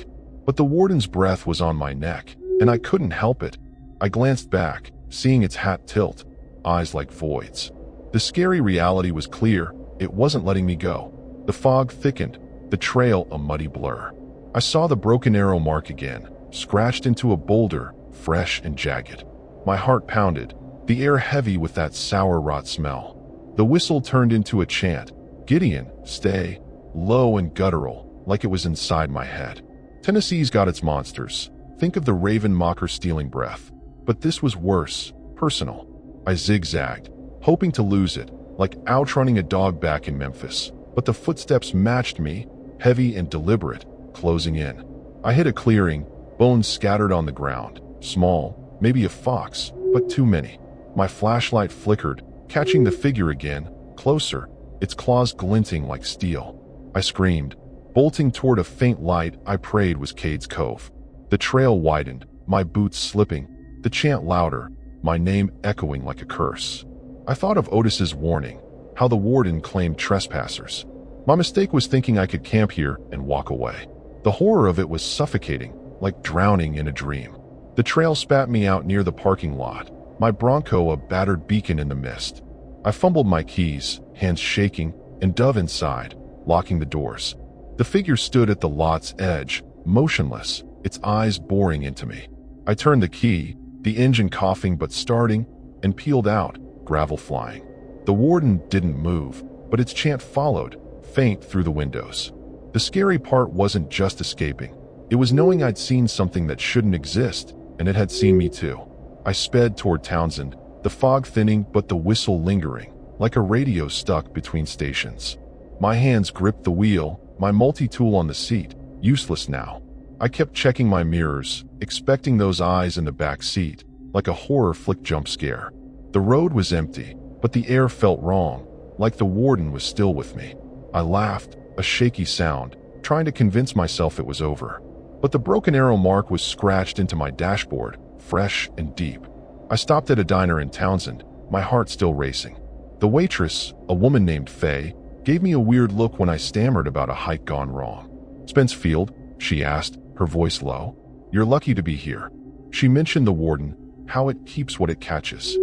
But the warden's breath was on my neck, and I couldn't help it. I glanced back, seeing its hat tilt, eyes like voids. The scary reality was clear, it wasn't letting me go. The fog thickened, the trail a muddy blur. I saw the broken arrow mark again, scratched into a boulder, fresh and jagged. My heart pounded, the air heavy with that sour rot smell. The whistle turned into a chant, Gideon, stay, low and guttural, like it was inside my head. Tennessee's got its monsters. Think of the Raven Mocker stealing breath. But this was worse, personal. I zigzagged, hoping to lose it, like outrunning a dog back in Memphis. But the footsteps matched me, heavy and deliberate, closing in. I hit a clearing, bones scattered on the ground. Small, maybe a fox, but too many. My flashlight flickered, catching the figure again, closer, its claws glinting like steel. I screamed, bolting toward a faint light I prayed was Cade's Cove. The trail widened, my boots slipping, the chant louder, my name echoing like a curse. I thought of Otis's warning, how the warden claimed trespassers. My mistake was thinking I could camp here and walk away. The horror of it was suffocating, like drowning in a dream. The trail spat me out near the parking lot, my Bronco a battered beacon in the mist. I fumbled my keys, hands shaking, and dove inside, locking the doors. The figure stood at the lot's edge, motionless, its eyes boring into me. I turned the key, the engine coughing but starting, and peeled out, gravel flying. The warden didn't move, but its chant followed, faint through the windows. The scary part wasn't just escaping. It was knowing I'd seen something that shouldn't exist, and it had seen me too. I sped toward Townsend, the fog thinning but the whistle lingering, like a radio stuck between stations. My hands gripped the wheel, my multi-tool on the seat, useless now. I kept checking my mirrors, expecting those eyes in the back seat, like a horror flick jump scare. The road was empty, but the air felt wrong, like the warden was still with me. I laughed, a shaky sound, trying to convince myself it was over. But the broken arrow mark was scratched into my dashboard, fresh and deep. I stopped at a diner in Townsend, my heart still racing. The waitress, a woman named Faye, gave me a weird look when I stammered about a hike gone wrong. "Spence Field?" she asked, her voice low. "You're lucky to be here." She mentioned the warden, how it keeps what it catches.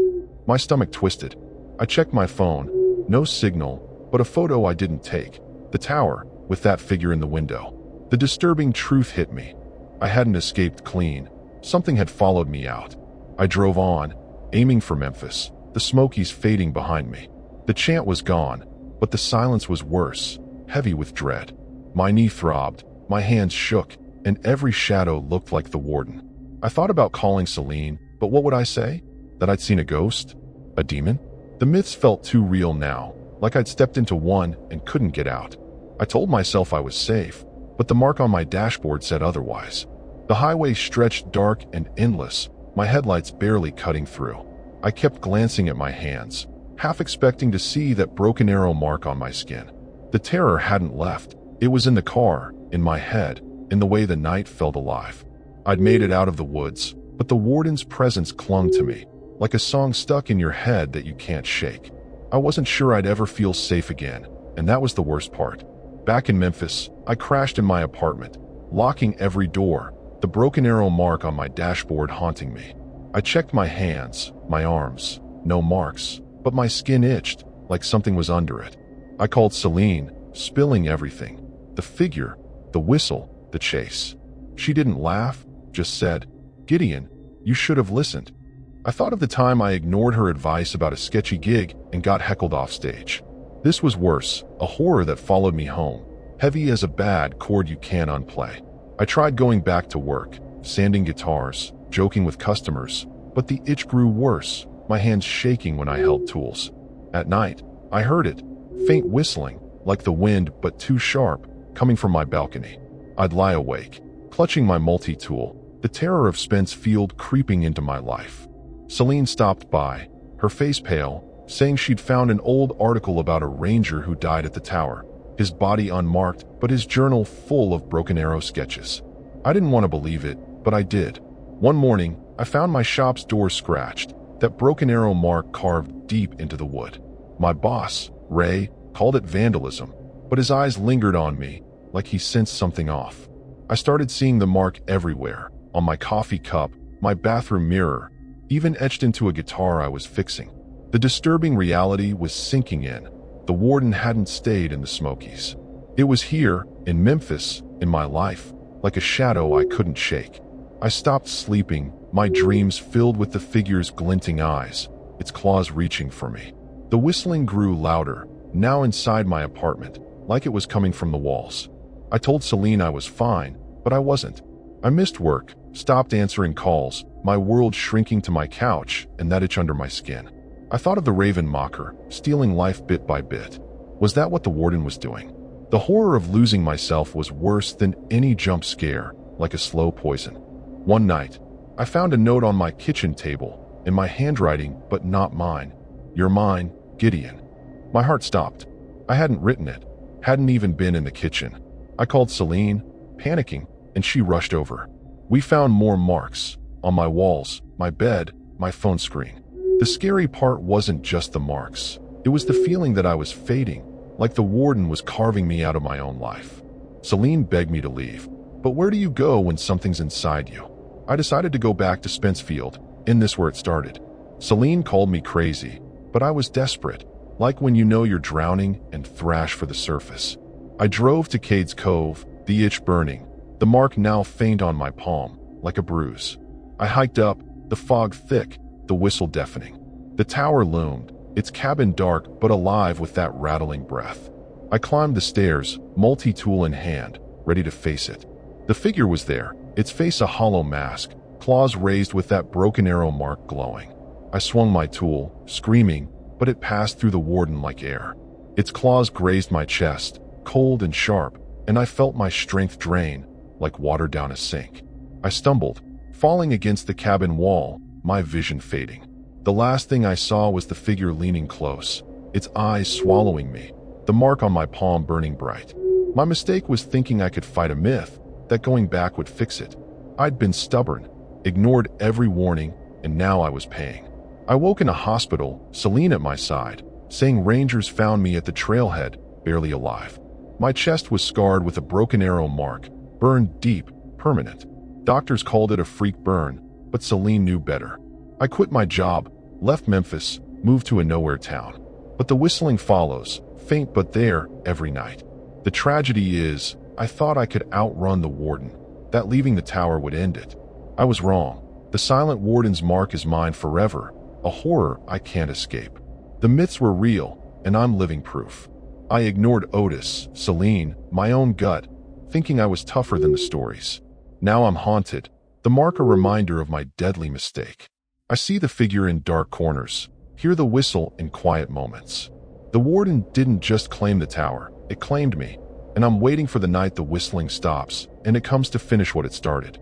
My stomach twisted. I checked my phone. No signal, but a photo I didn't take. The tower, with that figure in the window. The disturbing truth hit me. I hadn't escaped clean. Something had followed me out. I drove on, aiming for Memphis, the Smokies fading behind me. The chant was gone, but the silence was worse, heavy with dread. My knee throbbed, my hands shook, and every shadow looked like the warden. I thought about calling Celine, but what would I say? That I'd seen a ghost? A demon? The myths felt too real now, like I'd stepped into one and couldn't get out. I told myself I was safe, but the mark on my dashboard said otherwise. The highway stretched dark and endless, my headlights barely cutting through. I kept glancing at my hands, half expecting to see that broken arrow mark on my skin. The terror hadn't left. It was in the car, in my head, in the way the night felt alive. I'd made it out of the woods, but the warden's presence clung to me, like a song stuck in your head that you can't shake. I wasn't sure I'd ever feel safe again, and that was the worst part. Back in Memphis, I crashed in my apartment, locking every door, the broken arrow mark on my dashboard haunting me. I checked my hands, my arms, no marks, but my skin itched, like something was under it. I called Celine, spilling everything. The figure, the whistle, the chase. She didn't laugh, just said, "Gideon, you should have listened." I thought of the time I ignored her advice about a sketchy gig and got heckled off stage. This was worse, a horror that followed me home, heavy as a bad chord you can't unplay. I tried going back to work, sanding guitars, joking with customers, but the itch grew worse, my hands shaking when I held tools. At night, I heard it, faint whistling, like the wind but too sharp, coming from my balcony. I'd lie awake, clutching my multi-tool, the terror of Spence Field creeping into my life. Celine stopped by, her face pale, saying she'd found an old article about a ranger who died at the tower, his body unmarked but his journal full of broken arrow sketches. I didn't want to believe it, but I did. One morning, I found my shop's door scratched, that broken arrow mark carved deep into the wood. My boss, Ray, called it vandalism, but his eyes lingered on me, like he sensed something off. I started seeing the mark everywhere, on my coffee cup, my bathroom mirror, even etched into a guitar I was fixing. The disturbing reality was sinking in. The warden hadn't stayed in the Smokies. It was here, in Memphis, in my life, like a shadow I couldn't shake. I stopped sleeping, my dreams filled with the figure's glinting eyes, its claws reaching for me. The whistling grew louder, now inside my apartment, like it was coming from the walls. I told Celine I was fine, but I wasn't. I missed work, stopped answering calls, my world shrinking to my couch and that itch under my skin. I thought of the raven mocker, stealing life bit by bit. Was that what the warden was doing? The horror of losing myself was worse than any jump scare, like a slow poison. One night, I found a note on my kitchen table, in my handwriting, but not mine. "You're mine, Gideon." My heart stopped. I hadn't written it, hadn't even been in the kitchen. I called Celine, panicking, and she rushed over. We found more marks, on my walls, my bed, my phone screen. The scary part wasn't just the marks. It was the feeling that I was fading, like the warden was carving me out of my own life. Celine begged me to leave. But where do you go when something's inside you? I decided to go back to Spence Field, and this where it started. Celine called me crazy, but I was desperate, like when you know you're drowning and thrash for the surface. I drove to Cades Cove, the itch burning, the mark now faint on my palm, like a bruise. I hiked up, the fog thick, the whistle deafening. The tower loomed, its cabin dark but alive with that rattling breath. I climbed the stairs, multi-tool in hand, ready to face it. The figure was there, its face a hollow mask, claws raised with that broken arrow mark glowing. I swung my tool, screaming, but it passed through the warden like air. Its claws grazed my chest, cold and sharp, and I felt my strength drain, like water down a sink. I stumbled, falling against the cabin wall, my vision fading. The last thing I saw was the figure leaning close, its eyes swallowing me, the mark on my palm burning bright. My mistake was thinking I could fight a myth, that going back would fix it. I'd been stubborn, ignored every warning, and now I was paying. I woke in a hospital, Celine at my side, saying rangers found me at the trailhead, barely alive. My chest was scarred with a broken arrow mark, burned deep, permanent. Doctors called it a freak burn, but Celine knew better. I quit my job, left Memphis, moved to a nowhere town. But the whistling follows, faint but there, every night. The tragedy is, I thought I could outrun the warden, that leaving the tower would end it. I was wrong. The silent warden's mark is mine forever, a horror I can't escape. The myths were real, and I'm living proof. I ignored Otis, Celine, my own gut, thinking I was tougher than the stories. Now I'm haunted, the mark a reminder of my deadly mistake. I see the figure in dark corners, hear the whistle in quiet moments. The warden didn't just claim the tower, it claimed me, and I'm waiting for the night the whistling stops, and it comes to finish what it started.